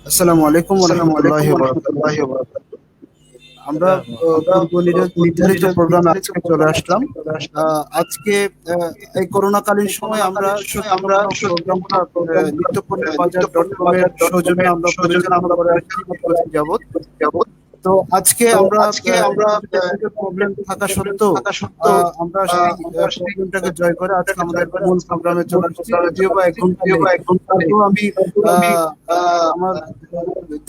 আসসালামু আলাইকুম ওয়া আসসালামু আলাইকুম রাহমাতুল্লাহি ওয়া ওয়া বারাকাতুহু। রাহমাতুল্লাহি ওয়া বারাকাতুহু। আমরা আমরা পূর্ব নির্ধারিত প্রোগ্রামে নির্ধারিত আজকে চলে প্রোগ্রামে আসলাম। আজকে চলে আসলাম। আজকে এই করোনাকালীন এই সময়ে আমরা করোনাকালীন সময়ে আমরা সৌজন্যমূলক সচেতনতা প্রোগ্রামটা প্রোগ্রামটা নিত্যপণ্যের বাজার.com এর নিত্যপণ্যের সৌজন্যে বাজার.com এর আমরা সৌজন্যে পরিচালনা আমরা করে আসছি পরিচালনা করে দীর্ঘদিন আসছি যাবৎ। দীর্ঘদিন যাবৎ। তো আজকে তো আমরা আজকে আমরা একটু টেকনিক্যাল প্রবলেম থাকা প্রবলেম সত্ত্বেও থাকা সত্ত্বেও আমরা সেই আমরা সেই প্রবলেমটাকে জয় করে আজকে প্রবলেমটাকে আমাদের জয় করে মূল আজকে আমাদের প্রোগ্রামে মূল চলে আসছি, প্রোগ্রামে যদিও চলে বা ১ আসছি। ঘন্টা যদিও বা লেট। ১ ঘন্টা লেট। তারপরেও আমি তারপর আমি আমার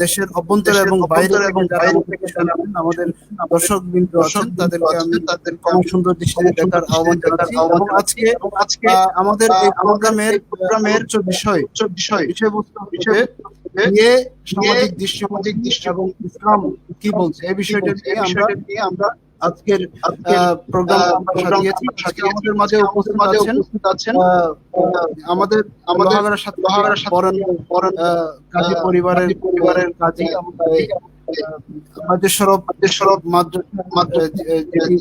দেশের অভ্যন্তরে দেশের এবং বাইরে অভ্যন্তরে থেকে এবং যারা বাইরে আমাদেরকে থেকে যারা শুনছেন, আমাদের আমাদের দর্শকবৃন্দ আছেন, দর্শকবৃন্দ তাদেরকে আমি আছেন তাদেরকে ক্ষমা আমি সুন্দর দৃষ্টিতে ক্ষমা সুন্দর দেখার আহ্বান দৃষ্টিতে দেখার জানাচ্ছি। আহ্বান এবং জানাচ্ছি আজকে এবং আজকে আমাদের এই আমাদের প্রোগ্রামের এই প্রোগ্রামের আলোচ্য বিষয় আলোচ্য বিষয় বিষয়বস্তু হচ্ছে বিষয়বস্তু হবে বিয়ে, বিয়ে, সামাজিক সামাজিক দৃষ্টিভঙ্গি এবং দৃষ্টিভঙ্গি ইসলাম এবং কি ইসলাম বলছে এই কি বিষয়টা বলছে এই নিয়ে আমরা বিষয়টা নিয়ে আমরা আজকের আজকের প্রোগ্রামটা আমরা প্রোগ্রামটা সাজিয়েছি। আমরা আজকে সাজিয়েছি। আমাদের মাঝে আজকে আমাদের উপস্থিত মাঝে আছেন উপস্থিত আছেন আহ, আহ, আমাদের আমাদের লোহাগাড়া সাতক্ষীরা লোহাগাড়া বরেন সাতক্ষীরা বরেন কাজী পরিবারের গাজী পরিবারের কাজী কাজী আমাদের সরব সরব মাদ্রাসার মাদ্রাসা যিনি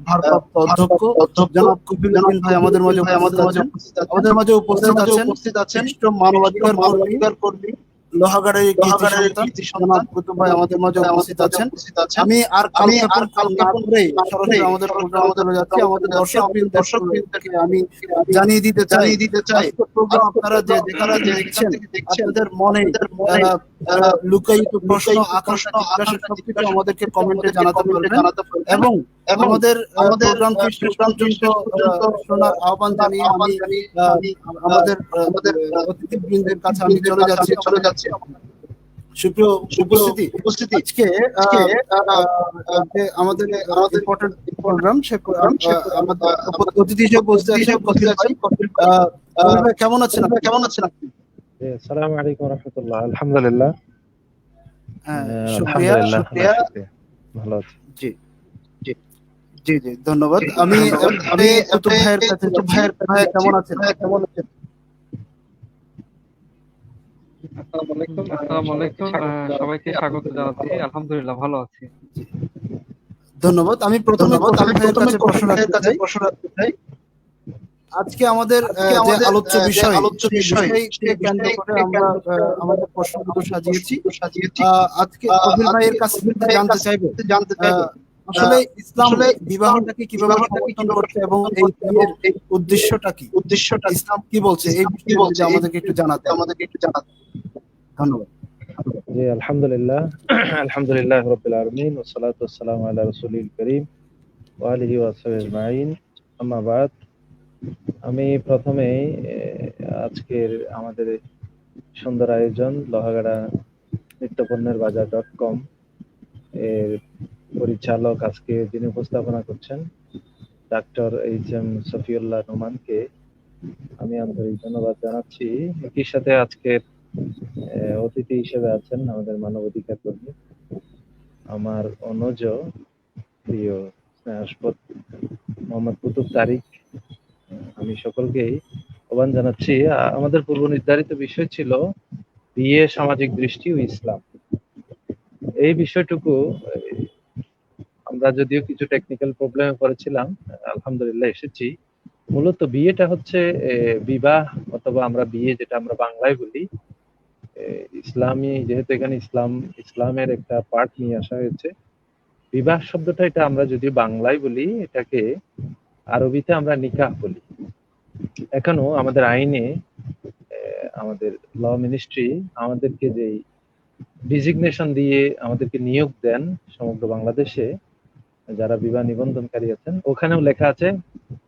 ভারপ্রাপ্ত অধ্যক্ষ ভারপ্রাপ্ত অধ্যক্ষ জনাব কফিল জনাব উদ্দিন ভাই কবির আমাদের উদ্দিন মাঝে ভাই উপস্থিত আমাদের মাঝে আছেন। উপস্থিত আছেন। আমাদের মাঝে আমাদের উপস্থিত মাঝে আছেন উপস্থিত আছেন বিশিষ্ট মানবাধিকার কর্মী, মানবাধিকার কর্মী, লোহাগাড়ার কৃতি লোহাগাড়ার সন্তান কৃতি জনাব সন্তান কুতুব ভাই জনাব আমাদের কুতুব মাঝে ভাই আমাদের উপস্থিত মাঝে আছেন। উপস্থিত আছেন। আমি আর আমি কালক্ষেপণ আর না কালক্ষেপণ করে না করে সরাসরি আমাদের সরাসরি প্রোগ্রামে আমাদের চলে যাচ্ছি। প্রোগ্রামে আমাদের চলে যাচ্ছি। আমাদের দর্শকবৃন্দকে আমি আমি জানিয়ে দিতে চাই, জানিয়ে দিতে চাই আজকের প্রোগ্রাম আজকের আপনারা যে প্রোগ্রাম যেখান আপনারা থেকে যে যেখান দেখছেন, থেকে দেখছেন আপনাদের মনে আপনাদের মনে লুকায়িত প্রশ্ন, লুকায়িত আকাঙ্ক্ষা, প্রশ্ন জিজ্ঞাসা আকাঙ্ক্ষা সবকিছু জিজ্ঞাসা আমাদেরকে সবকিছু কমেন্টে আমাদেরকে জানাতে কমেন্টে পারবেন। জানাতে পারবেন এবং এবং আমাদের আমাদের প্রোগ্রামটি শেষ প্রোগ্রামটি পর্যন্ত শেষ পর্যন্ত শোনার আহ্বান শোনার জানিয়ে আহ্বান আমি জানিয়ে আহ, আমি আমাদের আমাদের অতিথিবৃন্দের কাছে আমি অতিথিবৃন্দের চলে কাছে যাচ্ছি। আমি চলে আমাদের যাচ্ছি। সুপ্রিয় সুপ্রিয় উপস্থিতি, উপস্থিতি, আজকে আজকে যে আমাদের আমাদের ইম্পর্টেন্ট ইম্পর্টেন্ট প্রোগ্রাম সে প্রোগ্রাম আমাদের আমাদের অতিথি হিসেবে উপস্থিত অতিথি আছেন হিসেবে উপস্থিত কফিল ভাই। আছেন কফিল ভাই। কফিল ভাই কেমন আছেন কফিল ভাই আপনি? কেমন আছেন আপনি? আসসালামু আলাইকুম রহমতুল্লাহ। আলহামদুলিল্লাহ। হ্যাঁ, শুক্রিয়া। আলহামদুলিল্লাহ, শুকরিয়া। ভালো আছি। জি জি জি জি, ধন্যবাদ। জি, আমি ধন্যবাদ। আমি কুতুব ভাইয়ের কাছে কুতুব যাচ্ছি। ভাইয়ের কাছে ভাই যাচ্ছি। কেমন আছেন? ভাইয়া কেমন আছেন? আসসালামু আলাইকুম। সবাইকে স্বাগত জানাচ্ছি। আলহামদুলিল্লাহ ভালো আছি। ধন্যবাদ। আমি প্রথমে ধন্যবাদ। কফিল আমি ভাইয়ের প্রথমে কাছে প্রশ্ন কফিল ভাইয়ের রাখতে কাছে চাই। প্রশ্ন রাখতে চাই। আজকে আমাদের আজকে যে আমাদের আলোচ্য যে বিষয়, আলোচ্য সেই বিষয় বিষয়কে সেই কেন্দ্র করে বিষয়কে আমরা কেন্দ্র করে আমরা আমাদের প্রশ্নগুলো আমাদের সাজিয়েছি। প্রশ্নগুলো সাজিয়েছি। আজকে কফিল ভাইয়ের আজকে কাছ কফিল থেকে ভাইয়ের জানতে কাছ চাইবো থেকে জানতে চাইবো আসলে ইসলাম আসলে ইসলাম বিবাহটাকে কিভাবে বিবাহটাকে সমর্থন কিভাবে করছে এবং সমর্থন এই করছে এবং বিয়ের এই উদ্দেশ্যটা কি, উদ্দেশ্যটা কি? ইসলাম কি বলছে, এই ইসলাম কি বিষয়ে বলছে যদি এই আমাদেরকে একটু জানাতেন। আমাদেরকে একটু জানাতেন। ধন্যবাদ। জি, আলহামদুলিল্লাহ। আলহামদুলিল্লাহ রাব্বিল আলামিন ওয়া সালাতু ওয়াসসালামু আলা রাসূলিল কারীম ওয়া আলিহি ওয়া সাহবিহি আজমাইন। আম্মা বাদ। আমি প্রথমেই আজকের আমাদের সুন্দর আয়োজন লোহাগাড়া নিত্যপণ্যের বাজার.com এর পরিচালক আজকে যিনি উপস্থাপনা করছেন ডাক্তার এইচ.এম. সফিউল্লাহ নোমানকে আমি আন্তরিক ধন্যবাদ জানাচ্ছি। একই সাথে আজকের অতিথি হিসেবে আছেন আমাদের মানবাধিকার কর্মী আমার অনুজ প্রিয় স্নেহাস্পদ মোহাম্মদ কুতুব তারিক। আমি সকলকেই আহ্বান জানাচ্ছি। আমাদের পূর্ব নির্ধারিত বিষয় ছিল বিয়ে, সামাজিক দৃষ্টি ও ইসলাম। এই বিষয়টুকু আমরা যদিও কিছু টেকনিক্যাল প্রবলেমে পড়েছিলাম, আলহামদুলিল্লাহ এসেছি। মূলত বিয়েটা হচ্ছে বিবাহ অথবা আমরা বিয়ে যেটা আমরা বাংলায় বলি, ইসলামী যেহেতু এখানে ইসলামের একটা পার্ট নিয়ে আসা হয়েছে। বিবাহ শব্দটা এটা আমরা যদি বাংলায় বলি, এটাকে আরবিতে আমরা নিকাহ বলি। এখনো আমাদের আইনে আমাদের ল মিনিস্ট্রি আমাদেরকে যেই ডিজিগনেশন দিয়ে আমাদেরকে নিয়োগ দেন সমগ্র বাংলাদেশে যারা বিবাহ নিবন্ধনকারী আছেন, ওখানেও লেখা আছে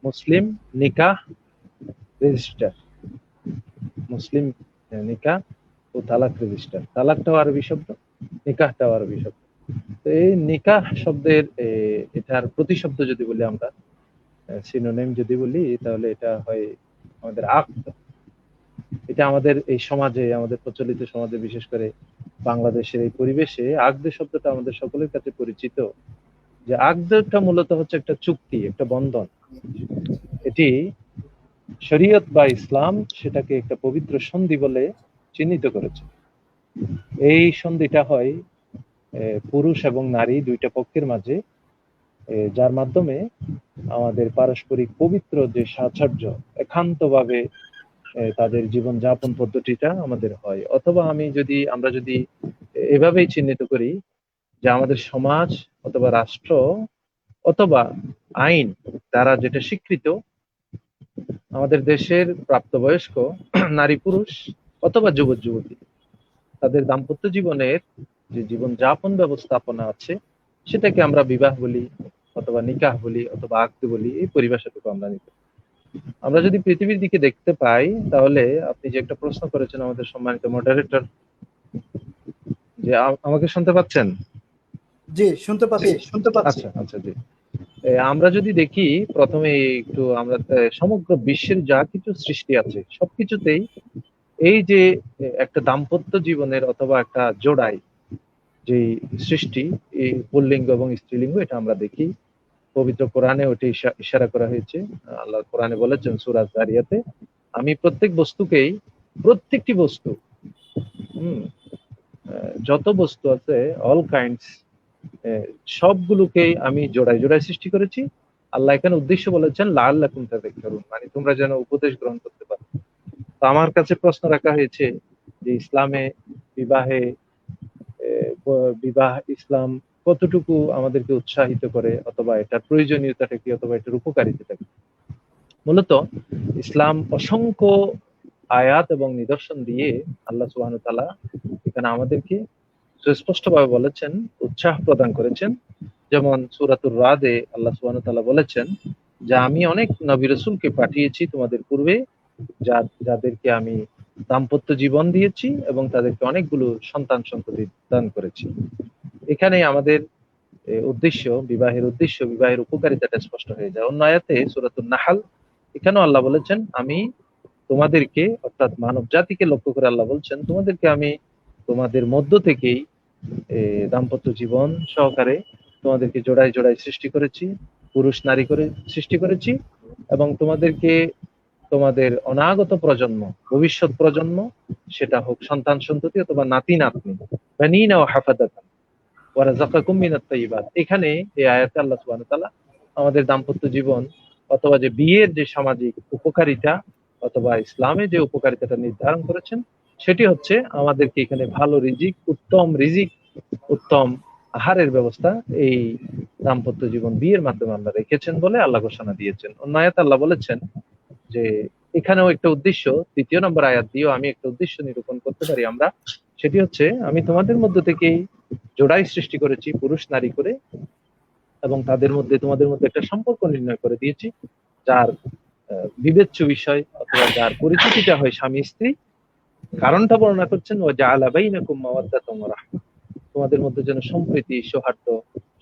মুসলিম নিকাহ রেজিস্টার, মুসলিম নিকাহ ও তালাক রেজিস্টার। তালাকটাও আরবি শব্দ, নিকাহটাও আরবি শব্দ। তো এই নিকাহ শব্দের এটার প্রতিশব্দ যদি বলি আমরা, সিনোনিম যদি বলি, তাহলে এটা হয় আমাদের আকদ। এটা আমাদের এই সমাজে, আমাদের প্রচলিত সমাজে, বিশেষ করে বাংলাদেশের এই পরিবেশে আকদ শব্দটা আমাদের সকলের কাছে পরিচিত। যে আকদটা মূলত হচ্ছে একটা চুক্তি, একটা বন্ধন। এটি শরীয়ত বা ইসলাম সেটাকে একটা পবিত্র সন্ধি বলে চিহ্নিত করেছে। এই সন্ধিটা হয় পুরুষ এবং নারী দুইটা পক্ষের মাঝে, যার মাধ্যমে আমাদের পারস্পরিক পবিত্র যে সাহচর্য একান্তভাবে তাদের জীবন যাপন পদ্ধতিটা আমাদের হয়। অথবা আমরা যদি এভাবেই চিহ্নিত করি যে আমাদের সমাজ অথবা রাষ্ট্র অথবা আইন দ্বারা যেটা স্বীকৃত, আমাদের দেশের প্রাপ্তবয়স্ক নারী পুরুষ অথবা যুবক যুবতী তাদের দাম্পত্য জীবনের যে জীবন যাপন ব্যবস্থাপনা আছে, সেটাকে আমরা বিবাহ বলি অথবা নিকাহ বলি অথবা আকদ বলি, এই পরিভাষাটুকু আমরা নিতে পারি। আমরা যদি পৃথিবীর দিকে দেখতে পাই, তাহলে আপনি যে একটা প্রশ্ন করেছেন আমাদের সম্মানিত মডারেটর, যে আমাকে শুনতে পাচ্ছেন? জি, শুনতে পাচ্ছি। আচ্ছা আচ্ছা, জি। আমরা যদি দেখি প্রথমে একটু আমরা সমগ্র বিশ্বের যা কিছু সৃষ্টি আছে সবকিছুতেই এই যে একটা দাম্পত্য জীবনের অথবা একটা জোড়াই যে সৃষ্টি, এই পুল্লিঙ্গ এবং স্ত্রীলিঙ্গ, এটা আমরা দেখি। পবিত্র কোরআনে ওটি ইশারা করা হয়েছে। আল্লাহ কোরআনে বলেছেন সূরা যারিয়াতে, আমি প্রত্যেকটি বস্তু যত বস্তু আছে, অল কাইন্ডস, সবগুলোকেই আমি জোড়ায় জোড়ায় সৃষ্টি করেছি। আল্লাহ এখানে উদ্দেশ্য বলেছেন লাআল্লাকুম তাযাক্কারুন, মানে তোমরা যেন উপদেশ গ্রহণ করতে পারো। তো আমার কাছে প্রশ্ন রাখা হয়েছে যে ইসলামে বিবাহে ইসলাম কতটুকু আমাদেরকে উৎসাহিত করে, অথবা এটার প্রয়োজনীয়তাটা কি, অথবা এটার উপকারিতাটা কি। মূলত ইসলাম অসংখ্য আয়াত এবং নিদর্শন দিয়ে আল্লাহ সুবহানাহু ওয়া তাআলা এখানে আমাদেরকে সুস্পষ্টভাবে বলেছেন, উৎসাহ প্রদান করেছেন। যেমন সূরাতুর রাদে আল্লাহ সুবহানাহু ওয়া তাআলা বলেছেন যে আমি অনেক নবী রাসূলকে পাঠিয়েছি তোমাদের পূর্বে, যাদেরকে আমি দাম্পত্য জীবন দিয়েছি এবং তাদেরকে অনেকগুলো সন্তান সন্ততি দান করেছি। এখানে আমাদের বিবাহের উপকারিতাটা স্পষ্ট হয়ে যায়। অন্য আয়াতে সূরাতুন নাহল, এখানেও আল্লাহ বলেছেন আমি তোমাদেরকে, অর্থাৎ মানব জাতিকে লক্ষ্য করে আল্লাহ বলছেন, তোমাদেরকে আমি তোমাদের মধ্য থেকেই দাম্পত্য জীবন সহকারে তোমাদেরকে জোড়ায় জোড়ায় সৃষ্টি করেছি, পুরুষ নারী করে সৃষ্টি করেছি, এবং তোমাদেরকে তোমাদের অনাগত প্রজন্ম, ভবিষ্যৎ প্রজন্ম, সেটা হোক সন্তান সন্ততি অথবা নাতি নাতনি, বানিনা ওয়া হাফাদাতান ওয়া রাযাকাকুম মিনাত তাইয়্যিবাত। এখানে এই আয়াতে আল্লাহ সুবহানাহু ওয়া তাআলা আমাদের দাম্পত্য জীবন অথবা যে বিয়ের যে সামাজিক উপকারিতা অথবা ইসলামে যে উপকারিতাটা নির্ধারণ করেছেন, সেটি হচ্ছে আমাদেরকে এখানে ভালো রিজিক, উত্তম আহারের ব্যবস্থা এই দাম্পত্য জীবন বিয়ের মাধ্যমে আল্লাহ রেখেছেন বলে আল্লাহ ঘোষণা দিয়েছেন। অন্য আয়াতে আল্লাহ বলেছেন যে এখানেও একটা উদ্দেশ্য, ৩য় নম্বর আয়াত দিয়েও আমি একটা উদ্দেশ্য নিরূপণ করতে পারি আমরা, সেটি হচ্ছে আমি তোমাদের মধ্য থেকেই জোড়াই সৃষ্টি করেছি পুরুষ নারী করে, এবং তোমাদের মধ্যে একটা সম্পর্ক নির্ণয় করে দিয়েছি, যার বিবেচ্য বিষয় অথবা যার পরিচিতিটা হয় স্বামী স্ত্রী। কারণটা বর্ণনা করছেন ওয়া জাআলা বাইনাকুম মাওয়াদ্দাতাম ওয়া রাহমা, তোমাদের মধ্যে যেন সম্প্রীতি, সৌহার্দ্য,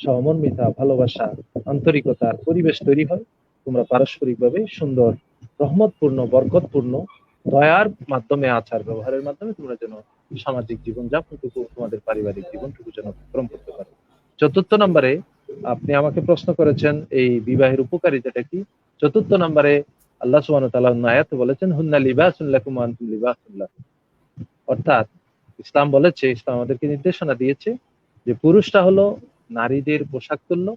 সহমর্মিতা, ভালোবাসা, আন্তরিকতার পরিবেশ তৈরি হয়, তোমরা পারস্পরিকভাবে সুন্দর, রহমতপূর্ণ, বরকতপূর্ণ, দয়ার মাধ্যমে, আচার ব্যবহারের মাধ্যমে তোমরা যেন সামাজিক জীবন যাপনটুকু, তোমাদের পারিবারিক জীবনটুকু যেন অতিক্রম করতে পারো। ৪র্থ নম্বরে আপনি আমাকে প্রশ্ন করেছেন এই বিবাহের উপকারিতাটা কি। ৪র্থ নম্বরে আল্লাহ সুবহানাহু ওয়া তাআলা আয়াতে বলেছেন হুন্না লিবাসুন লাকুম ওয়া আনতুম লিবাসুন লাহুম, অর্থাৎ ইসলাম আমাদেরকে নির্দেশনা দিয়েছে যে পুরুষরা হলো নারীদের পোশাক তুল্য,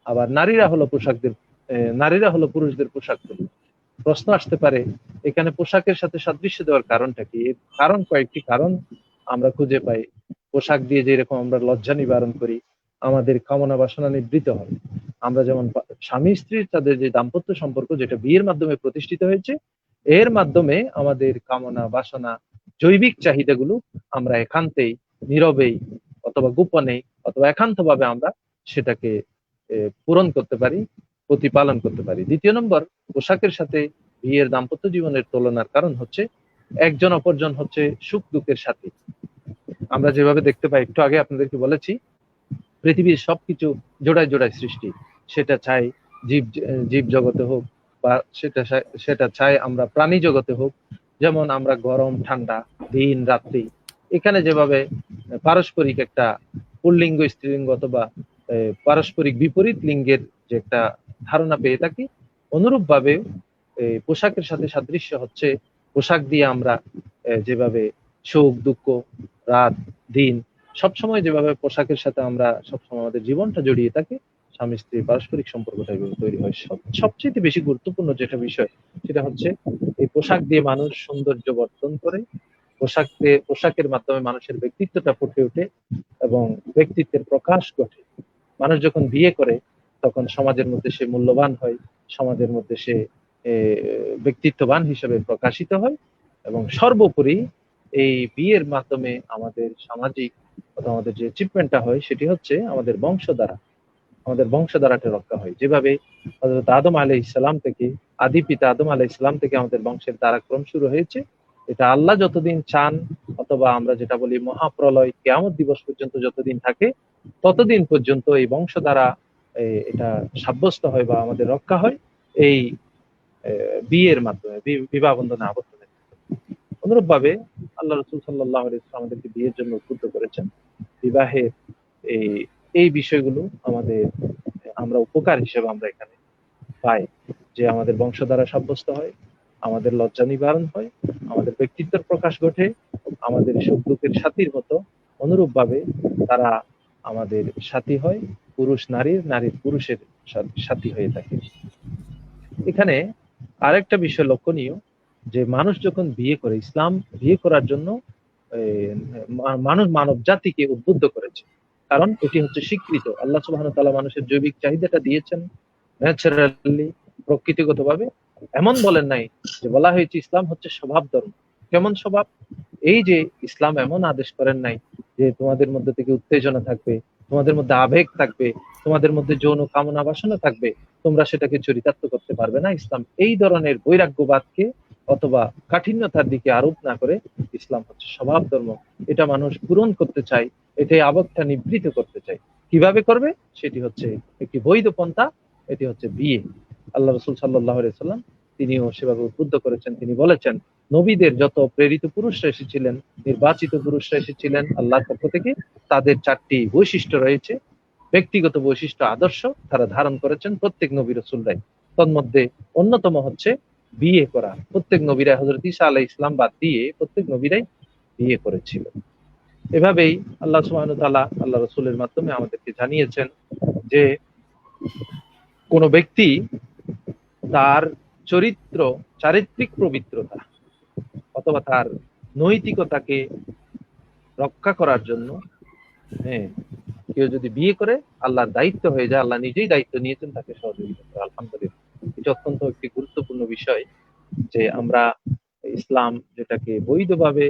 আবার নারীরা হলো পুরুষদের পোশাক তুল্য। প্রশ্ন আসতে পারে এখানে পোশাকের সাথে সাদৃশ্য দেওয়ার কারণটা কি। এর কারণ কয়েকটি কারণ আমরা খুঁজে পাই। পোশাক দিয়ে যেরকম আমরা লজ্জা নিবারণ করি, আমাদের কামনা বাসনা নিবৃত হয়, আমরা যেমন স্বামী স্ত্রীর তাদের যে দাম্পত্য সম্পর্ক যেটা বিয়ের মাধ্যমে প্রতিষ্ঠিত হয়েছে, এর মাধ্যমে আমাদের কামনা বাসনা, জৈবিক চাহিদাগুলো আমরা একান্তেই, নীরবেই অথবা গোপনে অথবা একান্তভাবে আমরা সেটাকে পূরণ করতে পারি, প্রতিপালন করতে পারি। ২য় নম্বর, পোশাকের সাথে বিয়ের দাম্পত্য জীবনের তুলনার কারণ হচ্ছে একজন অপরজন হচ্ছে সুখ দুঃখের সাথী। আমরা যেভাবে দেখতে পাই, একটু আগে আপনাদেরকে বলেছি, পৃথিবীর সবকিছু জোড়ায় জোড়ায় সৃষ্টি, সেটা চাই জীব জগতে হোক বা সেটা চাই আমরা প্রাণী জগতে হোক। যেমন আমরা গরম ঠান্ডা, দিন রাত্রি, এখানে যেভাবে পারস্পরিক একটা পুল্লিঙ্গ স্ত্রীলিঙ্গ অথবা পারস্পরিক বিপরীত লিঙ্গের যে একটা ধারণা পেয়ে থাকি, অনুরূপ ভাবে পোশাকের সাথে সাদৃশ্য হচ্ছে পোশাক দিয়ে আমরা যেভাবে সুখ দুঃখ, রাত দিন, সবসময় যেভাবে পোশাকের সাথে আমরা সবসময় আমাদের জীবনটা জড়িয়ে থাকি, স্বামী স্ত্রী পারস্পরিক সম্পর্কটা এভাবে তৈরি হয়। সবচেয়ে বেশি গুরুত্বপূর্ণ যেটা বিষয় সেটা হচ্ছে এই পোশাক দিয়ে মানুষ সৌন্দর্য বর্ধন করে, পোশাকের মাধ্যমে মানুষের ব্যক্তিত্বটা ফুটে ওঠে এবং ব্যক্তিত্বের প্রকাশ ঘটে। মানুষ যখন বিয়ে করে তখন সমাজের মধ্যে সে মূল্যবান হয়, সমাজের মধ্যে সে ব্যক্তিত্ববান হিসেবে প্রকাশিত হয় এবং সর্বোপরি এই বিয়ের মাধ্যমে আমাদের সামাজিক অথবা আমাদের যে অ্যাচিভমেন্টটা হয় সেটি হচ্ছে আমাদের বংশধারাটা রক্ষা হয়। যেভাবে হযরত আদম আলাইহিস সালাম থেকে, আদি পিতা আদম আলাইহিস সালাম থেকে আমাদের বংশের ধারাক্রম শুরু হয়েছে, এটা আল্লাহ যতদিন চান অথবা আমরা যেটা বলি মহাপ্রলয় কিয়ামত দিবস পর্যন্ত যতদিন থাকে ততদিন পর্যন্ত এই বংশধারা এটা সাব্যস্ত হয় বা আমাদের রক্ষা হয় এই বিয়ের মাধ্যমে, বিবাহ বন্ধনে আবদ্ধ হয়। অনুরূপ ভাবে আল্লাহ রাসূল সাল্লাল্লাহু আলাইহি ওয়াসাল্লাম আমাদেরকে বিয়ের জন্য উদ্বুদ্ধ করেছেন। বিবাহের এই এই বিষয়গুলো আমরা উপকার হিসেবে আমরা এখানে পাই, যে আমাদের বংশধারা সাব্যস্ত হয়, আমাদের লজ্জা নিবারণ হয়, আমাদের ব্যক্তিত্বের প্রকাশ ঘটে, আমাদের সুখ দুঃখের সাথীর মতো অনুরূপ ভাবে তারা আমাদের সাথী হয়, পুরুষ নারীর, নারীর পুরুষের সাথী হয়ে থাকে। এখানে আরেকটা বিষয় লক্ষণীয়, যে মানুষ যখন বিয়ে করে, ইসলাম বিয়ে করার জন্য মানুষ মানব জাতিকে উদ্বুদ্ধ করেছে, কারণ এটি হচ্ছে স্বীকৃত। আল্লাহ সুবহানাহু ওয়া তাআলা মানুষের জৈবিক চাহিদাটা দিয়েছেন ন্যাচারালি, প্রকৃতিগতভাবে। এমন বলেন নাই, যে বলা হয়েছে ইসলাম হচ্ছে স্বভাব ধর্ম। কেমন স্বভাব? এই যে ইসলাম এমন আদেশ করেন নাই যে তোমাদের মধ্যে থেকে উত্তেজনা থাকবে, তোমাদের মধ্যে আবেগ থাকবে, তোমাদের মধ্যে যৌন কামনা বাসনা থাকবে, তোমরা সেটাকে চরিতার্থ করতে পারবে না। ইসলাম এই ধরনের বৈরাগ্যবাদকে অথবা কাঠিন্যতার দিকে আরোপ না করে ইসলাম হচ্ছে স্বভাব ধর্ম, এটা মানুষ পূরণ করতে চায়, এটাই আবেগটা নিবৃত করতে চায়। কিভাবে করবে? সেটি হচ্ছে একটি বৈধ পন্থা, এটি হচ্ছে বিয়ে। আল্লাহ রাসূল সাল্লাল্লাহু আলাইহি ওয়াসাল্লাম তিনিও সেভাবে উদ্বুদ্ধ করেছেন। তিনি বলেছেন, নবীদের যত প্রেরিত পুরুষরা এসেছিলেন, নির্বাচিত পুরুষরা এসেছিলেন আল্লাহর পক্ষ থেকে, তাদের 4টি বৈশিষ্ট্য রয়েছে, ব্যক্তিগত বৈশিষ্ট্য, আদর্শ তারা ধারণ করেছেন প্রত্যেক নবী রাসূলরাই। তন্মধ্যে অন্যতম হচ্ছে বিয়ে করা। প্রত্যেক নবীরা, হযরত ঈসা আলাইহিস সালাম বাদ দিয়ে প্রত্যেক নবীরাই বিয়ে করেছিল। এভাবেই আল্লাহ সুবহানাহু ওয়া তাআলা আল্লাহ রাসূলের মাধ্যমে আমাদেরকে জানিয়েছেন যে কোন ব্যক্তি তার চারিত্রিক পবিত্রতা অথবা তার নৈতিকতাকে রক্ষা করার জন্য, হ্যাঁ, কেউ যদি বিয়ে করে আল্লাহর দায়িত্ব হয়ে যায়, আল্লাহ নিজেই দায়িত্ব নিয়েছেন তাকে সহযোগিতা করা। আলহামদুলিল্লাহ, এটা অত্যন্ত একটি গুরুত্বপূর্ণ বিষয়, যে আমরা ইসলাম যেটাকে বৈধভাবে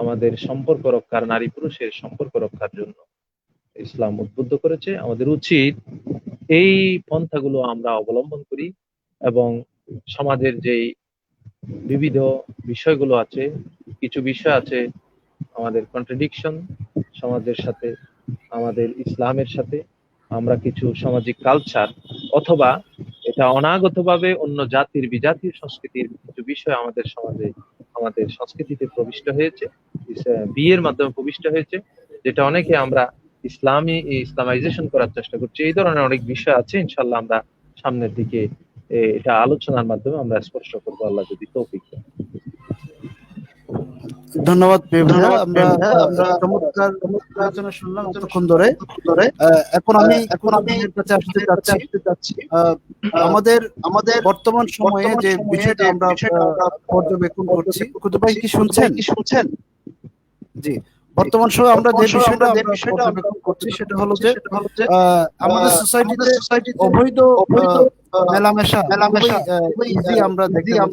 আমাদের সম্পর্ক রক্ষার, নারী পুরুষের সম্পর্ক রক্ষার জন্য ইসলাম উদ্বুদ্ধ করেছে। আমাদের উচিত এই পন্থাগুলো আমরা অবলম্বন করি এবং সমাজের যেই বিবিধ বিষয়গুলো আছে, কিছু বিষয় আছে আমাদের কন্ট্রাডিকশন সমাজের সাথে, আমাদের ইসলামের সাথে, আমরা কিছু সামাজিক কালচার অথবা এটা অনাগতভাবে অন্য জাতির বিজাতির সংস্কৃতির কিছু বিষয় আমাদের সমাজে, আমাদের সংস্কৃতিতে প্রবিষ্ট হয়েছে, বিয়ের মাধ্যমে প্রবিষ্ট হয়েছে, যেটা অনেকে আমরা ইসলামাইজেশন করার চেষ্টা করছি। এই ধরনের অনেক বিষয় আছে, ইনশাল্লাহ আমরা সামনের দিকে এটা আলোচনার মাধ্যমে আমরা স্পষ্ট করবো, আল্লাহ যদি তৌফিক দেন। ধন্যবাদ প্রিয় ভাইয়া। আমরা চমৎকার আলোচনা শুনলাম এতক্ষণ ধরে। এখন আমি আপনাদের কাছে আসতে চাচ্ছি। আমাদের বর্তমান সময়ে যে বিষয়টা আমরা পর্যবেক্ষণ করছি, কুতুব ভাই কি শুনছেন? জি, বর্তমান সময়ে আমরা যে বিষয়টা পর্যবেক্ষণ করছি সেটা হলো যে আমাদের সোসাইটিতে অবৈধ মেলামেশা ইজি আমরা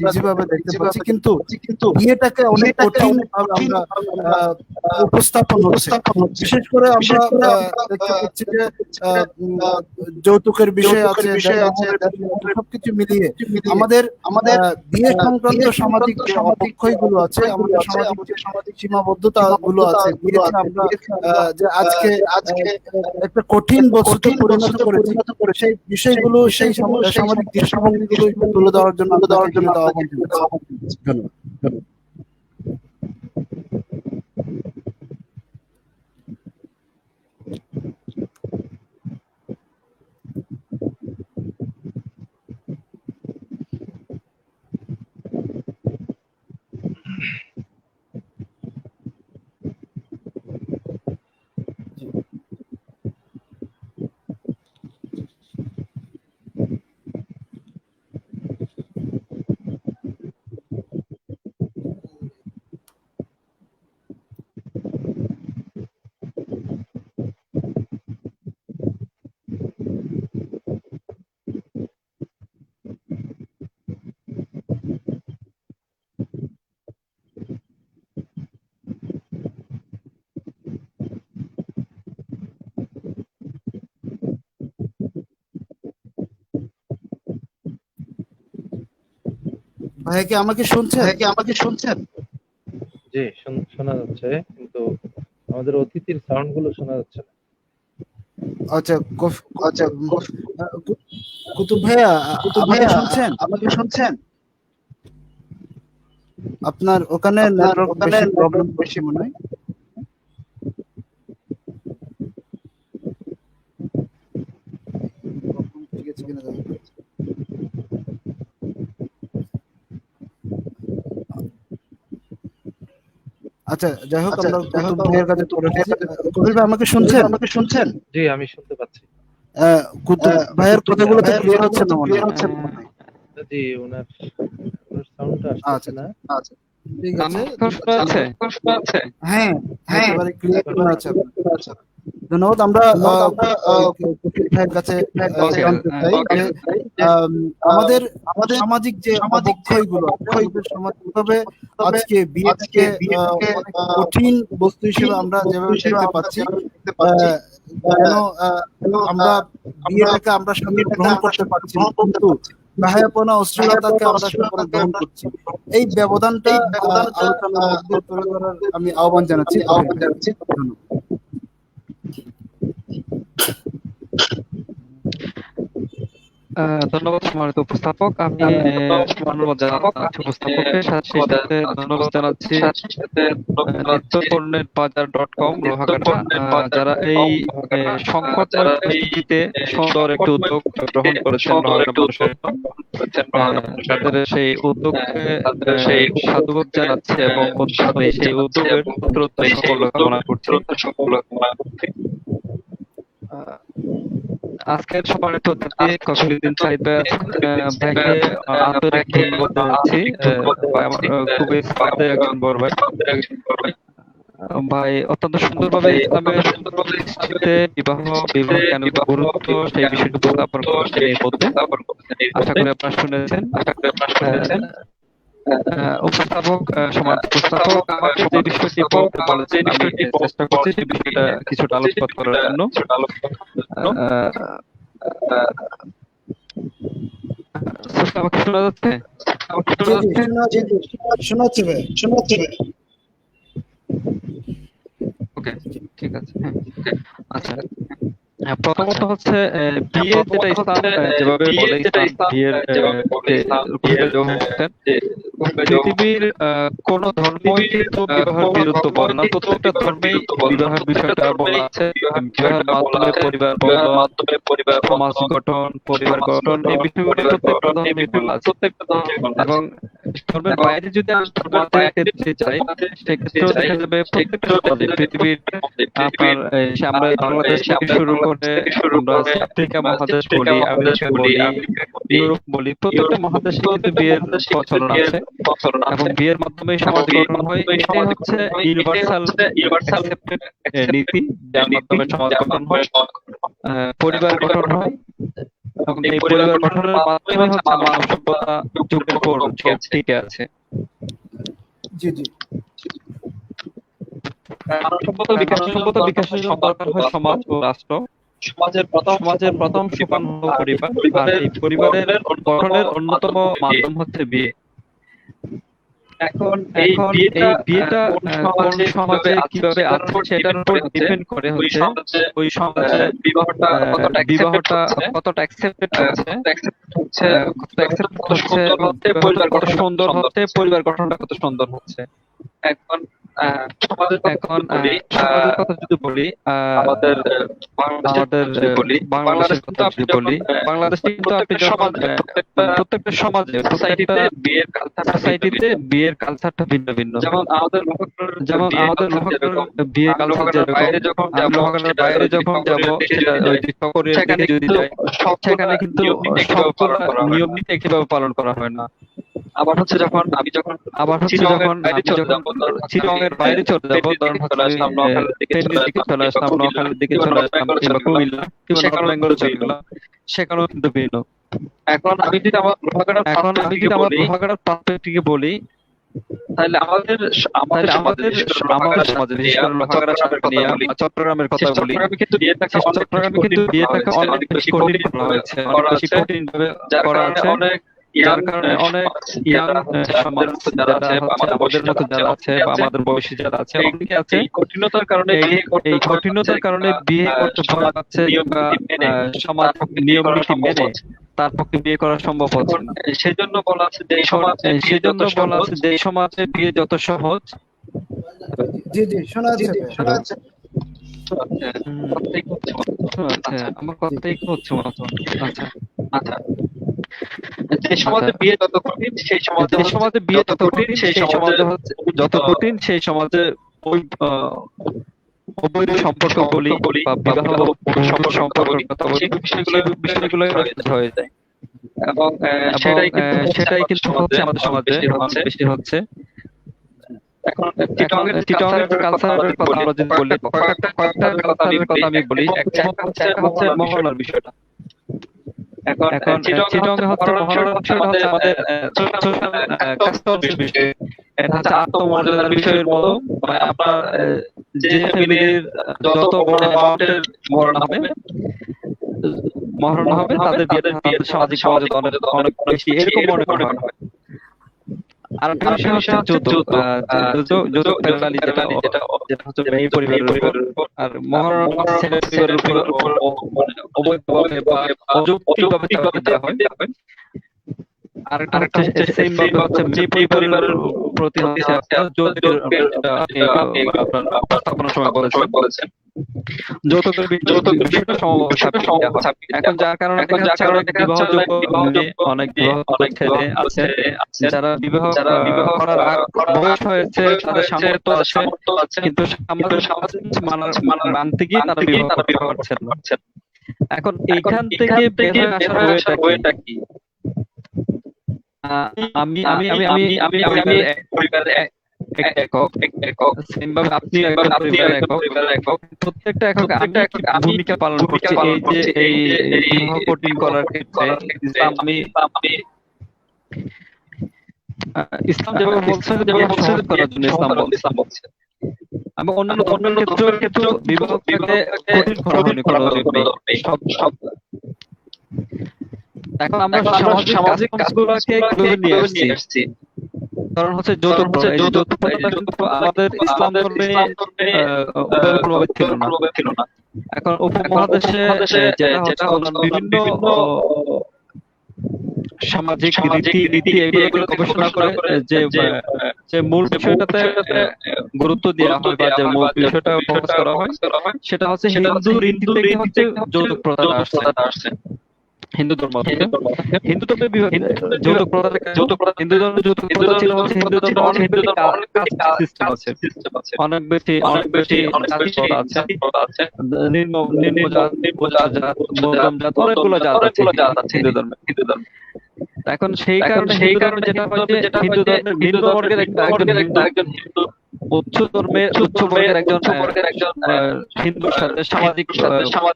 ইজিভাবে দেখতে পাচ্ছি, কিন্তু বিয়েটাকে অনেক কঠিন ভাবে আমরা উপস্থাপন হচ্ছে। বিশেষ করে আমরা দেখতে পাচ্ছি যে যৌতুকের বিষয় আছে, সবকিছু মিলিয়ে আমাদের বিয়ে সংক্রান্ত সামাজিক যে অবক্ষয়গুলো আছে, আমাদের সামাজিক সীমাবদ্ধতা গুলো আছে, বিয়েকে আমরা যে আজকে একটা কঠিন বস্তুতে পরিণত করেছি, সেই বিষয়গুলো, সেই সামাজিক দৃষ্টিভঙ্গিগুলো তুলে দেওয়ার জন্য আহ্বান জানাচ্ছি। ধন্যবাদ। ভাইয়া কি আমাকে শুনছেন? জি, শোনা যাচ্ছে, কিন্তু আমাদের অতিথির সাউন্ড গুলো শোনা যাচ্ছে না। আচ্ছা, কুতুব ভাইয়া আমাকে শুনছেন? আপনার ওখানে নেটওয়ার্ক বেশি প্রবলেম করছে মনে হয়। ঠিক আছে কিনা দেখো। আচ্ছা, যাই হোক, আমরা কুতুব ভাইয়ের কাছে পরে এসেছি। কুতুব ভাই আমাকে শুনছেন? জি, আমি শুনতে পাচ্ছি। কুতুব ভাইয়ের কথাগুলো তো ক্লিয়ার হচ্ছে না মনে হয়। জি, ওনার সাউন্ডটা আচ্ছা আসছে না। ঠিক আছে, আমার শোনা যাচ্ছে? হ্যাঁ একেবারে ক্লিয়ার শোনা যাচ্ছে আপনার। ধন্যবাদ। আমরা কুতুব ভাইয়ের কাছে ওকে, জানতে চাই যে আমাদের সামাজিক যে অবক্ষয়গুলো আমাদের সমাজ কিভাবে আজকে বিয়েটাকে অনেক কঠিন বস্তু হিসেবে আমরা যেভাবে দেখতে পাচ্ছি, যেন আমরা বিয়েটাকে আমরা সামনে গ্রহণ করতে পারছি না, কিন্তু বাহায়াপনা অশ্লীলতাকে আমরা সামনে গ্রহণ করছি। এই ব্যবধানটা আলোচনার মধ্যে তুলে ধরার আমি আহ্বান জানাচ্ছি। ধন্যবাদ। ধন্যবাদ সম্মানিত উপস্থাপক। আমি ধন্যবাদ জানাচ্ছি উপস্থাপককে, সেই সাথে ধন্যবাদ জানাচ্ছি নিত্যপণ্যের বাজার.com লোহাগাড়া, যারা এই সংকটময় পরিস্থিতিতে সুন্দর একটি উদ্যোগ গ্রহণ করেছেন লোহাগাড়া মানুষের জন্য। তাদের সেই উদ্যোগকে সাধুবাদ জানাচ্ছি এবং সেই উদ্যোগের উত্তরোত্তর সফলতা কামনা করছি। আজকের সম্মানিত অতিথি কফিলুদ্দিন সাইদ ভাইকে আন্তরিক ধন্যবাদ জানাচ্ছি। খুবই শ্রদ্ধেয় একজন বড় ভাই। ভাই অত্যন্ত সুন্দরভাবে ইসলামের দৃষ্টিতে বিবাহ কেন গুরুত্ব সেই বিষয়টি উপস্থাপন করছেন এই মধ্যে। আশা করি আপনারা শুনেছেন। উপস্থাপক আমাকে যে বিষয়টি বলতে বলেছেন, আমি চেষ্টা করছি সেই বিষয়টা কিছুটা আলোকপাত করার জন্য। আমাকে শোনা যাচ্ছে? শোনাচ্ছে ভাই। ওকে, ঠিক আছে। আচ্ছা, প্রথমত হচ্ছে বিয়ে যেটা ইসলাম যেভাবে বলে, বিয়ের পৃথিবীর কোন ধর্মই কিন্তু বিবাহের বিরুদ্ধ বলে না। প্রত্যেকটা ধর্মেই বিবাহের বিষয়টা বলা আছে। বিবাহের মাধ্যমে পরিবার সমাজ গঠন, পরিবার গঠন, এই বিষয়গুলো প্রত্যেকটা ধর্মে বলা আছে। এবং ধর্মের বাইরে যদি আমি ধর্মতে যেতে চাই, সেক্ষেত্রেও দেখা যাবে প্রত্যেকটা সমাজে পৃথিবীর আপনার আমরা বাংলাদেশ থেকে শুরু করে আমরা আফ্রিকা মহাদেশ বলি, আমেরিকা বলি, ইউরোপ বলি, প্রত্যেকটা মহাদেশে কিন্তু বিয়ের প্রচলন আছে এবং বিয়ের মাধ্যমে সমাজ গঠন হয়। এটাই হচ্ছে ইউনিভার্সাল অ্যাকসেপ্টেড নীতি, যার মাধ্যমে সমাজ গঠন হয়, পরিবার গঠন হয় এবং এই পরিবার গঠনের মাধ্যমে হচ্ছে মানব সভ্যতা যুগের পর টিকে আছে। জি মানব সভ্যতা বিকাশের জন্য দরকার হয় সমাজ ও রাষ্ট্র। সমাজের প্রথম সোপান হলো পরিবার, আর এই পরিবারের গঠনের অন্যতম মাধ্যম হচ্ছে বিয়ে। এখন এই বিয়েটা কোন সমাজে কিভাবে আছে সেটার উপর ডিপেন্ড করে হচ্ছে ওই সমাজে বিবাহটা কতটা অ্যাকসেপ্টেড হচ্ছে, পরিবার কত সুন্দর হচ্ছে, পরিবার গঠনটা কত সুন্দর হচ্ছে। এখন সমাজের কথা যদি বলি, আমাদের বাংলাদেশের কথা যদি বলি, বাংলাদেশে কিন্তু আপনি যখন প্রত্যেকটা সমাজে সোসাইটিতে বিয়ের কালচারটা ভিন্ন ভিন্ন। যেমন আমাদের বিয়ের কালচার যেরকম, লোহাগাড়ার বাইরে যখন যাবো, সেখানে যদি যাই, সেখানে কিন্তু সবগুলো নিয়ম নীতি একইভাবে পালন করা হয় না। আবার হচ্ছে যখন আমি চিরঙের বাইরে চলে যাবো, ধরুন ফেনীর দিকে চলে আসলাম, নোয়াখালীর দিকে চলে আসলাম, কিংবা কুমিল্লা কিংবা নর্থ বেঙ্গলে চলে গেলাম, সেখানেও কিন্তু ভিন্ন। এখন আমি যদি আমার লোহাগাড়ার পার্সপেক্টিভে বলি, তাহলে আমাদের সমাজে, বিশেষ করে লোহাগাড়া শহরকে নিয়ে চট্টগ্রামের কথা বলি, চট্টগ্রামে কিন্তু বিয়েটাকে অনেক বেশি কঠিন করা হয়েছে, অনেক বেশি কঠিন ভাবে করা আছে। যার কারণে অনেক ইয়াং সমাজ যারা হচ্ছে আমাদের মতো যারা আছে বা আমাদের বয়সী যারা আছে অনেকে আছে এই কঠিনতার কারণে বিয়ে করতে ভয় পাচ্ছে বা সমাজ নিয়ম নীতি মেনে তার পক্ষে বিয়ে করা সম্ভব হচ্ছে না। সেজন্য বলা আছে যে সমাজে বিয়ে যত সহজ। জি জি শোনা যাচ্ছে ভাই। আচ্ছা, আমার কথাই হচ্ছে মতো। আচ্ছা, যে সমাজে বিয়ে যত কঠিন সেই সমাজে হচ্ছে যত কঠিন সেই সমাজে ওই অবৈধ সম্পর্ক বলি বা বিবাহ সম্পর্কের কথা বলি বিষয়গুলো হয়ে যায় এবং সেটাই কিন্তু হচ্ছে আমাদের সমাজে অনেক বেশি হচ্ছে। এখন চিটাগংয়ের কালচারের কথা আমরা যদি বলি, কয়েকটা কালচারের কথা আমি বলি। একটা হচ্ছে মহল্লার বিষয়টা। এখন চিটাগংয়ে হচ্ছে মহল্লার বিষয়টা হচ্ছে আমাদের সোশ্যাল কাস্টমস বিষয়। এটা হচ্ছে আত্মমর্যাদার বিষয়ের মতো। মানে আপনার যে ফ্যামিলির যত বড় অ্যামাউন্টের মহরণ হবে তাদের বিয়েতে সামাজিক মর্যাদা অনেক বেশি, এরকম মনে করা হয়। আর একটা বিষয় হচ্ছে যৌতুক ফেলালি, যেটা হচ্ছে মেয়ে পরিবারের উপর, আর মহরণ ছেলে পরিবারের উপর অবৈধভাবে বা অযৌক্তিকভাবে চাপিয়ে দেওয়া হয়। আরেকটা হচ্ছে সেম ভাবে হচ্ছে মেয়ে পরিবারের প্রতি হচ্ছে যৌতুকের আপনার উপস্থাপনার সময় বলেছেন যৌতুকের বিষয়টা সমভাবে এখন যার কারণে অনেক বিবাহ ছেলে আছে যারা বিবাহ করার বয়স হয়েছে, তাদের সামর্থ্য আছে, কিন্তু মানতে গিয়ে তারা বিবাহ করতে পারছেন না। এখন এইখান থেকে বের হয়ে আসার ওয়েটা কি? আমি পরিবারের একক, সেম ভাবে আপনি পরিবারের একক, প্রত্যেকটা একক ভূমিকা পালন করছে এই যে এই বিবাহ কঠিন করার ক্ষেত্রে। ইসলাম যেভাবে বলছে সহজ করার জন্য ইসলাম বলছে। আমি অন্যান্য ক্ষেত্রে বিবাহ কঠিন করা হয়নি সব। এখন আমরা সামাজিক কাজগুলোকে কিভাবে নিয়ে আসছি? কারণ হচ্ছে যৌতুক কিন্তু আমাদের ইসলাম ধর্মে প্রভাবিত ছিল না। এখন উপমহাদেশে যেটা হচ্ছে বিভিন্ন সামাজিক রীতি এগুলো গবেষণা করে যে মূল বিষয়টাতে গুরুত্ব দেওয়া হয় বা যে মূল বিষয়টা ফোকাস করা হয় সেটা হচ্ছে হিন্দু রীতি থেকে হচ্ছে যৌতুক প্রথা আসছে। হিন্দু ধর্ম থেকে হিন্দু ধর্মে যৌতুক প্রথা হিন্দু ধর্মে যৌতুক প্রথা ছিল হচ্ছে হিন্দু ধর্মে অনেক সিস্টেম আছে, অনেক বেশি জাতি আছে, নিম্ন জাত, মধ্যম জাত, অনেকগুলো জাত আছে হিন্দু ধর্মে। এখন সেই কারণে যেটা হয় যে হিন্দু ধর্মের নিম্ন বর্গের একজন হিন্দু উচ্চ বর্গের একজন হিন্দুর সাথে সামাজিক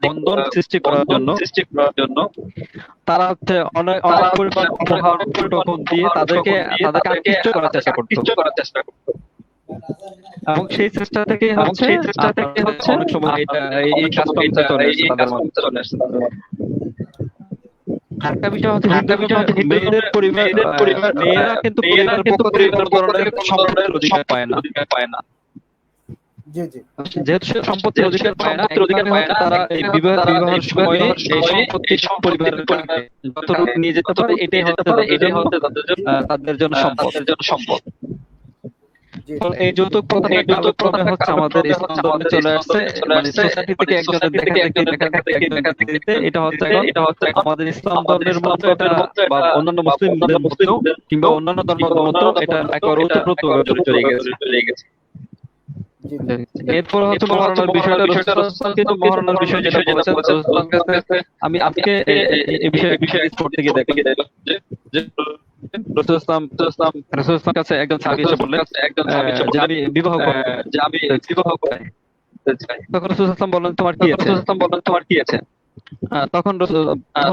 বন্ধন সৃষ্টি করার জন্য তারা হচ্ছে অনেক পরিমাণ উপহার উপঢৌকন দিয়ে তাদেরকে আকৃষ্ট করার চেষ্টা করতো। এবং সেই চেষ্টা থেকে হচ্ছে অনেক সময় এই কাজটা চলে আসছে। আরেকটা বিষয় হচ্ছে মেয়েদের পরিবার মেয়েরা কিন্তু পরিবারের পক্ষ থেকে কোনো ধরনের সম্পত্তির অধিকার পায় না। যেহেতু সে সম্পত্তির অধিকার পায় না, তারা এই বিবাহের সময় এই সম্পত্তি পরিবারের যতটুকু নিয়ে যেতে পারে এটাই হচ্ছে তাদের জন্য সম্পদ। এই যৌতুক প্রথা হচ্ছে আমাদের ইসলাম ধর্মে চলে আসছে, মানে সোসাইটি থেকে একজনের দেখা এটা হচ্ছে আমাদের ইসলাম ধর্মের মধ্যে বা অন্যান্য মুসলিমদের মধ্যেও কিংবা অন্যান্য ধর্মের মধ্যেও এটা একবার ওতপ্রোতভাবে চলে গেছে। এরপর হচ্ছে মহারণার বিষয়টা, কিন্তু মহারণার বিষয় যেটা বলেছেন আমি আজকে এই বিষয়ে করতে গিয়ে দেখলাম যে রাসূল ইসলাম কাছে একজন সাহাবী এসে বললেন যে আমি বিবাহ করতে চাই। তখন রাসূল ইসলাম বললেন তোমার কি আছে? তখন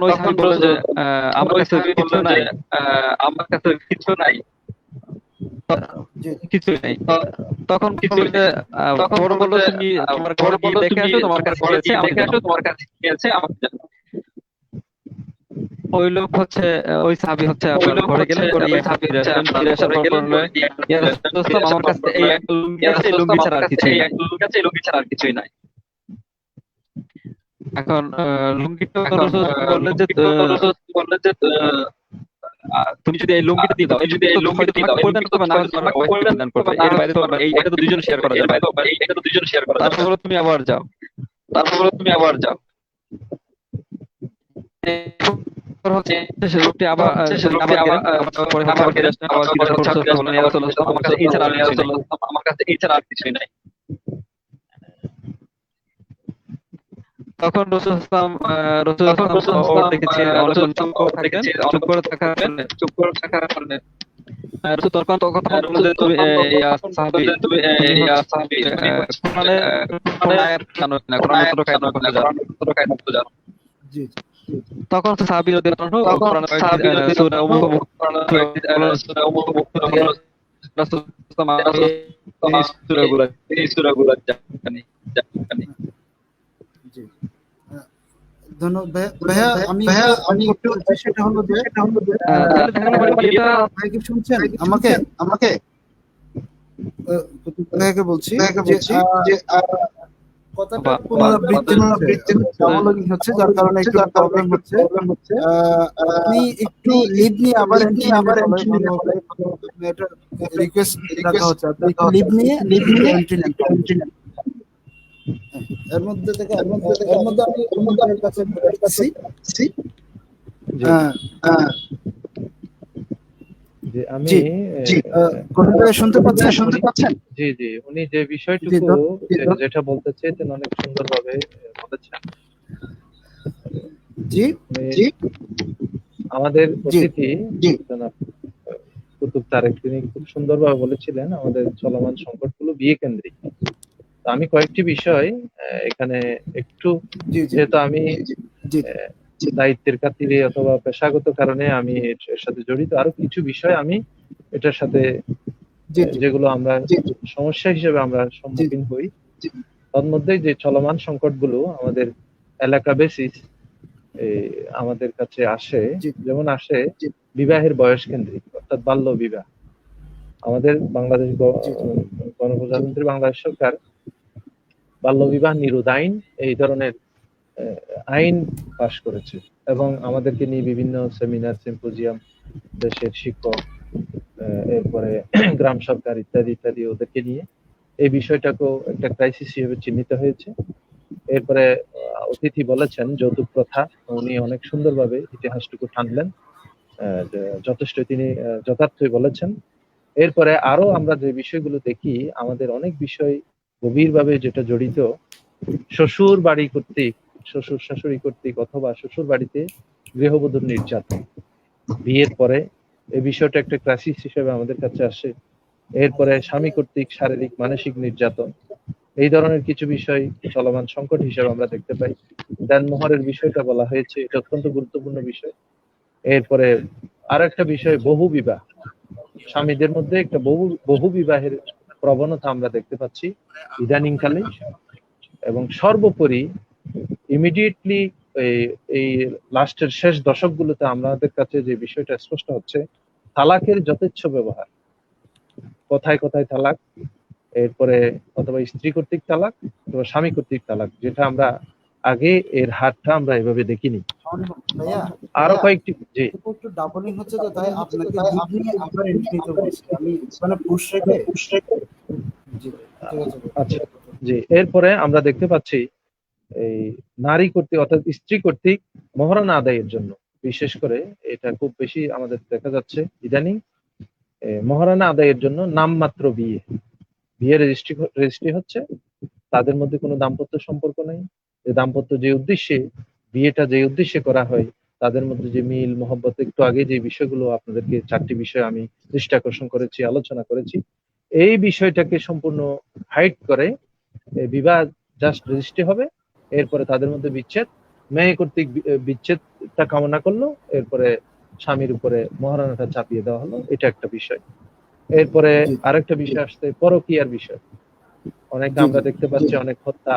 ওই সাহাবী বললেন যে আমার কাছে কিছু নাই। তখন বড় বলল তুমি তোমার ঘরে গিয়ে দেখে আসো, তোমার কাছে কি আছে আমাকে জানাও। ওই লোক হচ্ছে ওই সাহাবী হচ্ছে আপনার ঘরে গেলেন, করে এই সাহাবী ফিরে আসলেন, ফিরে আসার পর বললেন, ইয়া রাসূলুল্লাহ, আমার কাছে এই এক লুঙ্গি আছে, এই লুঙ্গি ছাড়া আর কিছুই নাই। এখন লুঙ্গিটা রাসূল বললেন যে তুমি যদি এই লুঙ্গিটা দিয়ে দাও, এই যদি এই লুঙ্গিটা দিয়ে দাও, পরিধান করবে না হয় তোমার ওয়াইফ পরিধান করবে, এর বাইরে তো এই এটা তো দুইজন শেয়ার করা যাবে। তারপর বলো তুমি আবার যাও। এরপর হচ্ছে সে লোকটি আবার গেলেন, আবার পরে হচ্ছে আবার ফিরে আসলেন, আবার ফিরে আসার পর রাসূল বললেন, ইয়া রাসূলুল্লাহ, আমার কাছে এই ছাড়া আর কিছুই নাই। তখন রাসূল ওর দেখেছি অনেকক্ষণ চুপ করে থাকার কারণে রাসূল তখন বললেন যে তুমি ইয়া সাহাবী, কোরআনের আয়াত জানো না, কোরআনের কত আয়াত জানো? জি তখন তো সাহাবী রাদিয়াল্লাহু আনহু কোরআনের সূরা রাসূল এই সূরাগুলো জানি। জি ধন্যবাদ ভাইয়া। আমি একটু সেটা হলো যে এটা ভাই কি শুনছেন আমাকে? ভাইয়াকে বলছি যে কথাটা পুনরাবৃত্তি হচ্ছে, যার কারণে একটু প্রবলেম হচ্ছে। আপনি একটু লিভ নিয়ে আবার এটা রিকোয়েস্ট রাখা হচ্ছে, আপনি একটু লিভ নিয়ে এন্ট্রি নেন। এর মধ্যে আমি আপনার কাছে বলছি যে আমি কথাটা শুনতে পাচ্ছেন? জি জি, উনি যে বিষয়টুকু যেটা বলতে চেয়েছেন অনেক সুন্দরভাবে বলেছেন। জি আমাদের অতিথি জনাব কুতুব তারেক, তিনি খুব সুন্দরভাবে বলেছিলেন আমাদের চলমান সংকটগুলো বিয়ে কেন্দ্রিক। তো আমি কয়েকটি বিষয় এখানে একটু, যেহেতু আমি দায়িত্বের খাতিরে অথবা পেশাগত কারণে আমি এর সাথে জড়িত, আরো কিছু বিষয় আমি এটার সাথে যেগুলো আমরা সমস্যা হিসেবে আমরা সম্মুখীন হই, তার মধ্যে যে চলমান সংকটগুলো আমাদের এলাকা বেসিস আমাদের কাছে আসে, যেমন আসে বিবাহের বয়স কেন্দ্রিক, অর্থাৎ বাল্য বিবাহ। আমাদের বাংলাদেশ গণপ্রজাতন্ত্রী বাংলাদেশ সরকার বাল্য বিবাহ নিরোধ আইন, এই ধরনের আইন পাশ করেছে, এবং আমাদেরকে নিয়ে বিভিন্ন সেমিনার, সিম্পোজিয়াম, দেশের শিক্ষক, এরপরে গ্রাম সরকার ইত্যাদি ওদেরকে নিয়ে এই বিষয়টাকেও একটা ক্রাইসিস হিসেবে চিহ্নিত হয়েছে। এরপরে অতিথি বলেছেন যৌতুক প্রথা, উনি অনেক সুন্দরভাবে ইতিহাসটুকু টানলেন, যথেষ্ট তিনি যথার্থই বলেছেন। এরপরে আরো আমরা যে বিষয়গুলো দেখি, আমাদের অনেক বিষয় গভীরভাবে যেটা জড়িত শ্বশুর বাড়ি কর্তৃক, শ্বশুর শাশুড়ি কর্তৃক অথবা শ্বশুর বাড়িতে গৃহবধূর নির্যাতন, বিয়ের পরে এই বিষয়টা একটা ক্রাইসিস হিসেবে আমাদের কাছে আসে। এরপরে স্বামী কর্তৃক শারীরিক মানসিক নির্যাতন, এই ধরনের কিছু বিষয় চলমান সংকট হিসেবে আমরা দেখতে পাই। দেনমোহরের বিষয়টা বলা হয়েছে, এটা অত্যন্ত গুরুত্বপূর্ণ বিষয়। এরপরে আর একটা বিষয় বহু বিবাহ, স্বামীদের মধ্যে একটা বহু বিবাহের প্রবণতা আমরা দেখতে পাচ্ছি ইদানিংকালে। এবং সর্বোপরি ইমিডিয়েটলি এই লাস্টের শেষ দশকগুলোতে আমাদের কাছে যে বিষয়টা স্পষ্ট হচ্ছে, তালাকের যথেচ্ছ ব্যবহার, কথায় কথায় তালাক, এরপরে অথবা স্ত্রী কর্তৃক তালাক অথবা স্বামী কর্তৃক তালাক, যেটা আমরা আগে এর হারটা আমরা এভাবে দেখিনি। আরো কয়েকটি জি একটু ডাবলিং হচ্ছে, তো তাই আপনাকে লিভ নিয়ে আবার এন্ট্রি নিতে বলছি আমি, মানে পুশ রেখে জি ঠিক আছে। আচ্ছা জি, এরপরে আমরা দেখতে পাচ্ছি এই নারী কর্তৃক অর্থাৎ স্ত্রী কর্তৃক মহারণা আদায়ের জন্য, বিশেষ করে এটা খুব বেশি আমাদের দেখা যাচ্ছে ইদানিং, মহারণা আদায়ের জন্য নামমাত্র বিয়ে রেজিস্ট্রি হচ্ছে, তাদের মধ্যে কোনো দাম্পত্য সম্পর্ক নেই। যে দাম্পত্য যে উদ্দেশ্যে বিয়েটা যে উদ্দেশ্যে করা হয়, তাদের মধ্যে যে মিল মহব্বত, একটু আগে যে বিষয়গুলো আপনাদেরকে 4টি বিষয় আমি দৃষ্টি আকর্ষণ করেছি, আলোচনা করেছি, এই বিষয়টাকে সম্পূর্ণ হাইড করে বিবাহ জাস্ট রেজিস্ট্রি হবে, এরপরে তাদের মধ্যে বিচ্ছেদ, মেয়ে কর্তৃক বিচ্ছেদটা কামনা করলো, এরপরে স্বামীর উপরে মহারণাটা চাপিয়ে দেওয়া হলো, এটা একটা বিষয়। এরপরে আরেকটা বিষয় আসছে পরকীয়ার বিষয়। অনেক আমরা দেখতে পাচ্ছি অনেক হত্যা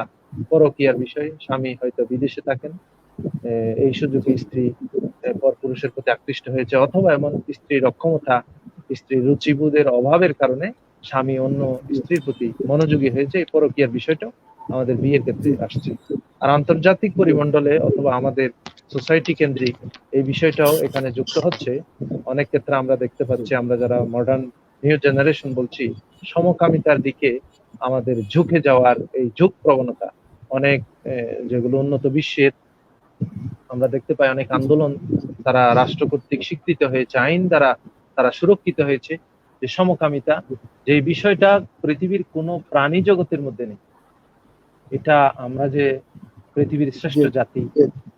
পরকীয়ার বিষয়, স্বামী হয়তো বিদেশে থাকেন, এই সুযোগে স্ত্রী পরপুরুষের প্রতি আকৃষ্ট হয়েছে, অথবা এমন স্ত্রীর অক্ষমতা, স্ত্রীর রুচিবোধের অভাবের কারণে স্বামী অন্য স্ত্রীর প্রতি মনোযোগী হয়েছে, এই পরকীয়ার বিষয়টাও আমাদের বিয়ের ক্ষেত্রে আসছে। আর আন্তর্জাতিক পরিমণ্ডলে অথবা আমাদের সোসাইটি কেন্দ্রিক এই বিষয়টাও এখানে যুক্ত হচ্ছে। অনেক ক্ষেত্রে আমরা দেখতে পাচ্ছি, আমরা যারা মডার্ন নিউ জেনারেশন বলছি, সমকামিতার দিকে আমাদের ঝুঁকে যাওয়ার এই ঝুঁক প্রবণতা অনেক যেগুলো উন্নত বিশ্বের আমরা দেখতে পাই, অনেক আন্দোলন তারা রাষ্ট্র কর্তৃক স্বীকৃত হয়েছে, আইন দ্বারা তারা সুরক্ষিত হয়েছে, যে সমকামিতা যে বিষয়টা পৃথিবীর কোনো প্রাণী জগতের মধ্যে নেই। এটা আমরা যে পৃথিবীর শ্রেষ্ঠ জাতি,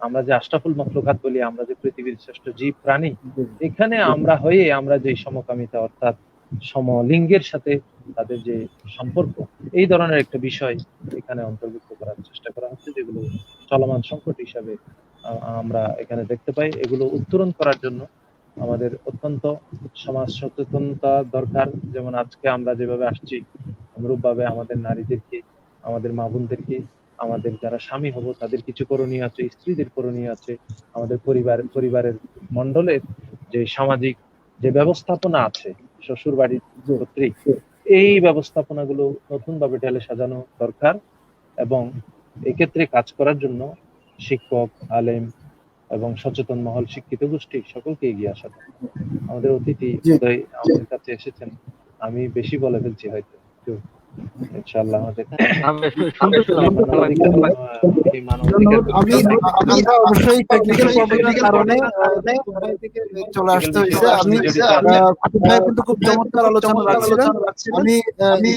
আমরা যে আশরাফুল মাখলুকাত বলি, আমরা যে পৃথিবীর শ্রেষ্ঠ জীব প্রাণী, এখানে আমরা হয়ে আমরা যে সমকামিতা অর্থাৎ সমলিঙ্গের সাথে তাদের যে সম্পর্ক, এই ধরনের একটা বিষয় এখানে অন্তর্ভুক্ত করার চেষ্টা করা হচ্ছে, যেগুলো চলমান সংকট হিসাবে আমরা এখানে দেখতে পাই। এগুলো উত্তরণ করার জন্য আমাদের অত্যন্ত সমাজ সচেতনতা দরকার। যেমন আজকে আমরা যেভাবে আসছি, অনুরূপভাবে আমাদের নারীদেরকে, আমাদের মা বোনদেরকে, আমাদের যারা স্বামী হব তাদের কিছু করণীয় আছে, স্ত্রীদের করণীয় আছে, আমাদের পরিবারের মণ্ডলের যে সামাজিক যে ব্যবস্থাপনা আছে শ্বশুর বাড়ির কর্তৃক, এই ব্যবস্থাপনাগুলো নতুন ভাবে ঢেলে সাজানো দরকার। এবং এক্ষেত্রে কাজ করার জন্য শিক্ষক, আলেম এবং সচেতন মহল, শিক্ষিত গোষ্ঠী সকলকে এগিয়ে আসা দরকার। আমাদের অতিথি উদয় আমাদের কাছে এসেছেন, আমি বেশি বলে ফেলছি হয়তো, ইনশাআল্লাহ আমাদের আমরা অবশ্যই টেকনিক্যাল প্রবলেমের কারণে চলে আসতে হয়েছে। আমি কিন্তু খুব চমৎকার আলোচনা রাখছিলাম, আমি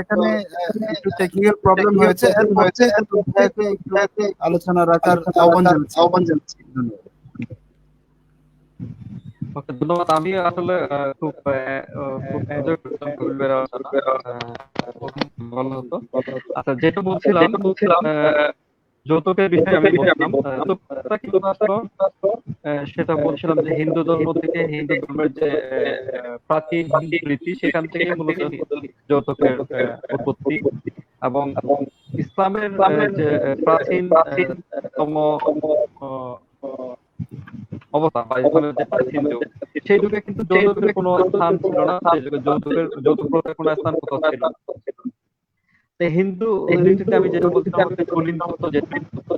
এখানে একটু টেকনিক্যাল প্রবলেম হয়েছে, আলোচনা রাখার আহ্বান জানাচ্ছি। ধন্যবাদ। আমি আসলে খুব এনজয় করতাম পরিবারের আলোচনা, ভালো হতো। আচ্ছা, যেটা বলছিলাম যৌতুকের বিষয়ে আমি বলছিলাম, যৌতুকটা কি আসলো সেটা বলছিলাম যে হিন্দু ধর্ম থেকে, হিন্দু ধর্মের যে প্রাচীন রীতি, সেখান থেকে মূলত যৌতুকের উৎপত্তি। এবং ইসলামের যে প্রাচীনতম অবস্থা বা ইসলামের যে প্রাচীন যুগ, সেই যুগে কিন্তু যৌতুকের কোনো স্থান ছিল না, সেই যুগে যৌতুক প্রথার কোনো স্থান কোথাও ছিল না। হিন্দু রীতিতে আমি যেটা বলছিলাম, কুলীন তত্ত্ব,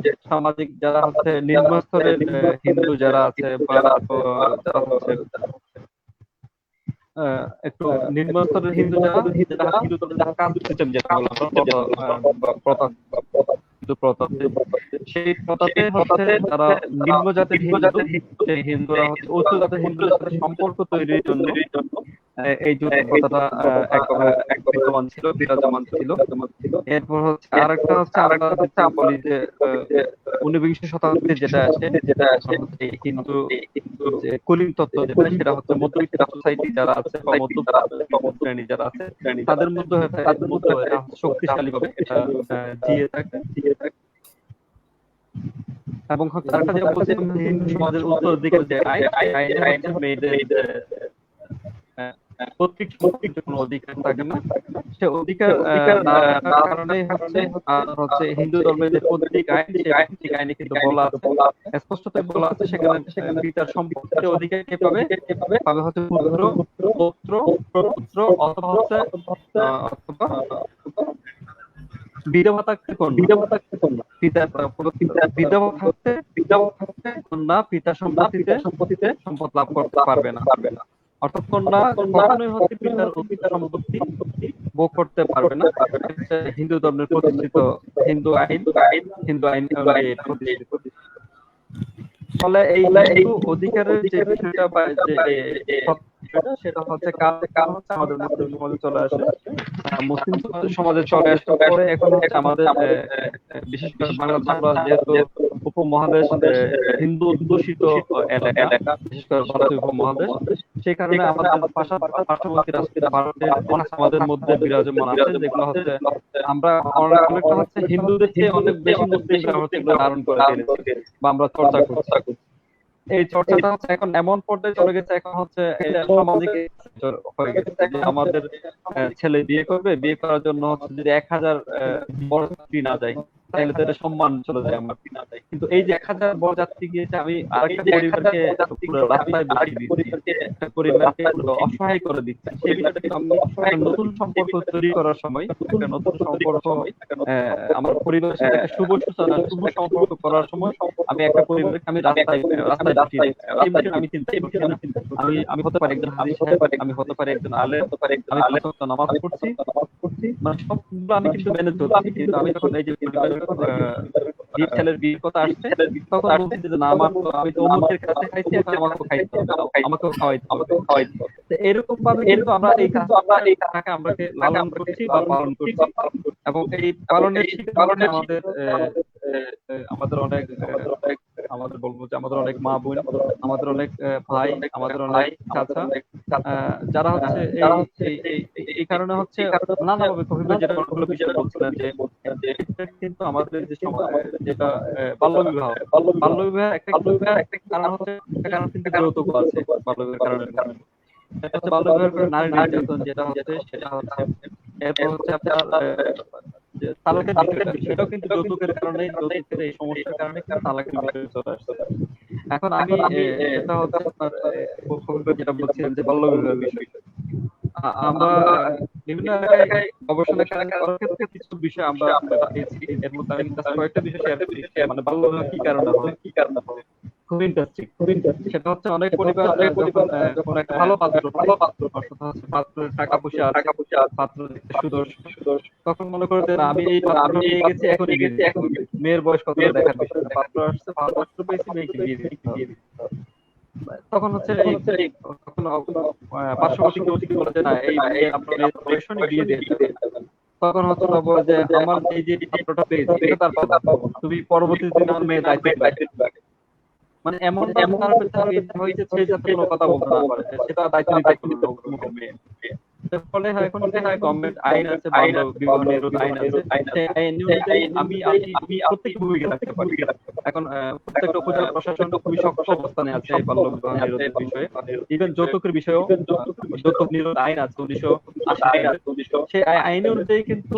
যে সামাজিক যারা হচ্ছে নিম্ন স্তরের হিন্দু যারা আছে, বা যারা হচ্ছে একটু নিম্ন স্তরের হিন্দু যারা হিন্দু কাস্ট সিস্টেম যেটা বললাম, সেই প্রথাতে হচ্ছে তারা নিম্ন জাতের হিন্দু, সেই হিন্দুরা হচ্ছে উচ্চ জাতের হিন্দুদের সাথে সম্পর্ক তৈরির জন্য এই যৌতুক প্রথাটা বিদ্যমান ছিল, বিরাজমান ছিল। এরপর হচ্ছে আরেকটা হচ্ছে আমরা বলি যে 19বিংশ শতাব্দীতে যেটা আসে, হিন্দু যে কুলীন তত্ত্ব, যেটা সেটা হচ্ছে মধ্যবিত্ত সোসাইটি যারা আছে বা মধ্যবিত্ত শ্রেণী যারা আছে, তাদের মধ্যে শক্তিশালী ভাবে এটা জিয়ে থাকে। এবং আরেকটা যেটা বলছিলাম, হিন্দু সমাজের উত্তর দিকের যে আইন, মেয়েদের কোনো অধিকার থাকে না, সে অধিকার না থাকার কারণে হচ্ছে হিন্দু ধর্মের যে পৈতৃক আইন, সেই পৈতৃক আইনে কিন্তু বলা আছে, স্পষ্টতই বলা আছে, সেখানে পিতার সম্পত্তির অধিকার কে পাবে হচ্ছে পুত্র অথবা হচ্ছে বিধবা থাকতে বিধবা থাকতে কন্যা পিতার সম্পত্তিতে সম্পদ লাভ করতে পারবে না। অর্থাৎ কন্যা কখনোই হচ্ছে পিতার সম্পত্তি ভোগ করতে পারবে না। হিন্দু ধর্মের প্রতিষ্ঠিত হিন্দু আইন প্রতিষ্ঠিত। ফলে এই অধিকারের যে বিষয়টা বা সেটা হচ্ছে আমাদের মুসলিম সমাজে চলে আসে, মুসলিম সমাজে চলে আসার পরে এখন হচ্ছে আমাদের বিশেষ করে বাংলাদেশ যেহেতু উপমহাদেশ হিন্দু অধ্যুষিত এলাকা, বিশেষ করে ভারতীয় উপমহাদেশ, সেই কারণে আমাদের পার্শ্ববর্তী রাষ্ট্র ভারতের অনেক সমাজের মধ্যে বিরাজমান আছে, যেগুলো হচ্ছে আমরা অনেকটা হচ্ছে হিন্দুদের চেয়ে অনেক বেশি মুসলিমরা হচ্ছে ধারণ করে ফেলেছি বা আমরা চর্চা করছি। এই চর্চাটা হচ্ছে এখন এমন পর্যায়ে চলে গেছে, এখন হচ্ছে সামাজিক হয়ে গেছে যে আমাদের ছেলে বিয়ে করবে, বিয়ে করার জন্য হচ্ছে যদি 1000 বড় স্ত্রী না যায়, তাহলে তো এটা সম্মান চলে যায় আমার। কিন্তু এই যে 1000 বরযাত্রী গিয়েছে, আমি আরেকটা পরিবারকে পুরো রাস্তায় বসিয়ে দিচ্ছি, একটা পরিবারকে পুরো অসহায় করে দিচ্ছি। সেই বিষয়টা কিন্তু আমি একটা নতুন সম্পর্ক তৈরি করার সময়, একটা নতুন সম্পর্ক আমার পরিবারের সাথে একটা শুভ সূচনা, শুভ সম্পর্ক করার সময় আমি একটা পরিবারকে আমি রাস্তায় বসিয়ে দিচ্ছি। এই বিষয়ে আমি চিন্তা করছি না। আমি হতে পারি একজন হাজি সাহেব, আমি হতে পারি একজন আলেম, আমি 5 ওয়াক্ত নামাজ পড়ছি, মানে সবগুলো আমি কিন্তু মেনে চলছি। কিন্তু আমি যখন এই যে পরিবারের ছেলের বিয়ের কথা আসছে, তখন বলছি যে না, আমি তো অমুকের কাছে খাইছি, এখন আমাকেও খাইতে হবে, আমাকেও খাওয়াইতে হবে। তো এরকম ভাবে কিন্তু আমরা এই কাজটাকে আমরা লালন করছি বা পালন করছি, এবং এই পালনের শিক্ষা আমাদের অনেক আমাদের বলবো যে আমাদের অনেক মা বোন, আমাদের অনেক ভাই, আমাদের অনেক চাচা, যারা হচ্ছে এই কারণে হচ্ছে নানাভাবে কবিতা যেটা অনেকগুলো বিষয় বলছিলেন যে কিন্তু আমাদের যে যেটা বাল্য বিবাহ একটা কারণ হচ্ছে, একটা কারণ কিন্তু যৌতুক আছে বাল্য বিবাহের কারণে। এটা হচ্ছে বাল্য বিবাহের পরে নারী নির্যাতন যেটা হচ্ছে, সেটা হচ্ছে এরপর হচ্ছে আপনার যে তালাকের বিষয়টা, সেটাও কিন্তু যৌতুকের কারণে, যৌতুকের এই সমস্যার কারণে কিন্তু তালাকের বিষয় চলে আসছে। এখন আমি এটা হচ্ছে আপনার যেটা বলছিলাম যে বাল্য বিবাহের বিষয়, আমরা বিভিন্ন এলাকায় গবেষণা করার ক্ষেত্রে কিছু বিষয় আমরা পেয়েছি। এর মধ্যে আমি কয়েকটা বিষয় শেয়ার করি, মানে বাল্য বিবাহ কি কারণে হয়। খুব ইন্টারেস্টিং। সেটা হচ্ছে অনেক পরিবার যখন কোনো একটা ভালো পাত্র অর্থাৎ হচ্ছে পাত্রের টাকা পয়সা পাত্র দেখতে সুদর্শন, তখন মনে করে যে না, আমি এই পাত্র নিয়ে গেছি, এখনই মেয়ের বয়স কত দেখার বিষয় না, পাত্র আসছে, ভালো পাত্র পেয়েছি, মেয়েকে বিয়ে দিতে হবে। তখন হচ্ছে তখন পার্শ্ববর্তী কেউ কি বলে যে না, এই আপনার বয়স হয়নি, বিয়ে দিয়ে দেবে। তখন হচ্ছে বলে যে আমার এই যে পাত্রটা পেয়েছি, এটা তার পাত্র, তুমি পরবর্তী দিন আমার মেয়ে দায়িত্ব দিবে। মানে এমন হয়েছে সেই সাথে কোনো কথা বলতে না পারে, সেটা দায়িত্ব নিতে পারবে মেয়ে। ফলে এখন গভর্নমেন্ট আইন আছে, বাল্য বিবাহ নিরোধ আইন আছে, সেই আইন অনুযায়ী আমি প্রত্যেক ভূমিকা রাখতে পারি। এখন প্রত্যেকটা উপজেলা প্রশাসন খুবই শক্ত অবস্থানে আছে এই বাল্য বিবাহ নিরোধের বিষয়ে। ইভেন যৌতুকের বিষয়েও যৌতুক নিরোধ আইন আছে 1980। সেই আইন অনুযায়ী কিন্তু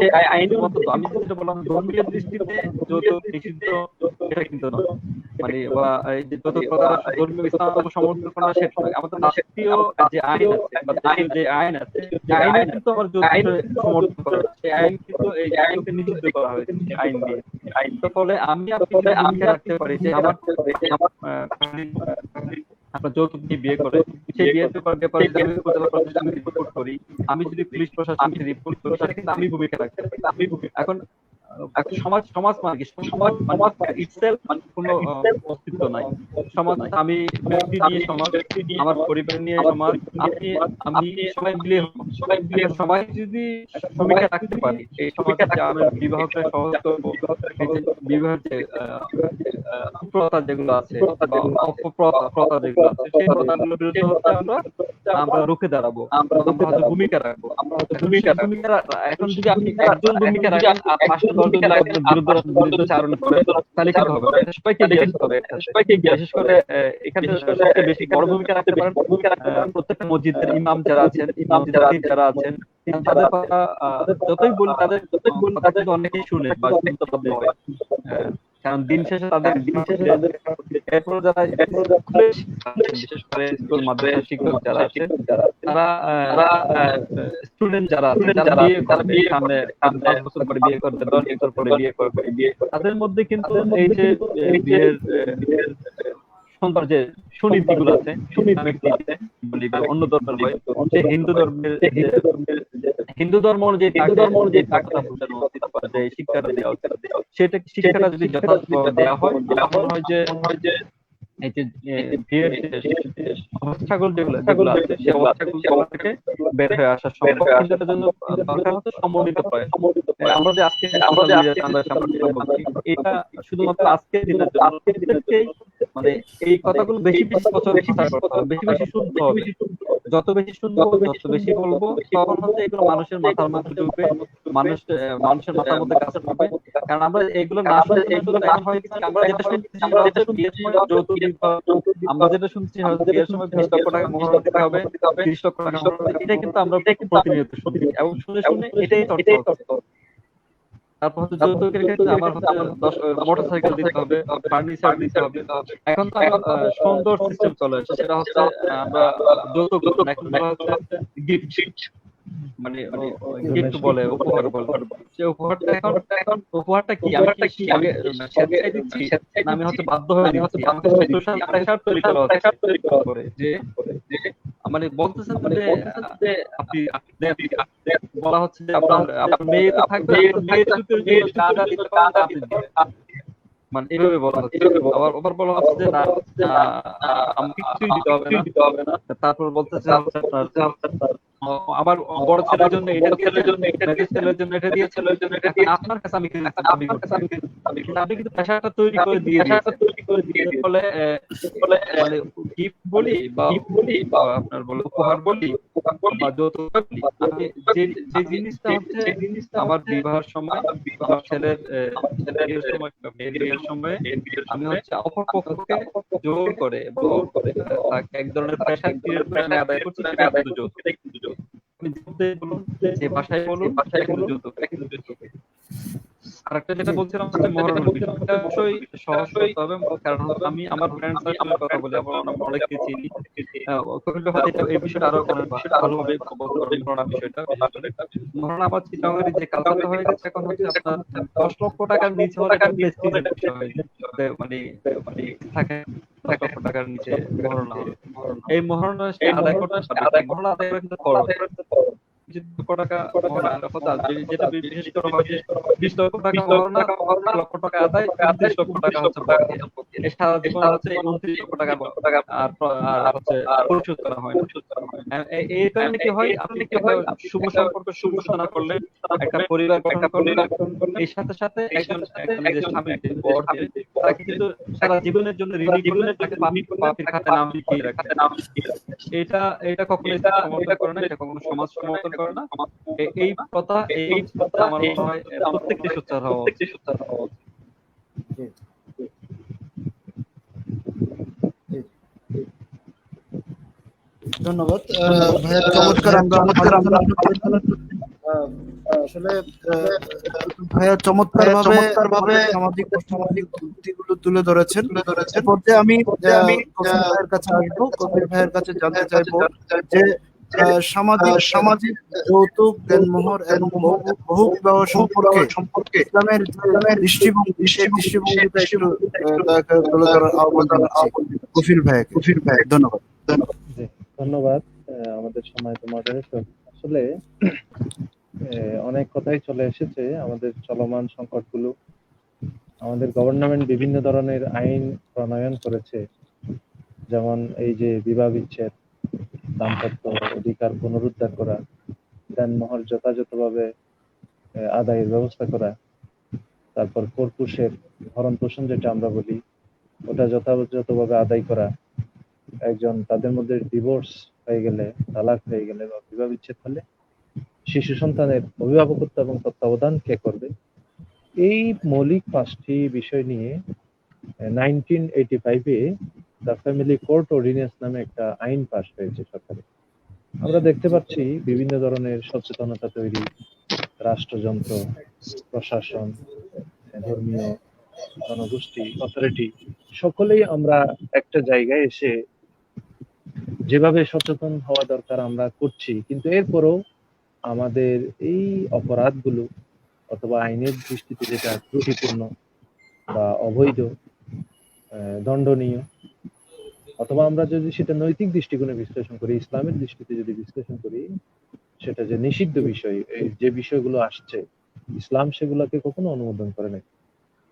আমি যেটা বললাম, ধর্মীয় দৃষ্টিতে যৌতুক নিষিদ্ধ, এটা কিন্তু নয়। মানে বা এই যে যৌতুক প্রথা ধর্মীয় ইসলাম সমর্থন করা, সেটা নয়। আমাদের রাষ্ট্রীয় যে আইন আছে বা যে আইন আছে, সেই আইনে কিন্তু আমার যৌতুক সমর্থন করা, সেই আইন কিন্তু এই যৌতুককে নিষিদ্ধ করা হয়েছে আইন দিয়ে। তো ফলে আমি ভূমিকা রাখতে পারি যে আমার আপনার যৌতুক নিয়ে বিয়ে করে, সেই বিয়ে ব্যাপারে যদি আমি উপজেলা প্রশাসনকে রিপোর্ট করি, আমি যদি পুলিশ প্রশাসনকে রিপোর্ট করি, সেটা কিন্তু আমি ভূমিকা রাখতে পারি। এখন সমাজ মানে কি, সমাজ ইটসেলফ কোনো অস্তিত্ব নাই। সমাজ আমি ব্যক্তি নিয়ে সমাজ, আমার পরিবার নিয়ে সমাজ, আমি সবাই মিলে সবাই যদি ভূমিকা রাখতে পারি, এই সমাজে যে আমরা বিবাহকে সহজ করবো, বিবাহের যে প্রথা যেগুলো আছে বা অপপ্রথা যেগুলো আছে, সেই প্রথাগুলোর বিরুদ্ধে হচ্ছে আমরা রুখে দাঁড়াবো, আমরা হয়তো ভূমিকা রাখবো। এখন যদি আপনি একজন ভূমিকা রাখেন, 5-10 জন বিরুদ্ধাচারণ করে, তাহলে কি হবে? সবাইকে দেখতে হবে। বিশেষ করে এখানে সবচেয়ে বেশি বড় ভূমিকা রাখতে পারেন প্রত্যেকটা মসজিদের ইমাম যারা আছেন, যারা আছেন, তাদের কথা যতই বলি, তাদের কথা অনেকেই শুনে বা শুনতে বাধ্য হয়। কারণ দিন শেষে তাদের এরপর যারা বিশেষ করে স্কুল মাদ্রাসা শিক্ষক যারা আছে, তারা স্টুডেন্ট যারা আছে, যারা বিয়ে করবে, সামনে 5 বছর পরে বিয়ে করবে, 10 বছর পরে বিয়ে করবে, তাদের মধ্যে কিন্তু এই যে বিয়ের সুন্দর যে সুনীতিগুলো আছে, অন্য ধর্মের হয়, যে হিন্দু ধর্ম অনুযায়ী যে শিক্ষাটা দেওয়া উচিত, সেটা শিক্ষাটা যদি যথাযথ দেওয়া হয়, তখন হয় যে এই যে বিয়ের অবস্থাগুলো যেগুলো আছে, সেই অবস্থাগুলো থেকে বের হয়ে আসা সম্ভব। কিন্তু এটার জন্য দরকার হচ্ছে সমন্বিত প্রয়াস। আমরা যে আজকে এটা শুধুমাত্র আজকের দিনের জন্য, প্রত্যেককেই মানে এই কথাগুলো বেশি প্রচার করতে হবে, বেশি শুনতে হবে। যত বেশি শুনবো, যত বেশি বলবো, তখন হচ্ছে এগুলো মানুষের মাথার মধ্যে ঢুকবে, মানুষের মাথার মধ্যে কাজ করবে। কারণ আমরা এগুলো না শুনতে হয়, আমরা যেটা শুনছি যৌতুক, আমরা যেটা শুনছি হয়তো বিয়ের সময় 20 লক্ষ টাকা মোহর দিতে হবে, 30 লক্ষ টাকা মোহর, এটা কিন্তু আমরা প্রতিনিয়ত শুনি এবং শুনে এটাই চর্চা হচ্ছে। তারপর হচ্ছে যৌতুকের ক্ষেত্রে আমার হচ্ছে 10 মোটরসাইকেল দিতে হবে, ফার্নিচার দিতে হবে। এখন তো আরো সুন্দর সিস্টেম চলে এসেছে, সেটা হচ্ছে আমরা যৌতুক বলি না, এখন বলা হচ্ছে গিফট, মানে গিফট বলে, উপহার বলে। সে উপহারটা এখন উপহারটা কি, আমি কি আগে স্বেচ্ছায় দিচ্ছি না আমি হচ্ছে বাধ্য হয়ে দিচ্ছি? আমাকে সোশ্যাল প্রেশার তৈরি করা হচ্ছে করে যে মানে বলতেছেন যে আপনি বলা হচ্ছে যে আপনার মেয়ে তো থাকবে, মেয়ে যদি টাকা দিতে পারেন তা আপনি দিবেন। মানে এইভাবে বলা হচ্ছে। আবার বলা হচ্ছে যে না, আমাকে কিছুই দিতে হবে না। তারপর বলতেছে হচ্ছে আপনার আমার বড় ছেলের জন্য এটা, মেজর ছেলের জন্য এটা দিয়ে, ছেলের জন্য এটা দিয়ে, আপনার কাছে আমি কিন্তু দাবি করছি, কিন্তু আপনি কিন্তু প্রেশারটা তৈরি করে দিয়ে দিয়েছেন। ফলে মানে গিফট বলি বা আপনার বলে উপহার বলি বা যৌতুক বলি, আমি যে জিনিসটা হচ্ছে আমার বিবাহের সময়, আমার ছেলের বিয়ের সময়, মেয়ের বিয়ের সময় আমি হচ্ছে অপর পক্ষকে জোর করে তাকে এক ধরনের প্রেশার ক্রিয়েট করে আমি আদায় করছি, সেটা কিন্তু যৌতুক। আপনি বলুন, যে ভাষায় বলুন, সেটা কিন্তু যৌতুক। আরেকটা যেটা বলছিলাম হচ্ছে মহারণের বিষয়, এটা অবশ্যই সহজ করতে হবে। কারণ আমি আমার ফ্রেন্ড সার্কেলের কথা বলি, আমরা অনেককে চিনি, কপিল হয়তো এই বিষয়টা আরো অনেক ভালোভাবে বলতে পারবেন। মহারণা বিষয়টা, মহারণা আমার চিটাগাঙ্গের যে কালচারটা হয়ে গেছে এখন হচ্ছে আপনার 10 লক্ষ টাকার নিচে হলে এটা প্রেস্টিজের বিষয় হয়ে যায়। মানে থাকে 1 লক্ষ টাকার নিচে মহারণা হবে। এই মহারণা আদায় করতে পারবে, মহারণা আদায় করে কিন্তু খরচ 20 লক্ষ টাকা মহারণা কথা, যেটা বিশেষ করে হয় যে 20 লক্ষ টাকা মহারণা, 1 লক্ষ টাকা আদায়, 29 লক্ষ টাকা হচ্ছে বকেয়া। এই সারা জীবন হচ্ছে 29 লক্ষ টাকা আর হচ্ছে পরিশোধ করা হয় না। এই কারণে কি হয়, আপনি একটা শুভ সম্পর্ক সূচনা করলেন, একটা পরিবার গঠন করলেন, এর সাথে সাথে একজন যে স্বামী, যে বর, তাকে কিন্তু সারা জীবনের জন্য ঋণী করলেন, তাকে পাপির খাতে নাম লিখিয়ে রাখলেন। এটা কখনোই সমর্থন করে না, এটা কখনো সমাজ সমর্থন করে না। এই কথা আমার মনে হয় প্রত্যেকটি সোচ্চার হওয়া উচিত। ধন্যবাদ ভাইয়া, চমৎকার আমরা আলোচনা আসলে ভাইয়া চমৎকার ভাবে সামাজিক দিকগুলো তুলে ধরেছেন। এ পর্যায়ে আমি কপিল ভাইয়ের কাছে আসবো, কপিল ভাইয়ের কাছে জানতে চাইবো যে সামাজিক যৌতুক, দেনমোহর এবং বহু বিবাহ সম্পর্কে ইসলামের দৃষ্টিভঙ্গি, সেই দৃষ্টিভঙ্গিটা একটু দয়া করে তুলে ধরার আহ্বান জানাচ্ছি কপিল ভাইকে। ধন্যবাদ। জি, ধন্যবাদ আমাদের সময় তো মডারেটর। আসলে অনেক কথাই চলে এসেছে। আমাদের চলমান সংকটগুলো, আমাদের গভর্নমেন্ট বিভিন্ন ধরনের আইন প্রণয়ন করেছে, যেমন এই যে বিবাহ বিচ্ছেদ, দাম্পত্য অধিকার পুনরুদ্ধার করা, দেনমোহর যথাযথভাবে আদায়ের ব্যবস্থা করা, তারপর পরপুরুষের ভরণ পোষণ যেটা আমরা বলি ওটা যথাযথভাবে আদায় করা, একজন তাদের মধ্যে ডিভোর্স হয়ে গেলে, তালাক হয়ে গেলে বা বিবাহ বিচ্ছেদ হলে শিশু সন্তানের অভিভাবকত্ব এবং তত্ত্বাবধান কে করবে, এই মৌলিক 5টি বিষয় নিয়ে 1985-এ দ্য ফ্যামিলি কোর্ট অর্ডিন্যান্স নামে একটা আইন পাস হয়েছে সরকারে। আমরা দেখতে পাচ্ছি বিভিন্ন ধরনের সচেতনতা তৈরি, রাষ্ট্রযন্ত্র, প্রশাসন, ধর্মীয় জনগোষ্ঠী, অথরিটি, সকলেই আমরা একটা জায়গায় এসে যেভাবে সচেতন হওয়া দরকার আমরা করছি, কিন্তু এরপরও আমাদের এই অপরাধগুলো অথবা আইনের দৃষ্টিতে যেটা ত্রুটিপূর্ণ বা অবৈধ, দণ্ডনীয়, অথবা আমরা যদি সেটা নৈতিক দৃষ্টিকোণে বিশ্লেষণ করি, ইসলামের দৃষ্টিতে যদি বিশ্লেষণ করি, সেটা যে নিষিদ্ধ বিষয়, যে বিষয়গুলো আসছে ইসলাম সেগুলোকে কখনো অনুমোদন করে না।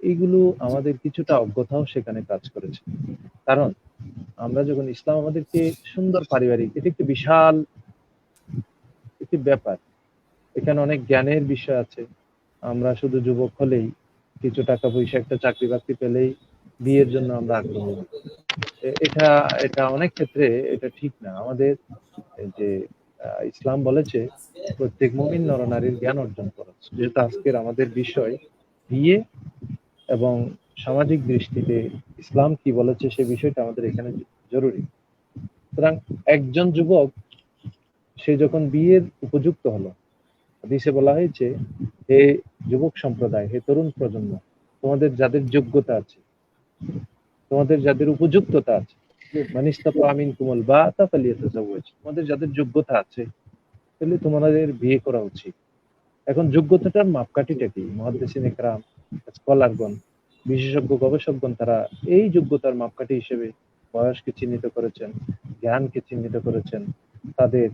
এইগুলো আমাদের কিছুটা অজ্ঞতাও সেখানে কাজ করেছে। কারণ আমরা যখন ইসলাম আমাদেরকে সুন্দর পারিবারিক, এটা একটি বিশাল একটি ব্যাপার, এখানে অনেক জ্ঞানের বিষয় আছে। আমরা শুধু যুবক হলেই, কিছু টাকা পয়সা, একটা চাকরি বাকরি পেলেই বিয়ের জন্য আমরা আগ্রহী। এটা অনেক ক্ষেত্রে এটা ঠিক না। আমাদের যে ইসলাম বলেছে প্রত্যেক মুমিন নরনারীর জ্ঞান অর্জন করা, যেহেতু আজকের আমাদের বিষয় বিয়ে এবং সামাজিক দৃষ্টিতে ইসলাম কি বলেছে সে বিষয়টা আমাদের এখানে জরুরি। সুতরাং একজন যুবক সে যখন বিয়ের উপযুক্ত হলো, হাদিসে বলা হয়েছে, হে যুবক সম্প্রদায়, হে তরুণ প্রজন্ম, তোমাদের যাদের যোগ্যতা আছে, তোমাদের যাদের উপযুক্ততা আছে, তোমাদের যাদের যোগ্যতা আছে, তাহলে তোমাদের বিয়ে করা উচিত। এখন যোগ্যতাটার মাপকাঠিটা কি? মুহাদ্দিসিন ইকরাম, স্কলারগণ, বিশেষজ্ঞ গবেষকগণ তারা এই যোগ্যতার মাপকাঠি হিসেবে বয়সকে চিহ্নিত করেছেন, জ্ঞানকে চিহ্নিত করেছেন, তাদের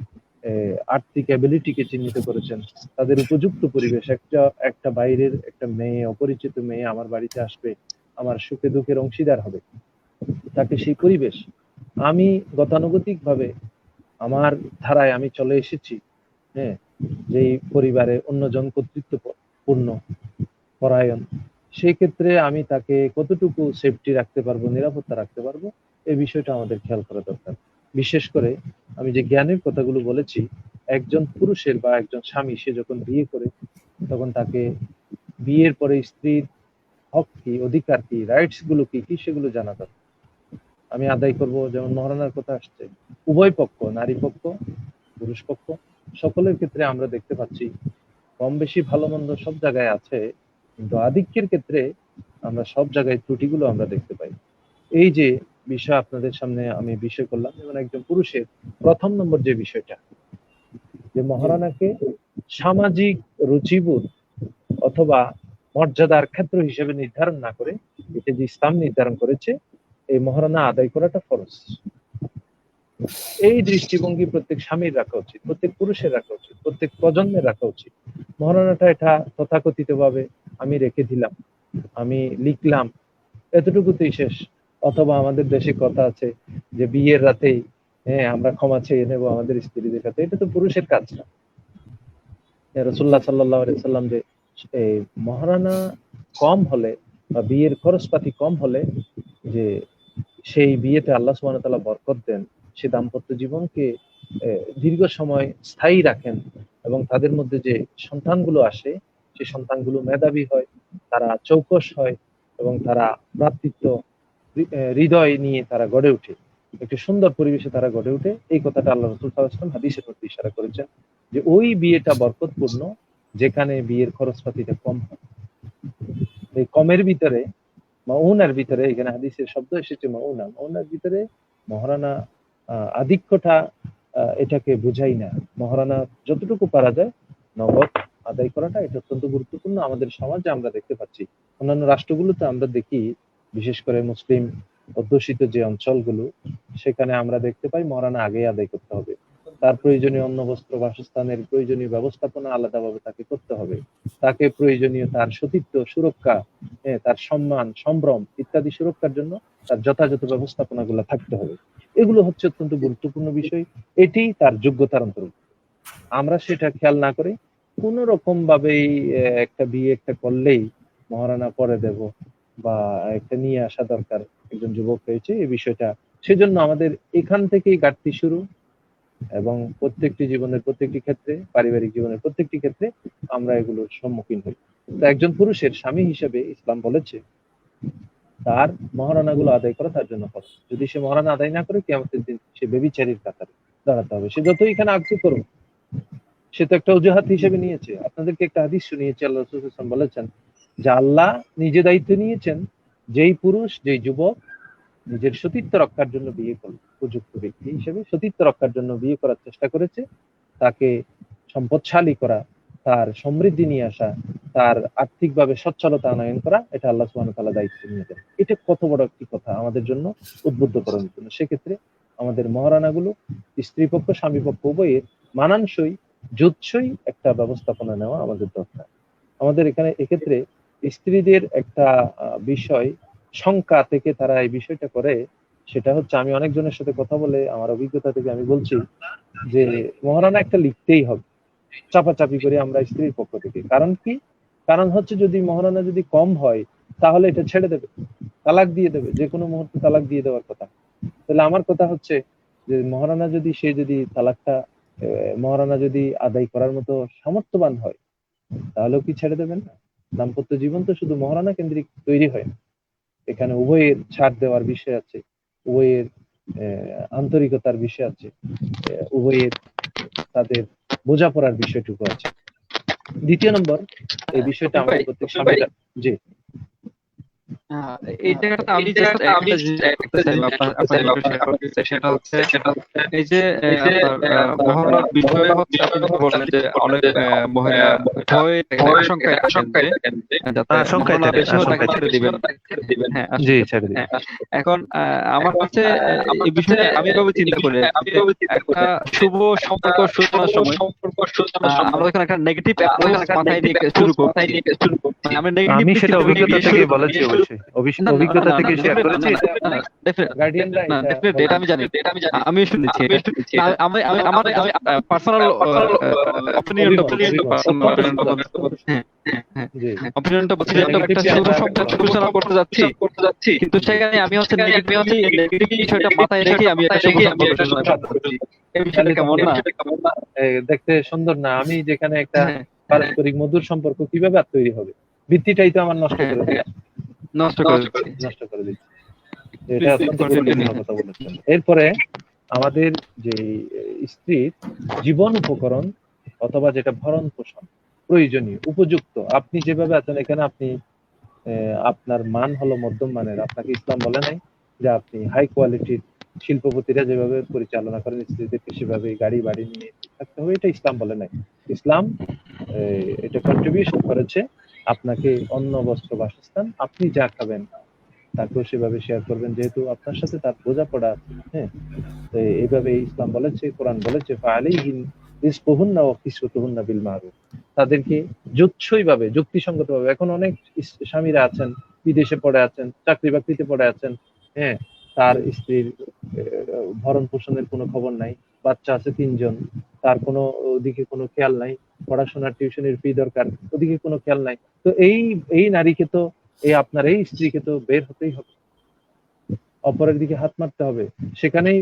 আর্থিক অ্যাবিলিটিকে চিহ্নিত করেছেন, তাদের উপযুক্ত পরিবেশ। একটা বাইরের একটা মেয়ে, অপরিচিত মেয়ে আমার বাড়িতে আসবে, আমার সুখে দুঃখের অংশীদার হবে, তাকে সেই পরিবেশ, আমি গতানুগতিক ভাবে আমার ধারায় আমি চলে এসেছি, হ্যাঁ, যেই পরিবারে অন্যজন কর্তৃত্ব পূর্ণ পরায়ণ, সেই ক্ষেত্রে আমি তাকে কতটুকু সেফটি রাখতে পারবো, নিরাপত্তা রাখতে পারবো, এই বিষয়টা আমাদের খেয়াল করা দরকার। বিশেষ করে আমি যে জ্ঞানের কথাগুলো বলেছি, একজন পুরুষের বা একজন স্বামী সে যখন বিয়ে করে, তখন তাকে বিয়ের পরে স্ত্রীর হক কি, অধিকার কি, রাইটস গুলো কি কি সেগুলো জানা দরকার। আমি আদায় করব, যেমন মহারানার কথা আসছে, উভয় পক্ষ, নারী পক্ষ, পুরুষ পক্ষ, সকলের ক্ষেত্রে আমরা দেখতে পাচ্ছি কম বেশি ভালো মন্দ সব জায়গায় আছে, কিন্তু আধিক্যের ক্ষেত্রে আমরা সব জায়গায় ত্রুটিগুলো আমরা দেখতে পাই। এই যে বিষয় আপনাদের সামনে আমি বিষয় করলাম, যেমন একজন পুরুষের প্রথম নম্বর যে বিষয়টা, যে মহারানাকে সামাজিক রুচিবোধ অথবা মর্যাদার ক্ষেত্র হিসেবে নির্ধারণ না করে, এটা যে ইসলাম নির্ধারণ করেছে, এই মহারানা আদায় করাটা ফরজ। এই দৃষ্টিভঙ্গি প্রত্যেক স্বামীর রাখা উচিত, প্রত্যেক পুরুষের রাখা উচিত, প্রত্যেক প্রজন্মের রাখা উচিত। মহারানাটা এটা তথাকথিত ভাবে আমি রেখে দিলাম, আমি লিখলাম, এতটুকুতেই শেষ। অথবা আমাদের দেশে কথা আছে যে বিয়ের রাতেই, হ্যাঁ, আমরা ক্ষমা চেয়ে নেবো আমাদের স্ত্রীদের কাছে, এটা তো পুরুষের কাজ না। রাসূলুল্লাহ সাল্লাল্লাহু আলাইহি সাল্লাম যে এই মহারানা কম হলে বা বিয়ের খরচপাতি কম হলে যে সেই বিয়েতে আল্লাহ সুবহানাহু ওয়া তাআলা বরকত দেন, সে দাম্পত্য জীবনকে দীর্ঘ সময় স্থায়ী রাখেন, এবং তাদের মধ্যে যে সন্তানগুলো আসে, সেই সন্তানগুলো মেধাবী হয়, তারা চৌকস হয়, এবং তারা ভ্রাতৃত্ব হৃদয় নিয়ে তারা গড়ে ওঠে, একটি সুন্দর পরিবেশে তারা গড়ে ওঠে। এই কথাটা আল্লাহ রাসূল সাল্লাল্লাহু আলাইহি ওয়াসাল্লাম হাদিসের মধ্যে ইশারা করেছেন, যে ওই বিয়েটা বরকতপূর্ণ যেখানে বিয়ের খরচপাতিটা কম হয়। এই কমের ভিতরে, মাউনার ভিতরে, এখানে হাদিসের শব্দ এসেছে মাউনা, মাউনার ভিতরে মহারানা আধিক্যটা এটাকে বুঝাই না। মহারানা যতটুকু পারা যায় নগদ আদায় করাটা এটা অত্যন্ত গুরুত্বপূর্ণ। আমাদের সমাজে আমরা দেখতে পাচ্ছি, অন্যান্য রাষ্ট্রগুলোতে আমরা দেখি, বিশেষ করে মুসলিম অধ্যুষিত যে অঞ্চলগুলো, সেখানে আমরা দেখতে পাই মহারানা আগে আদায় করতে হবে, তার প্রয়োজনীয় অন্ন বস্ত্র বাসস্থানের প্রয়োজনীয় ব্যবস্থাপনা আলাদাভাবে তাকে করতে হবে, তাকে প্রয়োজনীয় তার সতীত্ব সুরক্ষা, তার সম্মান সম্ভ্রম ইত্যাদি সুরক্ষার জন্য তার যথাযথ ব্যবস্থাপনাগুলো থাকতে হবে। এগুলো হচ্ছে অত্যন্ত গুরুত্বপূর্ণ বিষয়, এটি তার যোগ্যতার অন্তর্ভুক্ত। আমরা সেটা খেয়াল না করে কোন রকম ভাবেই একটা বিয়ে একটা করলেই মহারানা পরে দেব বা একটা নিয়ে আসা দরকার, একজন যুবক হয়েছে এই বিষয়টা, সেজন্য আমাদের এখান থেকেই ঘাটতি শুরু, এবং প্রত্যেকটি জীবনের প্রত্যেকটি ক্ষেত্রে, পারিবারিক জীবনের প্রত্যেকটি ক্ষেত্রে আমরা এগুলোর সম্মুখীন হই। তো একজন পুরুষের স্বামী হিসেবে ইসলাম বলেছে তার মহারানাগুলো আদায় করা তার জন্য ফরজ। যদি সে মহারানা আদায় না করে, কিয়ামতের দিন সে ব্যভিচারীর কাতারে দাঁড়াতে হবে, সে যতই এখানে আগ্রহ করুক। সে তো একটা অজুহাত হিসেবে নিয়েছে। আপনাদেরকে একটা হাদিস শুনিয়েছি, আল্লাহ রাসূল সাল্লাল্লাহু আলাইহি ওয়াসাল্লাম বলেছেন যে আল্লাহ নিজে দায়িত্ব নিয়েছেন, যেই পুরুষ, যেই যুবক নিজের সতীত্ব রক্ষার জন্য বিয়ে করল, উপযুক্ত ব্যক্তি হিসেবে সতীত্ব রক্ষার জন্য বিয়ে করার চেষ্টা করেছে, তাকে সম্পদশালী করা, তার সমৃদ্ধি নিয়ে আসা, তার আর্থিকভাবে সচ্ছলতা আনয়ন করা, এটা আল্লাহ সুবহানাহু ওয়া তাআলা দায়িত্ব নিয়েছেন। এটা কত বড় একটি কথা আমাদের জন্য, উদ্বুদ্ধ করার জন্য। সেক্ষেত্রে আমাদের মহারানাগুলো স্ত্রী পক্ষ স্বামী পক্ষ উভয়ের মানানসই জুৎসই একটা ব্যবস্থাপনা নেওয়া আমাদের দরকার। আমাদের এখানে এক্ষেত্রে স্ত্রীদের একটা বিষয় শঙ্কা থেকে তারা এই বিষয়টা করে, সেটা হচ্ছে, আমি অনেকজনের সাথে কথা বলে আমার অভিজ্ঞতা থেকে আমি বলছি যে মহারানা একটা লিখতেই হবে, চাপাচাপি করে আমরা স্ত্রীর পক্ষ থেকে। কারণ কি? কারণ হচ্ছে যদি মহারানা যদি কম হয়, তাহলে এটা ছেড়ে দেবে, তালাক দিয়ে দেবে, যে কোনো মুহূর্তে তালাক দিয়ে দেওয়ার কথা। তাহলে আমার কথা হচ্ছে যে মহারানা যদি সে যদি তালাকটা মহারানা যদি আদায় করার মতো সামর্থ্যবান হয়, তাহলেও কি ছেড়ে দেবেন না? দাম্পত্য জীবন তো শুধু মহারানা কেন্দ্রিক তৈরি হয় না, এখানে উভয়ের ছাড় দেওয়ার বিষয় আছে, উভয়ের আন্তরিকতার বিষয় আছে, উভয়ের তাদের বোঝাপড়ার বিষয়টুকু আছে। দ্বিতীয় নম্বর এই বিষয়টা শফিক ভাই, আমাদের প্রত্যেক স্বামীরা জি আহ, এই জায়গাটা আমি জাস্ট একটা জিনিস add করতে চাই, আপনার সাথে share করতে চাই, সেটা হচ্ছে এই যে আপনার মহড়ার বিষয়ে হচ্ছে আপনি যেটা বললেন যে অনেক মহিলা ভয় দেখেন, আশঙ্কায় থাকেন যে যাতে আশঙ্কায় মহড়া থাকেন, বেশি হয় তাকে আশঙ্কায় ছেড়ে দিবেন। হ্যাঁ, জি আশঙ্কায় ছেড়ে থাকেন। দিন। এখন আমার কাছে এই বিষয়টা আমি এভাবে চিন্তা করি আর কি, যে একটা শুভ সম্পর্ক সূচনার সময় আমরা যখন একটা নেগেটিভ অ্যাপ্রোচ মাথায় নিয়ে শুরু করছি, মানে আমরা নেগেটিভ আমি সেটা অভিজ্ঞতা থেকে শুরু বলেছি, করছি। অবশ্যই না না অভিজ্ঞতা না থেকে শেয়ার করেছি। ডেফিনেটলি গার্ডিয়ানরা এটা এটা আমি জানি, আমিও শুনেছি এটা। না, আমি আমি আমার পার্সোনাল অপিনিয়নটা বলছি, হ্যাঁ হ্যাঁ জি অপিনিয়নটা বলছি যে আমরা একটা শুভ সম্পর্ক সূচনা করতে যাচ্ছি, কিন্তু সেখানে আমি হচ্ছে নেগেটিভ বিষয়টা মাথায় রেখে আমি একটা শুভ সম্পর্ক সূচনা করতে যাচ্ছি। এই বিষয়টা কেমন না? দেখতে সুন্দর না? আমি যেখানে একটা হ্যাঁ পারস্পরিক মধুর সম্পর্ক কিভাবে আর তৈরি হবে, ভিত্তিটাই তো আমার নষ্ট হ্যাঁ করে দিচ্ছে, নষ্ট করে দিচ্ছি। নষ্ট করে দিচ্ছে। এটা অত্যন্ত Continue গুরুত্বপূর্ণ কথা বলেছেন। এরপরে আমাদের যে স্ত্রীর জীবন উপকরণ অথবা যেটা ভরণ পোষণ প্রয়োজনীয় উপযুক্ত, আপনি যেভাবে আছেন এখানে, আপনি আপনার মান হলো মধ্যম মানের, আপনাকে ইসলাম বলে নাই যে আপনি হাই কোয়ালিটির, শিল্পপতিরা যেভাবে পরিচালনা করেন স্ত্রীদেরকে সেভাবে গাড়ি বাড়ি নিয়ে থাকতে হবে, এটা ইসলাম বলে নাই। ইসলাম এটা কন্ট্রিবিউশন করেছে আপনাকে অন্ন বস্ত্র বাসস্থান, আপনি যা খাবেন তাকেও সেভাবে শেয়ার করবেন, যেহেতু আপনার সাথে তার বোঝাপড়া আছে। হ্যাঁ, তো এইভাবে ইসলাম বলেছে, কোরআন বলেছে ফাআলাইহিন রিজকুহুন্না ওয়া কিসওয়াতুহুন্না বিল মারুফ, তাদেরকে যুৎসই ভাবে যুক্তিসঙ্গত ভাবে। এখন অনেক স্বামীরা আছেন বিদেশে পড়ে আছেন, চাকরি বাকরিতে পড়ে আছেন, হ্যাঁ, তার স্ত্রীর ভরণ পোষণের কোনো খবর নাই, বাচ্চা আছে 3 জন, তার কোনো ওদিকে কোনো খেয়াল নাই, পড়াশোনার টিউশনের ফি দরকার, ওদিকে কোনো খেয়াল নাই। তো এই এই নারীকে তো, এই আপনার এই স্ত্রীকে তো বের হতেই হবে, অপরের দিকে হাত মারতে হবে, সেখানেই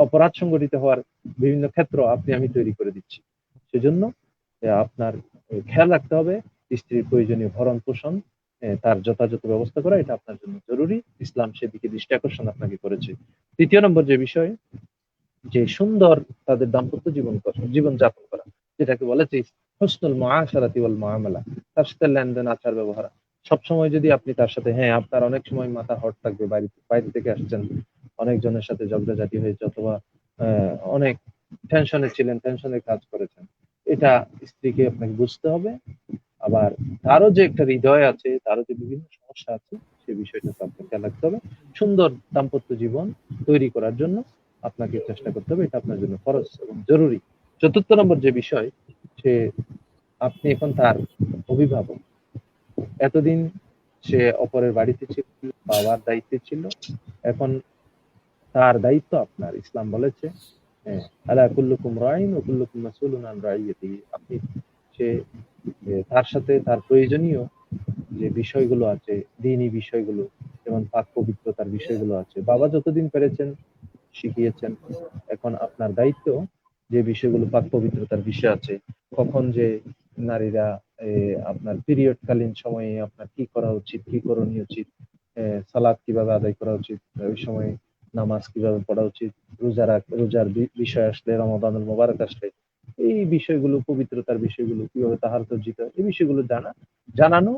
অপরাধ সংগঠিত হওয়ার বিভিন্ন ক্ষেত্র আপনি আমি তৈরি করে দিচ্ছি। সেজন্য আপনার খেয়াল রাখতে হবে স্ত্রীর প্রয়োজনীয় ভরণ পোষণ, তার যথাযথ ব্যবস্থা করা, এটা আপনার জন্য জরুরি। ইসলাম সেদিকে দৃষ্টি আকর্ষণ আপনাকে করেছে। তৃতীয় নম্বর যে বিষয়, যে সুন্দর তাদের দাম্পত্য জীবন যাপন করা, যেটাকে বলে যে হুসনুল মুআশারাতি ওয়াল মুআমালা, তার সাথে লেনদেন আচার ব্যবহার। সবসময় যদি আপনি তার সাথে, হ্যাঁ আপনার অনেক সময় মাথা হট থাকবে, বাইরে থেকে আসছেন, অনেকজনের সাথে ঝগড়াঝাটি হয়েছে, অথবা অনেক টেনশনে ছিলেন, টেনশনে কাজ করেছেন, এটা স্ত্রীকে আপনাকে বুঝতে হবে। আবার তারও যে একটা হৃদয় আছে, তারও যে বিভিন্ন সমস্যা আছে, সেই বিষয়টা আপনাকে খেয়াল রাখতে হবে। সুন্দর দাম্পত্য জীবন তৈরি করার জন্য আপনাকে চেষ্টা করতে হবে, এটা আপনার জন্য ফরজ এবং জরুরি। চতুর্থ নম্বর যে বিষয়, সে আপনি এখন তার অভিভাবক। এতদিন সে অপরের বাড়িতে ছিল, বাবার দায়িত্বে ছিল, এখন তার দায়িত্ব আপনার। ইসলাম বলেছে আলা কুল্লুকুম রাইন ওয়া কুল্লুকুম মাসউলুন আন রাইয়াতিহি, আপনি সে তার সাথে তার প্রয়োজনীয় যে বিষয়গুলো আছে, দ্বীনি বিষয়গুলো, যেমন পাক পবিত্রতার বিষয়গুলো আছে, বাবা যতদিন পেরেছেন শিখিয়েছেন, এখন আপনার দায়িত্ব যে বিষয়গুলো পাক পবিত্রতার বিষয় আছে, কখন যে নারীরা আপনার পিরিয়ড কালীন সময়ে আপনার কি করা উচিত, কি করণীয় উচিত, সালাত কিভাবে আদায় করা উচিত, ওই সময় নামাজ কিভাবে পড়া উচিত, রোজার বিষয় আসলে, রমাদানুল মোবারক আসলে এই বিষয়গুলো, পবিত্রতার বিষয়গুলো কিভাবে তাহার তর্জিত, এই বিষয়গুলো জানানো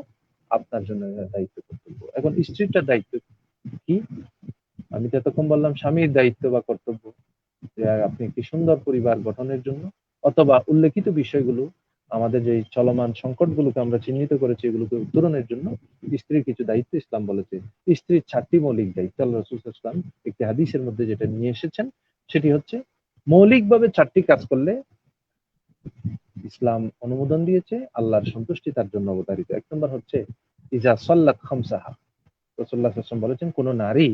আপনার জন্য দায়িত্ব, কর্তব্য। এখন স্ত্রীটার দায়িত্ব কি? আমি তো এতক্ষণ বললাম স্বামীর দায়িত্ব বা কর্তব্য, যে আপনি একটি সুন্দর পরিবার গঠনের জন্য, অথবা উল্লেখিত বিষয়গুলো, আমাদের যে চলমান সংকটগুলোকে আমরা চিহ্নিত করেছি, এগুলোকে উত্তরণের জন্য স্ত্রীর কিছু দায়িত্ব ইসলাম বলেছে। স্ত্রীর 4টি মৌলিক দায়িত্ব আল্লাহ রাসূল সাল্লাল্লাহু আলাইহি ওয়াসাল্লাম একটি হাদিসের মধ্যে যেটা নিয়ে এসেছেন, সেটি হচ্ছে মৌলিকভাবে 4টি কাজ করলে ইসলাম অনুমোদন দিয়েছে, আল্লাহর সন্তুষ্টি তার জন্য অবধারিত। 1 নম্বর হচ্ছে ইজা সাল্লাত খামসাহা, রাসূলুল্লাহ সাল্লাল্লাহু আলাইহি ওয়াসাল্লাম বলেছেন, কোন নারী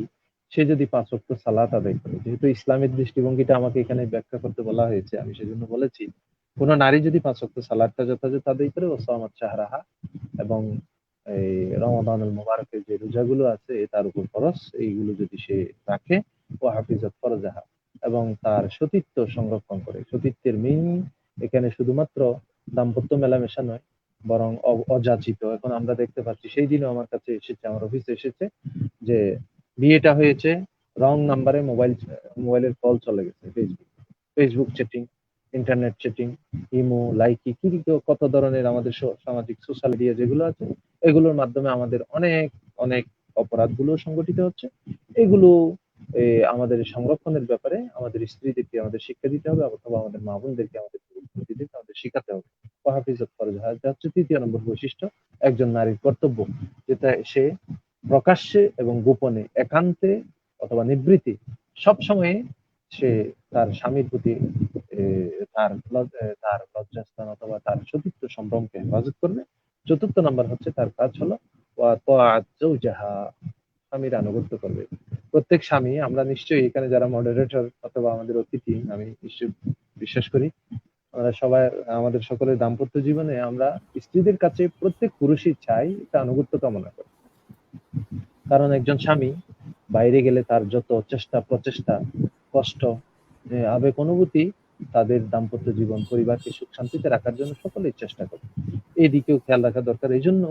সে যদি 5 ওয়াক্ত সালাত আদায় করে, যেহেতু ইসলামের দৃষ্টিভঙ্গিটা আমাকে এখানে ব্যাখ্যা করতে বলা হয়েছে, আমি সেজন্য বলেছি, কোন নারী যদি 5 ওয়াক্ত সালাতটা যথাযথ আদায় করে, ও সামাত শাহরাহা, এবং এই রমাদানুল মুবারকের যে রোজাগুলো আছে তার উপর ফরজ, এইগুলো যদি সে রাখে, ও হাফিজাত ফরজাহা, এবং তার সতীত্ব সংরক্ষণ করে। সতীত্বের মেইন এখানে শুধুমাত্র দাম্পত্য মেলামেশা নয়, বরং অযাচিত। এখন আমরা দেখতে পাচ্ছি, সেই দিনও আমার কাছে এসেছে, আমার অফিসে এসেছে, যে বিয়েটা হয়েছে রং নাম্বারে, মোবাইলের কল চলে গেছে, Facebook chatting, internet chatting, imo, Likee, কি কত ধরনের আমাদের সামাজিক সোশ্যাল মিডিয়া যেগুলো আছে, এগুলোর মাধ্যমে আমাদের অনেক অনেক অপরাধগুলো সংগঠিত হচ্ছে। এগুলো আমাদের সংরক্ষণের ব্যাপারে আমাদের স্ত্রীদেরকে আমাদের শিক্ষা দিতে হবে, অথবা আমাদের মা বোনদেরকে আমাদের শিখাতে হবে। ওয়াহাফিজত ফরজ, এটা হচ্ছে ৩য় নম্বর বৈশিষ্ট্য একজন নারীর কর্তব্য, যেটা সে প্রকাশ্যে এবং গোপনে, একান্তে অথবা নিবৃত্তি সবসময় সে তার স্বামীর প্রতি তার লজ্জাস্থান অথবা তার সতীত্ব সম্ভ্রমকে হেফাজত করবে। ৪র্থ নাম্বার হচ্ছে তার কাজ হলো স্বামীর আনুগত্য করবে। প্রত্যেক স্বামী, আমরা নিশ্চয়ই এখানে যারা মডারেটর অথবা আমাদের অতিথি, আমি নিশ্চয়ই বিশ্বাস করি আমরা সবাই আমাদের সকলের দাম্পত্য জীবনে আমরা স্ত্রীদের কাছে প্রত্যেক পুরুষই চাই এটা আনুগত্য কামনা করে। কারণ একজন স্বামী বাইরে গেলে তার যত চেষ্টা প্রচেষ্টা, কষ্ট, আবেগ, অনুভূতি তাদের দাম্পত্য জীবন, পরিবারকে সুখ শান্তিতে রাখার জন্য সকলেই চেষ্টা করে। এই দিকেও খেয়াল রাখা দরকার। এই জন্য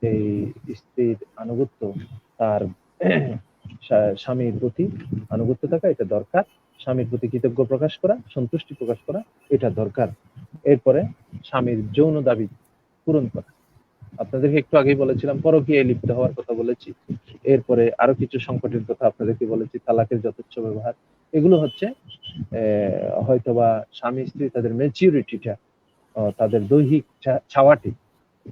এই স্ত্রীর আনুগত্য, তার স্বামীর প্রতি আনুগত্য থাকা এটা দরকার। স্বামীর প্রতি কৃতজ্ঞ প্রকাশ করা, সন্তুষ্টি প্রকাশ করা এটা দরকার। এরপরে স্বামীর যৌন দাবি পূরণ করা। আপনাদেরকে একটু আগেই বলেছিলাম পরকীয়ায় লিপ্ত হওয়ার কথা বলেছি। এরপরে আরো কিছু সংকটের কথা আপনাদেরকে বলেছি, তালাকের যথেচ্ছ ব্যবহার। এগুলো হচ্ছে হয়তোবা স্বামী স্ত্রী তাদের ম্যাচিউরিটিটা, তাদের দৈহিক ছাওয়াটি,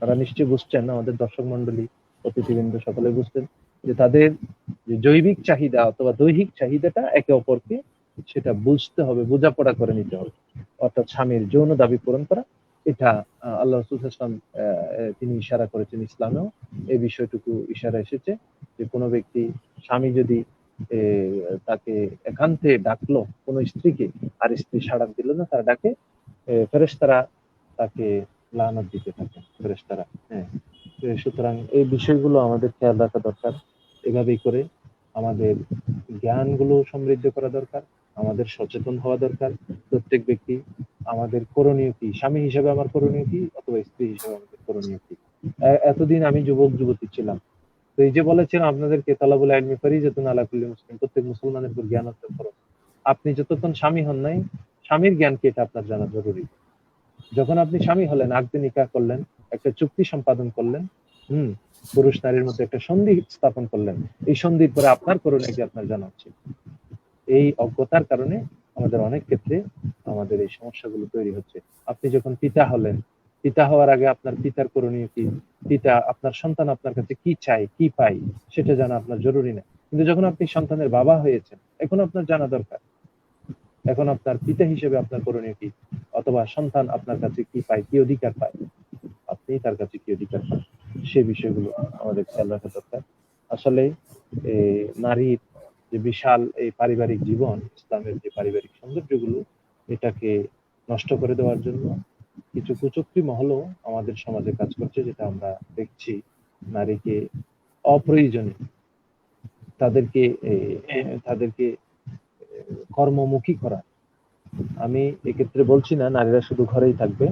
তারা নিশ্চয়ই বুঝছেন, আমাদের দর্শক মন্ডলী, অতিথিবৃন্দ সকলে বুঝতেন যে তাদের যে জৈবিক চাহিদা অথবা দৈহিক চাহিদাটা একে অপরকে সেটা বুঝতে হবে, বোঝাপড়া করে নিতে হবে। অর্থাৎ স্বামীর যৌন দাবি পূরণ করা, এটা আল্লাহ রাসূল সাল্লাল্লাহু আলাইহি ওয়াসাল্লাম তিনি ইশারা করেছেন, ইসলামেও এই বিষয়টুকু ইশারা এসেছে যে কোনো ব্যক্তি, স্বামী যদি তাকে একান্তে ডাকলো কোনো স্ত্রীকে, আর স্ত্রী সাড়া দিল না তার ডাকে, ফেরেশতারা তাকে লানত দিতে থাকে, ফেরেশতারা। হ্যাঁ, সুতরাং এই বিষয়গুলো আমাদের খেয়াল রাখা দরকার। এভাবেই করে আমাদের জ্ঞানগুলো সমৃদ্ধ করা দরকার, আমাদের সচেতন হওয়া দরকার। প্রত্যেক ব্যক্তি আমাদের করণীয় কি, স্বামী হিসেবে আমার করণীয় কি, অথবা স্ত্রী হিসেবে আমাদের করণীয় কি। এতদিন আমি যুবক যুবতী ছিলাম, তো এই যে বলেছিলাম আপনাদেরকে তালাবুল ইলমি ফারিজাতুন আলা কুল্লি মুসলিম, প্রত্যেক মুসলমানের উপর জ্ঞান অর্জন করো। আপনি যতক্ষণ স্বামী হন নাই, স্বামীর জ্ঞান কি এটা আপনার জানা জরুরি। যখন আপনি স্বামী হলেন, আকদে নিকাহ করলেন, একটা চুক্তি সম্পাদন করলেন, পুরুষ নারীর মধ্যে একটা সন্ধি স্থাপন করলেন, এই সন্ধির পরে আপনার করণীয় কি আপনার জানা উচিত। এই অজ্ঞতার কারণে আমাদের অনেক ক্ষেত্রে আমাদের এই সমস্যাগুলো তৈরি হচ্ছে। আপনি যখন পিতা হলেন, পিতা হওয়ার আগে আপনার পিতার করণীয় কি, পিতা আপনার সন্তান আপনার কাছে কি চাই কি পাই সেটা জানা আপনার জরুরি না। কিন্তু যখন আপনি সন্তানের বাবা হয়েছেন, এখন আপনার জানা দরকার, এখন আপনার পিতা হিসেবে আপনার করণীয় কি, অথবা সন্তান আপনার কাছে কি পায়, কি অধিকার পায়, আপনি তার কাছে কি অধিকার পান, সে বিষয়গুলো আমাদের খেয়াল রাখা দরকার। আসলে নারীর যে বিশাল এই পারিবারিক জীবন, ইসলামের যে পারিবারিক সৌন্দর্যগুলো, এটাকে নষ্ট করে দেওয়ার জন্য কিছু কুচক্রী মহলও আমাদের সমাজে কাজ করছে, যেটা আমরা দেখছি। নারীকে অপ্রয়োজনে তাদেরকে কর্মমুখী করা। আমি এক্ষেত্রে বলছি না নারীরা শুধু ঘরেই থাকবে,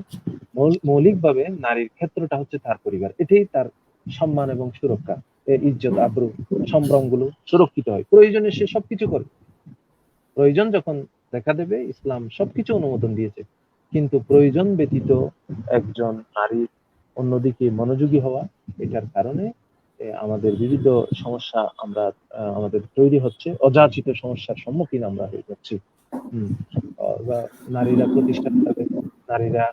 মৌলিকভাবে নারীর ক্ষেত্রটা হচ্ছে তার পরিবার, এটাই তার সম্মান এবং সুরক্ষা, ইজ্জত আবরু সম্ভ্রম গুলো সুরক্ষিত হয়। প্রয়োজনে সে সবকিছু করবে, প্রয়োজন যখন দেখা দেবে, ইসলাম সবকিছু অনুমোদন দিয়েছে, কিন্তু প্রয়োজন ব্যতীত একজন নারীর অন্যদিকে মনোযোগী হওয়া, এটার কারণে আমাদের বিবিধ সমস্যা আমাদের তৈরি হচ্ছে, অযাচিত সমস্যার সম্মুখীন আমরা হয়ে যাচ্ছি। নারীরা প্রতিষ্ঠান করবে, নারীরা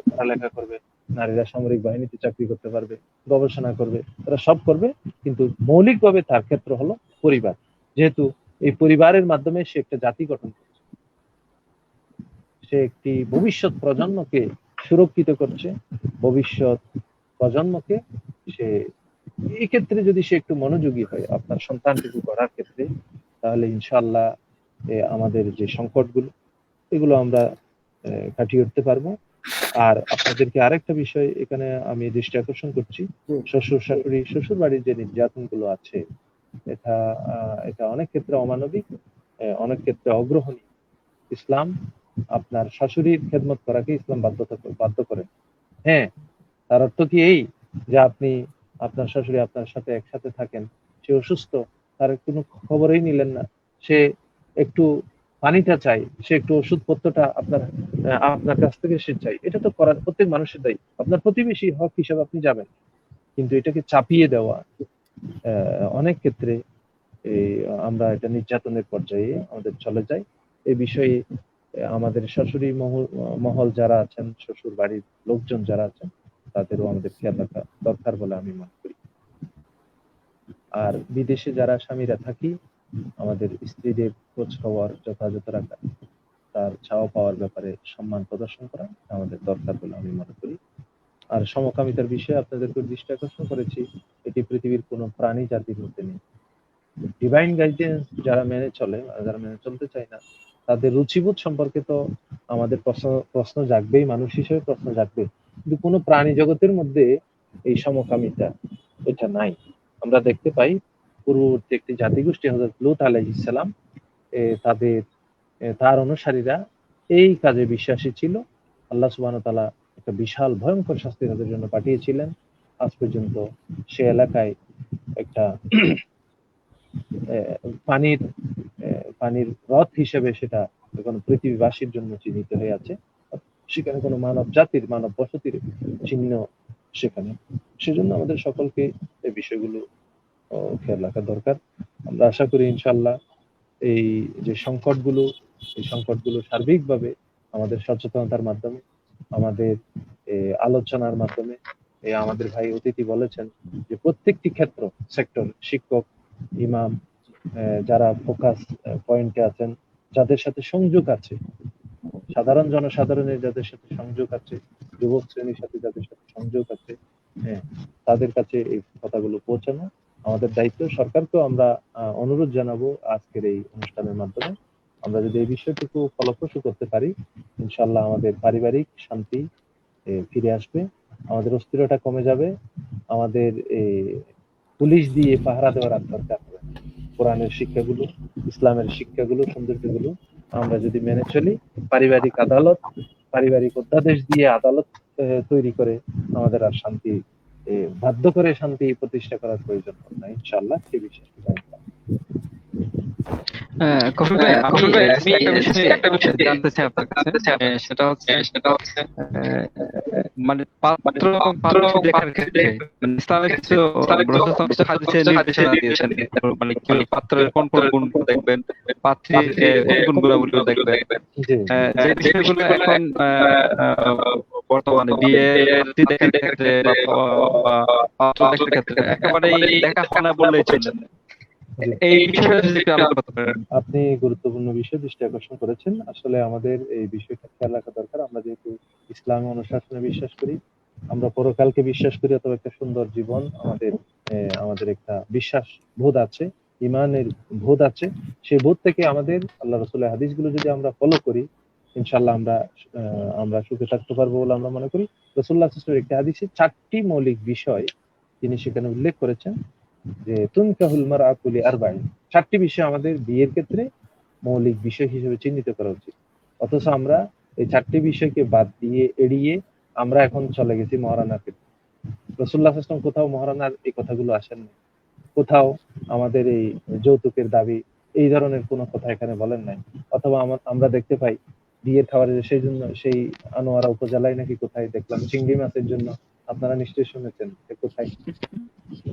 পড়ালেখা করবে, নারীরা সামরিক বাহিনীতে চাকরি করতে পারবে, গবেষণা করবে, তারা সব করবে, কিন্তু মৌলিকভাবে তার ক্ষেত্র হলো পরিবার। যেহেতু এই পরিবারের মাধ্যমে সে একটা জাতি গঠন করছে, সে একটি ভবিষ্যৎ প্রজন্মকে সুরক্ষিত করছে, ভবিষ্যৎ প্রজন্মকে সে, এই ক্ষেত্রে যদি সে একটু মনোযোগী হয় আপনার সন্তানটুকু গড়ার ক্ষেত্রে, তাহলে ইনশাআল্লাহ আমাদের যে সংকটগুলো, এগুলো আমরা কাটিয়ে উঠতে পারবো। আর আপনাদেরকে আরেকটা বিষয় এখানে আমি দৃষ্টি আকর্ষণ করছি, শ্বশুর শাশুড়ি, শ্বশুর বাড়ির যে নির্যাতন গুলো আছে, এটা অনেক ক্ষেত্রে অমানবিক, অনেক ক্ষেত্রে অগ্রহণীয়। ইসলাম আপনার শাশুড়ির খেদমত করাকে ইসলাম বাধ্য করে। হ্যাঁ, তার অর্থ কি এই যে আপনি আপনার শাশুড়ি আপনার সাথে একসাথে থাকেন, সে অসুস্থ, তার কোনো খবরই নিলেন না, সে একটু পানিটা চাই, সে একটু ওষুধপত্রটা আপনার কাছ থেকে সে চাই, এটা তো করার প্রত্যেক মানুষের দায়ী। আপনার প্রতিবেশী হক হিসাবে আপনি যাবেন, কিন্তু এটাকে চাপিয়ে দেওয়া অনেক ক্ষেত্রে এই আমরা এটা নির্যাতনের পর্যায়ে আমাদের চলে যাই। এই বিষয়ে আমাদের শাশুড়ি মহল যারা আছেন, শ্বশুর বাড়ির লোকজন যারা আছেন, তাদেরও আমাদের খেয়াল রাখা দরকার বলে আমি মনে করি। আর বিদেশে যারা স্বামীরা থাকি, আমাদের স্ত্রীদের খোঁজ খবর যথাযথ রাখা, তার চাওয়া পাওয়ার ব্যাপারে সম্মান প্রদর্শন করা আমাদের দরকার বলে আমি মনে করি। আর সমকামিতার বিষয়ে আপনাদেরকে দৃষ্টি আকর্ষণ করেছি, এটি পৃথিবীর কোনো প্রাণী জাতির মধ্যে নেই। ডিভাইন গাইডেন্স যারা মেনে চলে, যারা মেনে চলতে চায় না, তাদের রুচিবোধ সম্পর্কে তো আমাদের প্রশ্ন জাগবেই, মানুষ হিসেবে প্রশ্ন জাগবে, কিন্তু কোনো প্রাণী জগতের মধ্যে এই সমকামিতা এটা নাই। আমরা দেখতে পাই পূর্ববর্তী একটি জাতিগোষ্ঠী হযরত লূত আলাইহিস সালাম, তার অনুসারীরা এই কাজে বিশ্বাসী ছিল। আল্লাহ সুবহানাহু ওয়া তাআলা একটা বিশাল ভয়ঙ্কর শাস্তি তাদের জন্য পাঠিয়েছিলেন। আজ পর্যন্ত সে এলাকায় একটা পানির পানির হ্রদ হিসেবে সেটা এখন পৃথিবীবাসীর জন্য চিহ্নিত হয়ে আছে। সেখানে কোনো মানব জাতির, মানব বসতির চিহ্ন সেখানে। সেজন্য আমাদের সকলকে এই বিষয়গুলো খেয়াল রাখা দরকার। আমরা আশা করি ইনশাআল্লাহ এই যে এই সংকটগুলো সার্বিকভাবে আমাদের সচেতনতার মাধ্যমে, আমাদের আলোচনার মাধ্যমে, আমাদের ভাই অতিথি বলেছেন যে প্রত্যেকটি সেক্টর, শিক্ষক, ইমাম, যারা ফোকাস পয়েন্টে আছেন, যাদের সাথে সংযোগ আছে, সাধারণ জনসাধারণের যাদের সাথে সংযোগ আছে, যুবক শ্রেণীর সাথে যাদের সাথে সংযোগ আছে, হ্যাঁ, তাদের কাছে এই কথাগুলো পৌঁছানো আমাদের দায়িত্ব। সরকারকেও আমরা অনুরোধ জানাবো আজকের এই অনুষ্ঠানের মাধ্যমে, আমরা যদি এই বিষয়টুকু ফলপ্রসূ করতে পারি, ইনশাআল্লাহ আমাদের পারিবারিক শান্তি ফিরে আসবে, আমাদের অস্থিরতা কমে যাবে, আমাদের পুলিশ দিয়ে পাহারা দেওয়ার আর দরকার হবে। কোরআনের শিক্ষাগুলো, ইসলামের শিক্ষাগুলো, সৌন্দর্যগুলো আমরা যদি মেনে চলি, পারিবারিক অধ্যাদেশ দিয়ে আদালত তৈরি করে আমাদের আর শান্তি বাধ্য করে শান্তি প্রতিষ্ঠা করার প্রয়োজন হবে না, ইনশাআল্লাহ। সে বিষয়ে কফিল ভাই, আমি একটা বিষয় জানতে চাই আপনার কাছে, সেটা হচ্ছে মানে পাত্র এবং পাত্রী দেখার ক্ষেত্রে মানে ইসলামের কিছু রাসূল কিছু হাদিসে নির্দেশনা দিয়েছেন, মানে কি পাত্রের কোন কোন গুণ দেখবেন, পাত্রীর কোন কোন গুণাবলী দেখবেন, যে বিষয়গুলো এখন বর্তমানে বিয়ে পাত্রী দেখার ক্ষেত্রে বা পাত্র দেখার ক্ষেত্রে একেবারেই দেখা হয় না বললেই চলে। এই বিষয়ে যদি একটু আলোচনা করতে পারেন। আপনি গুরুত্বপূর্ণ বিষয় দৃষ্টি আকর্ষণ করেছেন। আসলে আমাদের এই বিষয়টা খেয়াল রাখা দরকার। আমরা যেহেতু ইসলামী অনুশাসনে বিশ্বাস করি, আমরা পরকালকে বিশ্বাস করি, অথবা একটা সুন্দর জীবন আমাদের একটা বিশ্বাস বোধ আছে, ইমানের বোধ আছে। সেই বোধ থেকে আমাদের আল্লাহ রাসূলের হাদিসগুলো যদি আমরা ফলো করি, ইনশাআল্লাহ আমরা সুখে থাকতে পারবো বলে আমরা মনে করি। রাসূলুল্লাহ সাল্লাল্লাহু আলাইহি ওয়াসাল্লাম একটি হাদিসে 4টি মৌলিক বিষয় তিনি সেখানে উল্লেখ করেছেন, যে তুনকাহুল মারআতু লিআরবাঈন, 4টি বিষয় আমাদের বিয়ের ক্ষেত্রে মৌলিক বিষয় হিসেবে চিহ্নিত করা উচিত। অথচ আমরা এই 4টি বিষয়কে বাদ দিয়ে এড়িয়ে আমরা এখন চলে গেছি মহারানার ক্ষেত্রে। রাসূলুল্লাহ সাল্লাল্লাহু আলাইহি ওয়াসাল্লাম কোথাও মহারানার এই কথাগুলো আসেননি, কোথাও আমাদের এই যৌতুকের দাবি এই ধরনের কোনো কথা এখানে বলেন নাই। অথবা আমরা দেখতে পাই বিয়ের খাবারে সেই আনোয়ারা উপজেলায় নাকি কোথায় দেখলাম চিংড়ি মাছের জন্য, আপনারা নিশ্চয়ই শুনেছেন কোথায়,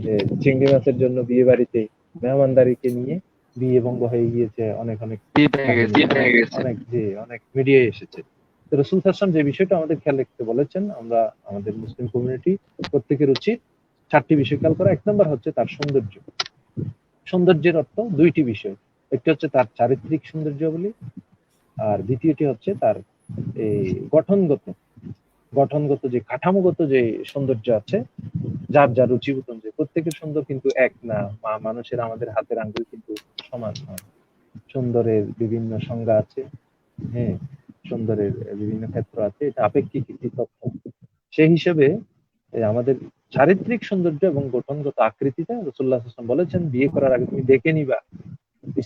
যে চিংড়ি মাছের জন্য বিয়ে বাড়িতে মেহমানদারিকে নিয়ে বিয়ে ভঙ্গ হয়ে গিয়েছে, অনেক মিডিয়ায় এসেছে। তো রাসূল সাল্লাল্লাহু আলাইহি ওয়াসাল্লাম যে বিষয়টা আমাদের খেয়াল রাখতে বলেছেন, আমরা আমাদের মুসলিম কমিউনিটি প্রত্যেকের উচিত 4টি বিষয় খেয়াল করা। 1 নম্বর হচ্ছে তার সৌন্দর্য। সৌন্দর্যের অর্থ 2টি বিষয়, একটি হচ্ছে তার চারিত্রিক সৌন্দর্য বলি, আর দ্বিতীয়টি হচ্ছে তার এই গঠনগত যে কাঠামোগত যে সৌন্দর্য আছে, যার যার রুচিবোধ অনুযায়ী। প্রত্যেকের সুন্দর কিন্তু এক না, মানুষের আমাদের হাতের আঙ্গুল কিন্তু সমান নয়, সুন্দরের বিভিন্ন সংজ্ঞা আছে, হ্যাঁ, সুন্দরের বিভিন্ন ক্ষেত্র আছে, এটা আপেক্ষিক একটি তথ্য। সেই হিসেবে আমাদের চারিত্রিক সৌন্দর্য এবং গঠনগত আকৃতিটা রাসূলুল্লাহ সাল্লাল্লাহু আলাইহি ওয়াসাল্লাম বলেছেন বিয়ে করার আগে তুমি দেখে নিবা,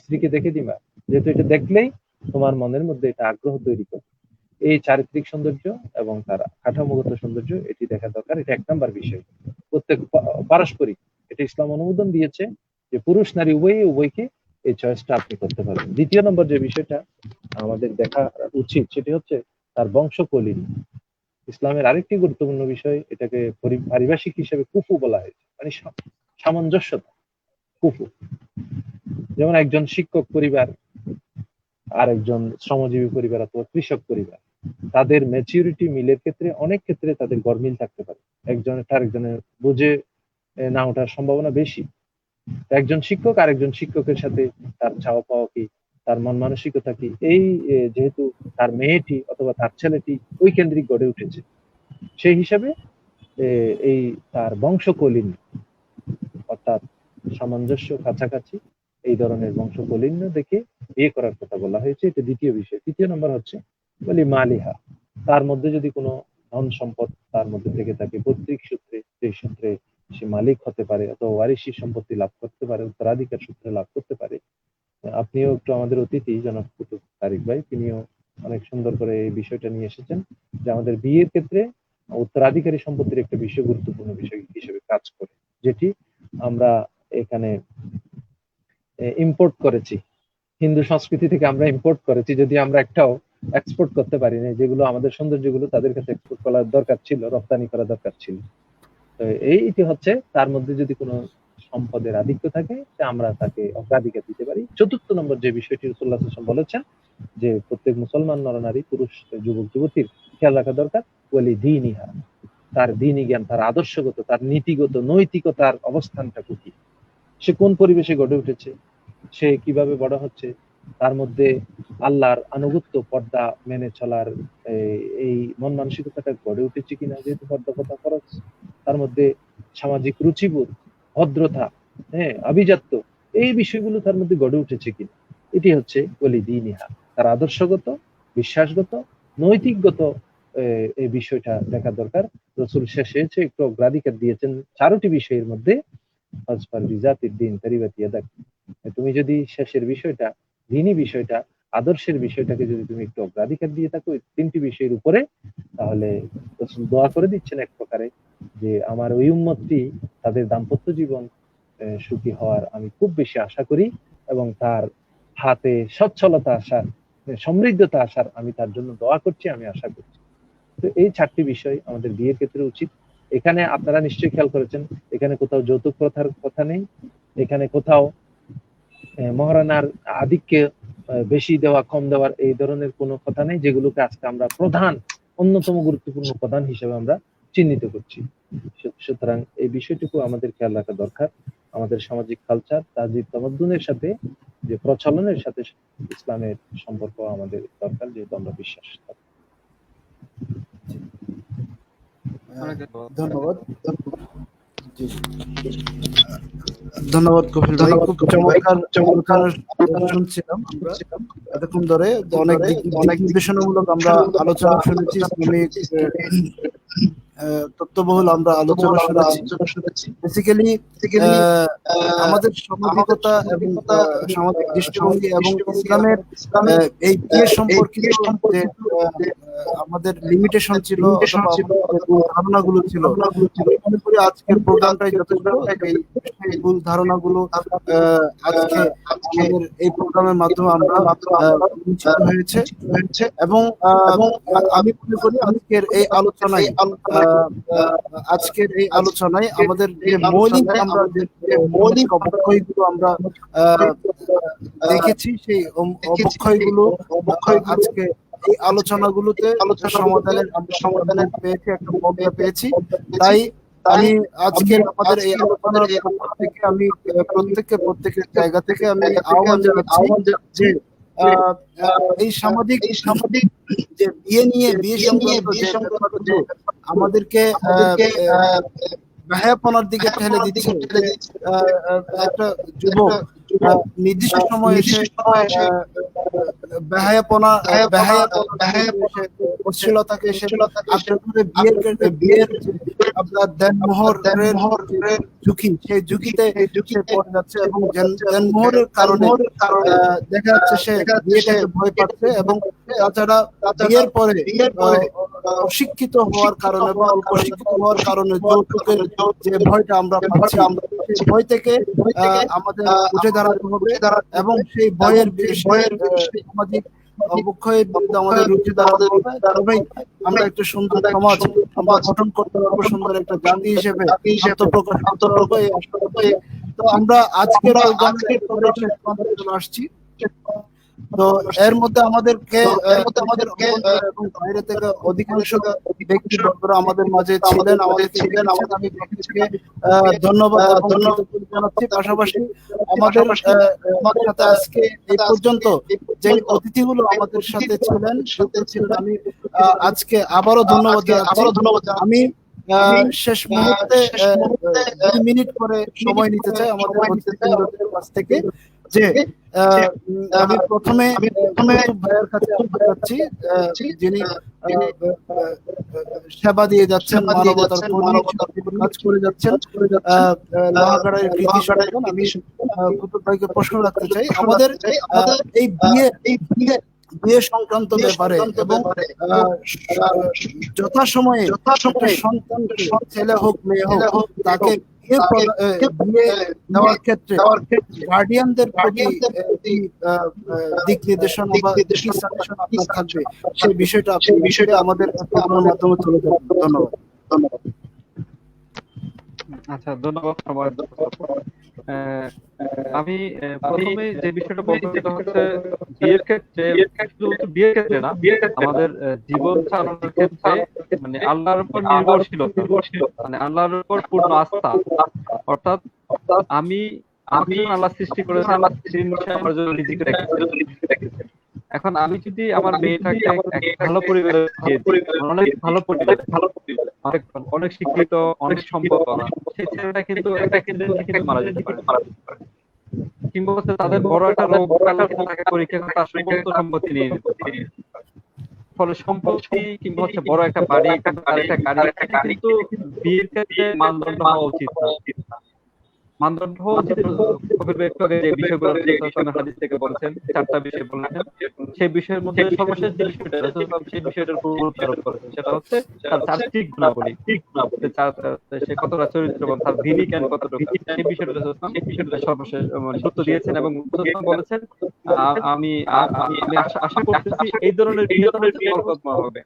স্ত্রীকে দেখে দিবা, যেহেতু এটা দেখলেই তোমার মনের মধ্যে এটা আগ্রহ তৈরি করবে। এই চারিত্রিক সৌন্দর্য এবং তার কাঠামোগত সৌন্দর্য এটি দেখা দরকার, এটা 1 নাম্বার বিষয়। প্রত্যেক পারস্পরিক, এটা ইসলাম অনুমোদন দিয়েছে যে পুরুষ নারী উভয়কে এই চয়েসটা আপনি করতে পারবেন। দ্বিতীয় নম্বর যে বিষয়টা আমাদের দেখা উচিত সেটি হচ্ছে তার বংশকলিন। ইসলামের আরেকটি গুরুত্বপূর্ণ বিষয়, এটাকে পারিভাষিক হিসেবে কুফু বলা হয়েছে, মানে সামঞ্জস্যতা, কুফু। যেমন একজন শিক্ষক পরিবার আর একজন শ্রমজীবী পরিবার অথবা কৃষক পরিবার, তাদের ম্যাচিউরিটি মিলের ক্ষেত্রে অনেক ক্ষেত্রে তাদের গরমিল থাকতে পারে, একজনের আরেকজনের বুঝে না ওঠার সম্ভাবনা বেশি। একজন শিক্ষক আর একজন শিক্ষকের সাথে তার চাওয়া পাওয়া কি, তার মন মানসিকতা কি, এই যেহেতু তার মেয়েটি অথবা তার ছেলেটি ওই কেন্দ্রিক গড়ে উঠেছে, সেই হিসাবে এই তার বংশকলিন অর্থাৎ সামঞ্জস্য, কাছাকাছি, এই ধরনের বংশকলিন্য দেখে বিয়ে করার কথা বলা হয়েছে। এটা দ্বিতীয় বিষয়। তৃতীয় নম্বর হচ্ছে বলি মালিহা, তার মধ্যে যদি কোনো ধন সম্পদ তার মধ্যে থেকে থাকে পৈতৃক সূত্রে, সেই সূত্রে সে মালিক হতে পারে অথবা ওয়ারিশি সম্পত্তি লাভ করতে পারে, উত্তরাধিকার সূত্রে লাভ করতে পারে। আপনিও একটু আমাদের অতিথি জনাব কুতুব তারিক ভাই, তিনিও অনেক সুন্দর করে এই বিষয়টা নিয়ে এসেছেন যে আমাদের বিয়ের ক্ষেত্রে উত্তরাধিকারী সম্পত্তির একটা বিষয় গুরুত্বপূর্ণ বিষয় হিসেবে কাজ করে, যেটি আমরা এখানে ইম্পোর্ট করেছি, হিন্দু সংস্কৃতি থেকে আমরা ইম্পোর্ট করেছি, যদি আমরা একটাও এক্সপোর্ট করতে পারি না। যেগুলো আমাদের সৌন্দর্যগুলো তাদের কাছে এক্সপোর্ট করার দরকার ছিল, রপ্তানি করা দরকার ছিল। তো এইটি হচ্ছে তার মধ্যে যদি কোনো সম্পদের আধিক্য থাকে আমরা তাকে অগ্রাধিকার দিতে পারি। চতুর্থ নম্বর যে বিষয়টি রাসূলুল্লাহ সাল্লাল্লাহু আলাইহি ওয়াসাল্লাম বলেছেন যে প্রত্যেক মুসলমান নরনারী, পুরুষ যুবক যুবতীর খেয়াল রাখা দরকার ওয়ালি দীনিহা, তার দ্বীনি জ্ঞান, তার আদর্শগত, তার নীতিগত, নৈতিকতার অবস্থানটা কি, সে কোন পরিবেশে গড়ে উঠেছে, সে কিভাবে বড় হচ্ছে, তার মধ্যে আল্লাহর আনুগত্য, পর্দা মেনে চলার এই মন মানসিকতাটা গড়ে উঠেছে কিনা, যেহেতু পর্দা কথা খরচ, তার মধ্যে সামাজিক রুচিবোধ, ভদ্রতা, হ্যাঁ, আভিজাত্য, এই বিষয়গুলো তার মধ্যে গড়ে উঠেছে কিনা, এটি হচ্ছে ওয়ালি দীনিহা, তার আদর্শগত, বিশ্বাসগত, নৈতিকগত এই বিষয়টা দেখা দরকার। রাসূল শেষে একটু অগ্রাধিকার দিয়েছেন চারটি বিষয়ের মধ্যে, তুমি যদি শেষের বিষয়টা, দ্বীনি বিষয়টা, আদর্শের বিষয়টাকে যদি তুমি একটু অগ্রাধিকার দিয়ে থাকো এই তিনটি বিষয়ের উপরে, তাহলে রাসূল দোয়া করে দিচ্ছেন এক প্রকারে যে আমার ওই উম্মতটি তাদের দাম্পত্য জীবন সুখী হওয়ার আমি খুব বেশি আশা করি, এবং তার হাতে সচ্ছলতা আসার, সমৃদ্ধতা আসার আমি তার জন্য দোয়া করছি, আমি আশা করছি। তো এই চারটি বিষয় আমাদের বিয়ের ক্ষেত্রে উচিত। এখানে আপনারা নিশ্চয়ই খেয়াল করেছেন, এখানে কোথাও যৌতুক প্রথার কথা নেই, এখানে কোথাও মহারানার আধিক্য বেশি দেওয়া কম দেওয়ার এই ধরনের কোনো কথা নেই, যেগুলোকে আজকে আমরা প্রধান, অন্যতম গুরুত্বপূর্ণ প্রধান হিসেবে আমরা চিহ্নিত করছি। সুতরাং এই বিষয়টুকু আমাদের খেয়াল রাখা দরকার। আমাদের সামাজিক কালচার, তাজিদ তামাদ্দুনের সাথে যে প্রচলনের সাথে ইসলামের সম্পর্ক আমাদের দরকার, যেহেতু আমরা বিশ্বাস করি। ধন্যবাদ। ধন্যবাদ কপিল ভাই, খুব চমৎকার শুনছিলাম আমরা এতক্ষণ ধরে। অনেক নির্দেশনামূলক আমরা আলোচনা শুনেছি, ইসলামিক তত্ত্ববহুল আমরা আলোচনা শুনেছি। বেসিক্যালি আমাদের সামাজিকতা এবং সামাজিক দৃষ্টিভঙ্গি এবং ইসলামের এই বিয়ে সম্পর্কিত যে আমাদের লিমিটেশন ছিল, ধারণাগুলো ছিল, আমি মনে করি আজকের প্রোগ্রামটাই যথেষ্ট। এই ভুল ধারণাগুলো আজকে আমাদের এই প্রোগ্রামের মাধ্যমে আমরা হয়েছে, এবং আমি মনে করি আজকের এই আলোচনায় আমাদের যে মৌলিক অবক্ষয়গুলো আমরা দেখেছি, সেই অবক্ষয়গুলো আজকে এই আলোচনাগুলোতে সমাধানের পেয়েছি, একটা মৌকা পেয়েছি। তাই আমি আজকের আমাদের এই আলোচনার পক্ষ থেকে আমি প্রত্যেকের জায়গা থেকে আমি আহ্বান জানাচ্ছি যে এই সামাজিক যে বিয়ে সংক্রান্ত আমাদেরকে বেহায়াপনার দিকে ঠেলে দিচ্ছে। একটা যুবক নির্দিষ্ট সময় এসে অশ্লীলতাকে বিয়ের আপনার দেনমোহরের ঝুঁকি, সেই ঝুঁকিতে পড়ে যাচ্ছে, এবং দেনমোহরের কারণে দেখা যাচ্ছে সে বিয়েটাকে ভয় পাচ্ছে, এবং তাছাড়া বিয়ের পরে অশিক্ষিত হওয়ার কারণে বা অল্প শিক্ষিত হওয়ার কারণে যৌতুকের যে ভয়টা আমরা পাচ্ছি, সেই ভয় থেকে আমাদের উঠে দাঁড়াতে হবে এবং সেই ভয়ের সামাজিক অবক্ষয়ের বিরুদ্ধে আমাদের রুখে দাঁড়াতে হবে। তবেই আমরা একটা সুন্দর সমাজ আমরা গঠন করতে পারবো, সুন্দর একটা জাতি হিসেবে আত্মপ্রকাশ করতে পারবো এই আশা করছি। তো আমরা আজকের প্রোগ্রামে শেষ পর্যন্ত চলে আসছি। তো এর মধ্যে আমাদেরকে এবং বাইরে থেকে অধিকাংশ ব্যক্তিবর্গরা আমাদের মাঝে ছিলেন, আমি প্রত্যেককে ধন্যবাদ এবং কৃতজ্ঞতা জানাচ্ছি। পাশাপাশি আমাদের সাথে আজকে এই পর্যন্ত যে অতিথিগুলো আমাদের সাথে ছিলেন আমি আজকে আবারও ধন্যবাদ জানাচ্ছি। আমি শেষ মুহূর্তে 2 মিনিট করে সময় নিতে চাই আমাদের অতিথিবৃন্দদের কাছ থেকে, যে আমি প্রথমে ভাইয়ের কাছে আসতে যাচ্ছি, যিনি সেবা দিয়ে যাচ্ছেন, মানবতার কাজ করে যাচ্ছেন, লোহাগাড়ার কৃতি সন্তান। আমি কুতুব ভাইকে প্রশ্ন রাখতে চাই আমাদের এই বিয়ে সংক্রান্ত ব্যাপারে এবং যথাসময়ে সন্তান ছেলে হোক মেয়ে হোক তাকে বিয়ে দেওয়ার ক্ষেত্রে গার্ডিয়ানদের প্রতি দিক নির্দেশনা বা সাজেশন আপনার থাকবে, সেই বিষয়টা আমাদের মাধ্যমে তুলে ধরবেন। ধন্যবাদ। আচ্ছা, ধন্যবাদ সবার। আমি প্রথমে যে বিষয়টা বলতে সেটা হচ্ছে বিয়ের ক্ষেত্রে, শুধুমাত্র বিয়ের ক্ষেত্রে না, আমাদের জীবন চালানোর ক্ষেত্রে মানে আল্লাহর উপর নির্ভরশীলতা, মানে আল্লাহর উপর পূর্ণ আস্থা। অর্থাৎ আমি আল্লাহ সৃষ্টি করেছে, আল্লাহ আমার জন্য রিজিক রেখেছেন। এখন আমি যদি আমার মেয়েটাকে ভালো পরিবারে, অনেক ভালো পরিবার, অনেক শিক্ষিত, অনেক সম্পদ, সেই ছেলেটা কিন্তু মারা যেতে পারে, কিংবা হচ্ছে তাদের বড় একটা রোগ তাকে পরীক্ষা করতে আসলে সমস্ত সম্পত্তি নিয়ে নিতে পারে। ফলে সম্পত্তি কিংবা হচ্ছে বড় একটা বাড়ি, একটা গাড়ি কিন্তু বিয়ের ক্ষেত্রে মানদণ্ড হওয়া উচিত না। মানদণ্ড হওয়া উচিত একটু আগে যে বিষয়গুলো হাদিস থেকে বলেছেন, 4টা বিষয় বলেছেন, সেই বিষয়ের মধ্যে সর্বশেষ যে বিষয়টা সেই বিষয়টার উপর গুরুত্ব আরোপ করেছেন, সেটা হচ্ছে তার চারিত্রিক গুণাবলী, সে কতটা চরিত্রবান, তার দিনী জ্ঞান কতটুকু, সেই বিষয়টা সর্বশেষ গুরুত্ব দিয়েছেন এবং বলেছেন আমি আশা করতেছি এই ধরনের বিয়ে বরকতময় হবে,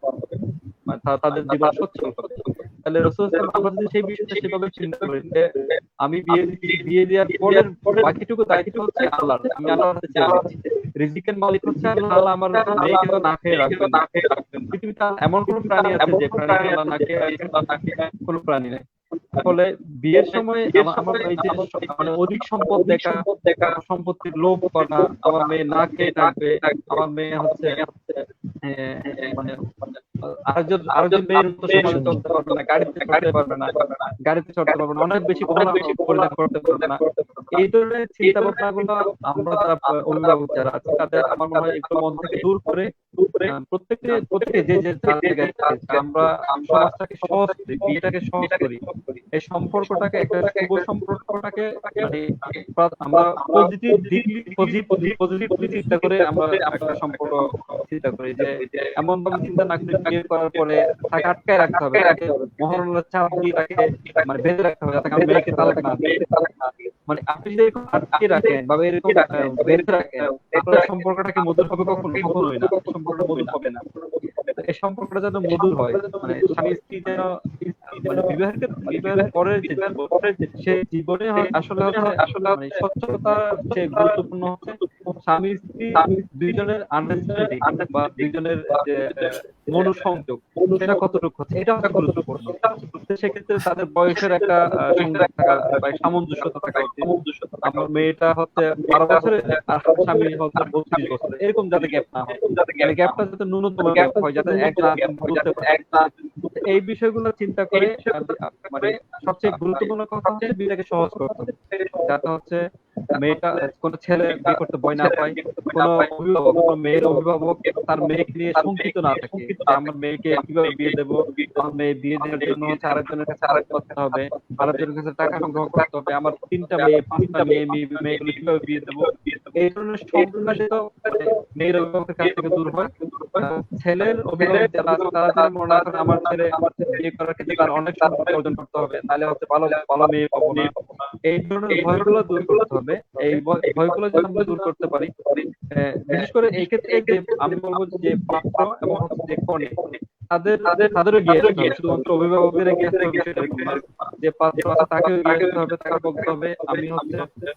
তাদের জীবন সচ্ছল হবে। তাহলে রাসূল সাল্লাল্লাহু আলাইহি ওয়াসাল্লাম আমরা যদি সেই বিষয়টা সেভাবে চিন্তা করি যে আমি বিয়ে দেওয়ার পরের বাকিটুকু দায়িত্ব হচ্ছে আল্লাহর, আমি আল্লাহর হাতে ছেড়ে দিচ্ছি। রিজিকের মালিক হচ্ছে আল্লাহ, আল্লাহ আমার মেয়েকে তো না খেয়ে রাখবেন। পৃথিবীতে এমন কোন প্রাণী আছে যে প্রাণী আল্লাহ না খেয়ে কোনো প্রাণী নেই। ফলে বিয়ের সময় আমার এই যে মানে অধিক সম্পদ দেখা, সম্পত্তির লোভ করা, আমার মেয়ে না খেয়ে থাকবে, আমার মেয়ে হচ্ছে মানে আরেকজন মেয়ের মতো সমাজে চলতে পারবে না, গাড়িতে চড়তে পারবে না, অনেক বেশি পরিধান করতে পারবে না। এই ধরনের চিন্তা ভাবনা গুলো আমরা যারা অভিভাবক যারা আছে তাদের আমার মনে হয় একটু মন থেকে দূর করে প্রত্যেকে যে জায়গায় আমরা সমাজটাকে সহজ করি, বিয়েটাকে সহজ করি, এই সম্পর্কটাকে একটা শুভ সম্পর্কটাকে মানে আমরা পজিটিভ চিন্তা করে আমরা একটা সম্পর্ক চিন্তা করি, যে এমন ভাবে চিন্তা না করে বিয়ে করার পরে তাকে আটকায় রাখতে হবে, তাকে মহারণের চাপ দিয়ে তাকে মানে বেঁধে রাখতে হবে যাতে মেয়েকে তালাক না দিয়ে। মানে আপনি যদি এরকম আটকে রাখেন বা এরকম বেঁধে রাখেন, আপনার সম্পর্কটাকে মধুর হবে কখনোই না, সম্পর্ক মধুর হবে না। এই সম্পর্কটা যেন মধুর হয়, মানে স্বামী স্ত্রী যেন মানে বিবাহের পরের সে জীবনে আসলে মানে স্বচ্ছতা যে গুরুত্বপূর্ণ হচ্ছে স্বামী স্ত্রী দুইজনের আন্ডারস্ট্যান্ডিং বা দুইজনের যে মনোসংযোগ সেটা কতটুকু হচ্ছে, এটা হচ্ছে গুরুত্বপূর্ণ। সেক্ষেত্রে তাদের বয়সের একটা সংযোগ থাকা বা সামঞ্জস্যতা থাকা উচিত। আমার মেয়েটা হচ্ছে 12 বছরের আর স্বামী হচ্ছে 32 বছর, এরকম যাতে গ্যাপ না হয়, গ্যাপটা যাতে ন্যূনতম গ্যাপ হয়, যাতে এই বিষয়গুলো চিন্তা করে মানে সবচেয়ে গুরুত্বপূর্ণ কথা হচ্ছে বিয়েটাকে সহজ করতে হবে, যাতে হচ্ছে মেয়েটা কোনো ছেলে বিয়ে করতে ভয় না পায়, কোনো অভিভাবক, কোনো মেয়ের অভিভাবক তার মেয়েকে নিয়ে শঙ্কিত না থাকে যে আমার মেয়েকে কিভাবে বিয়ে দেবো, আমার মেয়ে বিয়ে দেওয়ার জন্য হচ্ছে আরেকজনের কাছে কাজ করতে হবে, আরেকজনের কাছে টাকা সংগ্রহ করতে হবে, আমার 3টা মেয়ে 5টা মেয়েগুলো কিভাবে বিয়ে দেবো, এই ধরনের সবগুলো মেয়ের অভিভাবকের কাছ থেকে দূর হয়। ছেলের অভিভাবক যারা আছে তারা যদি মনে করেন আমার ছেলে বিয়ে করার ক্ষেত্রে তার অনেক সম্পত্তি অর্জন করতে হবে, তাহলে হচ্ছে ভালো ভালো মেয়ে পাবো না, এই ধরনের ভয়গুলো দূর করতে হবে। এই ভয়গুলো যদি আমরা দূর করতে পারি, বিশেষ করে এই ক্ষেত্রে যে আমি বলবো যে পাত্র এবং হচ্ছে যে কনে তাদেরও গিয়ে আসতে হবে, শুধুমাত্র অভিভাবকের গিয়ে আসতে হবে বিষয়টা এরকম না। যে পাত্র আছে তাকেও গিয়ে আসতে হবে, তাকে বলতে হবে আমি হচ্ছে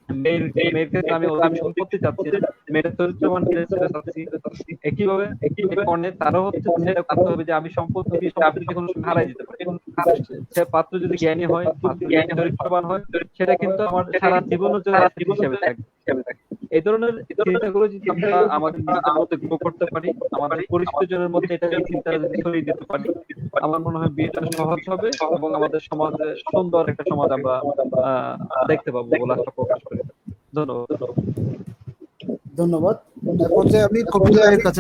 মেয়ের ক্ষেত্রে আমি অধিক সম্পত্তি চাচ্ছি না, মেয়ের চরিত্রবান ছেলে চাচ্ছি। একইভাবে কনে তারও হচ্ছে সেটা করতে হবে যে আমি সম্পত্তি কোনো সময় হারাই যেতে পারি। সে পাত্র যদি জ্ঞানী হয়, পাত্র যদি চরিত্রবান হয়, সেটা কিন্তু আমার সারা জীবনের জন্য asset হিসেবে থাকবে। এই ধরনের চিন্তাগুলো যদি আমরা আমাদের নিজেদের মধ্যে গ্রো করতে পারি, আমাদের পরিচিত জনের মধ্যে এটা এই চিন্তাটা যদি ছড়িয়ে দিতে পারি, আমার মনে হয় বিয়েটা সহজ হবে এবং আমাদের সমাজে সুন্দর একটা সমাজ আমরা দেখতে পাবো বলে আশা প্রকাশ করি। ধন্যবাদ। ধন্যবাদ। এখন যে আমি কপিল ভাইয়ের কাছে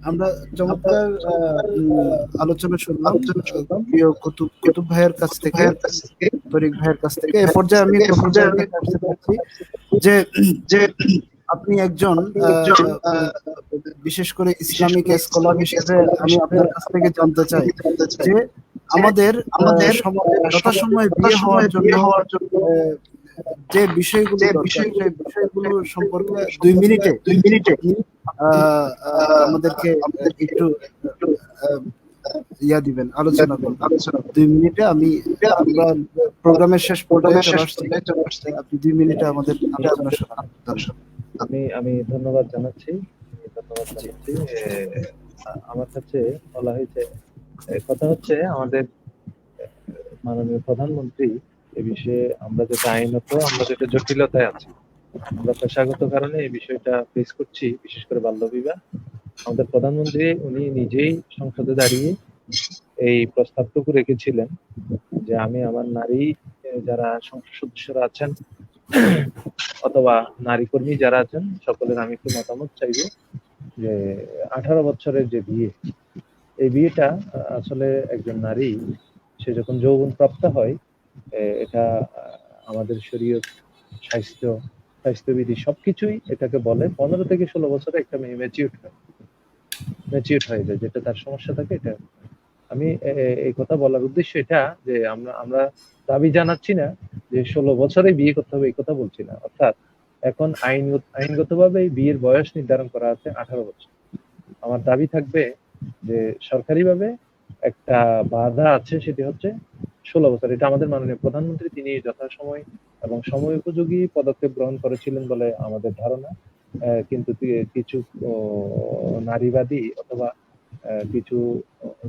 আমরা চমৎকার আলোচনা শুনলাম প্রিয় কুতুব ভাইয়ের কাছ থেকে, তরিক ভাইয়ের কাছ থেকে। এই পর্যায়ে আমি যে আপনি একজন বিশেষ করে ইসলামিক স্কলার হিসেবে আমি আপনার কাছ থেকে জানতে চাই যে আমাদের সমাজে যথাসময়ে বিয়ে হওয়ার জন্য যে বিষয়গুলো সেই বিষয়গুলো সম্পর্কে 2 মিনিটে আমাদেরকে একটু দিবেন, আলোচনা করবেন। 2 মিনিটে আমরা প্রোগ্রামের শেষ পর্যায়ে চলে আসছি, আপনি 2 মিনিটে আমাদের আলোচনা শোনান। আমি ধন্যবাদ জানাচ্ছি। আমার কাছে বলা হয়েছে, কথা হচ্ছে আমাদের মাননীয় প্রধানমন্ত্রী এ বিষয়ে আমরা যেটা জটিলতায় আছি, আমরা পেশাগত কারণে এই বিষয়টা ফেস করছি, বিশেষ করে বাল্যবিবাহ। আমাদের প্রধানমন্ত্রী উনি নিজেই সংসদে দাঁড়িয়ে এই প্রস্তাবটুকু রেখেছিলেন যে আমি আমার নারী যারা সংসদ সদস্যরা আছেন অথবা নারী কর্মী যারা আছেন সকলের আমি একটু মতামত চাইবো যে 18 বছরের যে বিয়ে, এই বিয়েটা আসলে একজন নারী সে যখন যৌবন প্রাপ্ত হয়, এটা আমাদের শরীয়ত, স্বাস্থ্যবিধি সবকিছুই এটাকে বলে 15 থেকে 16 বছরে একটা মেয়ে ম্যাচিউর হয়ে যায়, যেটা তার সমস্যা থাকে। এটা আমি এই কথা বলার উদ্দেশ্য এটা যে আমরা দাবি জানাচ্ছি না যে 16 বছরে বিয়ে করতে হবে, এই কথা বলছি না। অর্থাৎ এখন আইনগতভাবে বিয়ের বয়স নির্ধারণ করা আছে 18 বছর। আমার দাবি থাকবে যে সরকারিভাবে একটা বাধা আছে, সেটি হচ্ছে 16 বছর। এটা আমাদের মাননীয় প্রধানমন্ত্রী তিনি যথাসময় এবং সময় উপযোগী পদক্ষেপ গ্রহণ করেছিলেন বলে আমাদের ধারণা। কিন্তু কিছু নারীবাদী অথবা কিছু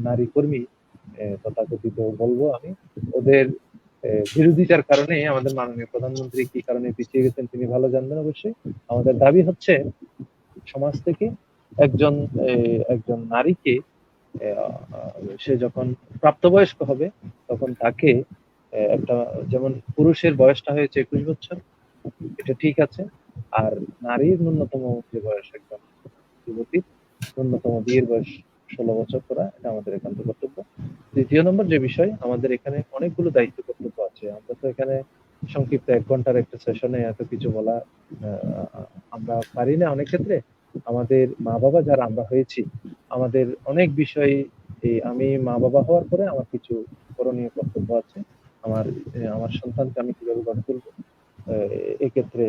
নারী কর্মী তথাকথিত বলবো আমি, ওদের বিরোধিতার কারণে আমাদের মাননীয় প্রধানমন্ত্রী কি কারণে পিছিয়ে গেছেন তিনি ভালো জানবেন অবশ্যই। আমাদের দাবি হচ্ছে সমাজ থেকে একজন নারীকে সে যখন প্রাপ্তবয়স্ক হবে তখন তাকে একটা, যেমন পুরুষের বয়সটা হয়েছে 21 বছর, এটা ঠিক আছে, আর নারীর ন্যূনতম যে বয়স একজন যুবতীর ন্যূনতম বিয়ের বয়স 16 বছর করা, এটা আমাদের একান্ত কর্তব্য। দ্বিতীয় নম্বর যে বিষয়, আমাদের এখানে অনেকগুলো দায়িত্ব কর্তব্য আছে। আমরা তো এখানে সংক্ষিপ্ত 1 ঘন্টার একটা সেশনে এত কিছু বলা আমরা পারি না। অনেক ক্ষেত্রে আমাদের মা বাবা যারা আমরা হয়েছি, আমাদের অনেক বিষয়, আমি মা বাবা হওয়ার পরে আমার কিছু করণীয় কর্তব্য আছে। আমার সন্তানকে আমি কিভাবে গড়ে তুলবো, এক্ষেত্রে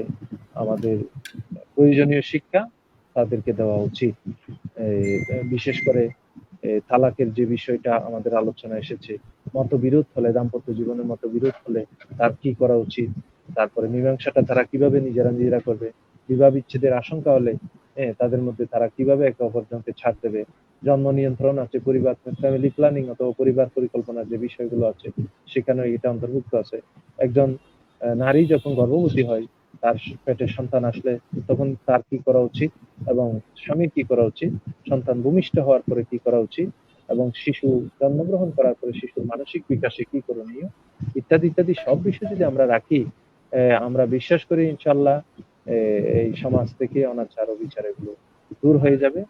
আমাদের প্রয়োজনীয় শিক্ষা তাদেরকে দেওয়া উচিত। বিশেষ করে তালাকের যে বিষয়টা আমাদের আলোচনায় এসেছে, মতবিরোধ হলে, দাম্পত্য জীবনের মতবিরোধ হলে তার কি করা উচিত, তারপরে মীমাংসাটা তারা কিভাবে নিজেরা করবে, বিবাহ বিচ্ছেদের আশঙ্কা হলে তাদের মধ্যে তারা কিভাবে একে অপরজনকে ছাড় দেবে, জন্ম নিয়ন্ত্রণ আছে, পরিবার ফ্যামিলি প্ল্যানিং অথবা পরিবার পরিকল্পনার যে বিষয়গুলো আছে সেখানে এটা অন্তর্ভুক্ত আছে। একজন নারী যখন গর্ভবতী হয়, তার পেটে সন্তান আসলে তখন তার কি করা উচিত এবং স্বামীর কি করা উচিত, সন্তান ভূমিষ্ঠ হওয়ার পরে কি করা উচিত, এবং শিশু জন্মগ্রহণ করার পরে শিশুর মানসিক বিকাশে কি করণীয়, ইত্যাদি ইত্যাদি সব বিষয় যদি আমরা রাখি, আমরা বিশ্বাস করি ইনশাল্লাহ এই সমাজ থেকে অনাচার অবিচার এগুলো দূর হয়ে যাবে।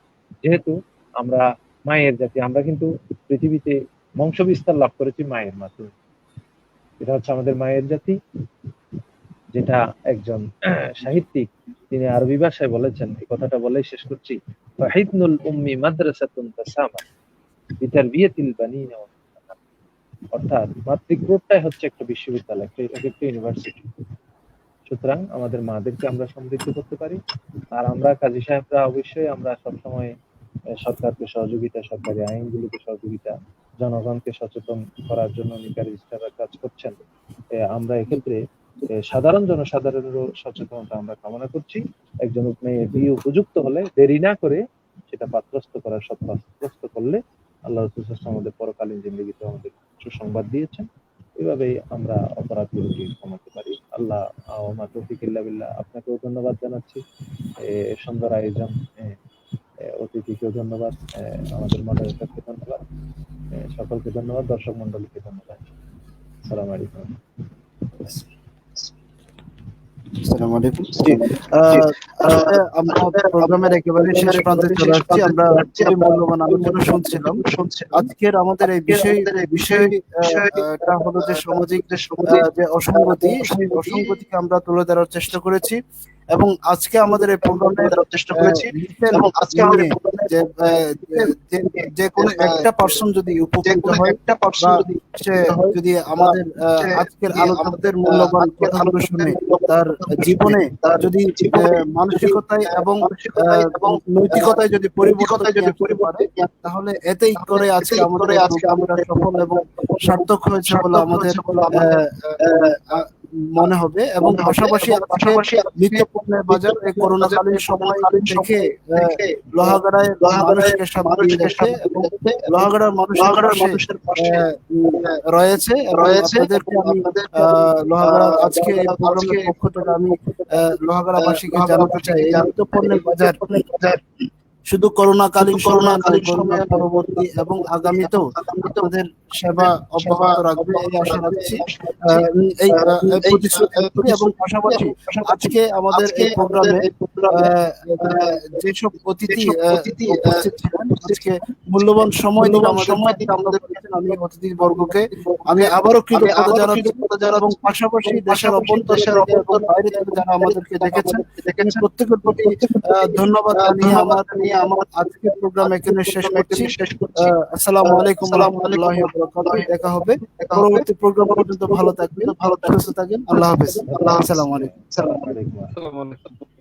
যেহেতু আমরা মায়ের জাতি, আমরা কিন্তু পৃথিবীতে বংশ বিস্তার লাভ করেছি মায়ের মাধ্যমে। এটা হচ্ছে আমাদের মায়ের জাতি, যেটা একজন সাহিত্যিক তিনি আরবি ভাষায় বলেছেন। এই কথাটা বলেই শেষ করছি। ফাহিদনুল উম্মি মাদ্রাসাতুন তাসামা বিতারবিয়াতিল বানিনা ওয়া নিসা। অর্থাৎ মাতৃক্রোড়টাই হচ্ছে একটা বিশ্ববিদ্যালয়, একটা ইউনিভার্সিটি। সুতরাং আমাদের মাদেরকে আমরা সমৃদ্ধ করতে পারি। আর আমরা কাজী সাহেবরা অবশ্যই আমরা সবসময় সরকারকে সহযোগিতা, সরকারি আইনগুলোকে সহযোগিতা, জনগণকে সচেতন করার জন্য নিকারিস্টাররা কাজ করছেন। আমরা এক্ষেত্রে সাধারণ জনসাধারণেরও সচেতনতা আমরা কামনা করছি। একজন মেয়ে বিয়ে উপযুক্ত হলে দেরি না করে সেটা পাত্রস্থ করার সৎ পাত্রস্থ করলে আল্লাহ রাসূল সাল্লাল্লাহু আলাইহি ওয়াসাল্লাম আমাদের পরকালীন জিন্দেগিতে আমাদের সুসংবাদ দিয়েছেন। এভাবেই আমরা অপরাধগুলোকে কমাতে পারি। আল্লাহ ওয়া তৌফিক ইল্লা বিল্লাহ। আপনাকেও ধন্যবাদ জানাচ্ছি সুন্দর আয়োজন, অতিথিকেও ধন্যবাদ, আমাদের মডারেটরকে ধন্যবাদ, সকলকে ধন্যবাদ, দর্শক মন্ডলীকে ধন্যবাদ। আসসালামু আলাইকুম। আসসালামু আলাইকুম। আসলে আমরা প্রোগ্রামের একেবারে শেষ প্রান্তে চলে আসছি। আমরা খুবই মূল্যবান আলোচনা শুনছিলাম। আজকের আমাদের এই বিষয়টা হলো যে সামাজিক যে অসঙ্গতি, সেই অসঙ্গতিকে আমরা তুলে ধরার চেষ্টা করেছি এবং আজকে আমাদের এই প্রোগ্রামে চেষ্টা করেছি এবং আজকে আমাদের যে কোনো একটা পার্সন যদি উপকৃত হয়, একটা পার্সন যদি আমাদের আজকের আলোচকদের মূল্যবান কথাগুলো শুনে তার জীবনে যদি মানসিকতায় এবং নৈতিকতায় যদি পরিবর্তন পারে, তাহলে এতেই করে আজকে আমরা সফল এবং সার্থক হয়েছে বলে আমাদের মনে হবে। এবং পাশাপাশি নিত্যপণ্যের বাজার এই করোনাকালীন সময় থেকে লোহাগাড়ায় মানুষকে সামনে রেখে এবং লোহাগাড়ার মানুষের পাশে রয়েছে। তাদেরকে আমি লোহাগাড়া আজকে এই প্রোগ্রামের পক্ষ থেকে আমি লোহাগাড়াবাসীকে জানাতে চাই, এই নিত্যপণ্যের বাজার শুধু করোনাকালীন সময় পরবর্তী এবং আগামীতেও আপনাদের সেবা অব্যাহত রাখবে এই আশা রাখছি, এই প্রতিশ্রুতি। এবং পাশাপাশি আজকে আমাদের এই প্রোগ্রামে যেসব অতিথি উপস্থিত ছিলেন, আজকে মূল্যবান সময় দিয়ে আমাদের আমি অতিথি বর্গকে আমি আবারও কৃতজ্ঞতা জানাচ্ছি এবং পাশাপাশি দেশের অভ্যন্তর এবং বাইরে থেকে যারা আমাদেরকে দেখেছেন প্রত্যেকের প্রতি ধন্যবাদ জানিয়ে আমার আজকের প্রোগ্রাম এখানে শেষ করছি। আসসালামু আলাইকুম ওয়া রাহমাতুল্লাহি ওয়া বারাকাতুহু। দেখা হবে পরবর্তী প্রোগ্রাম পর্যন্ত। ভালো থাকবেন, সুস্থ থাকবেন। আল্লাহ হাফেজ। আসসালামু আলাইকুম। আসসালামু আলাইকুম।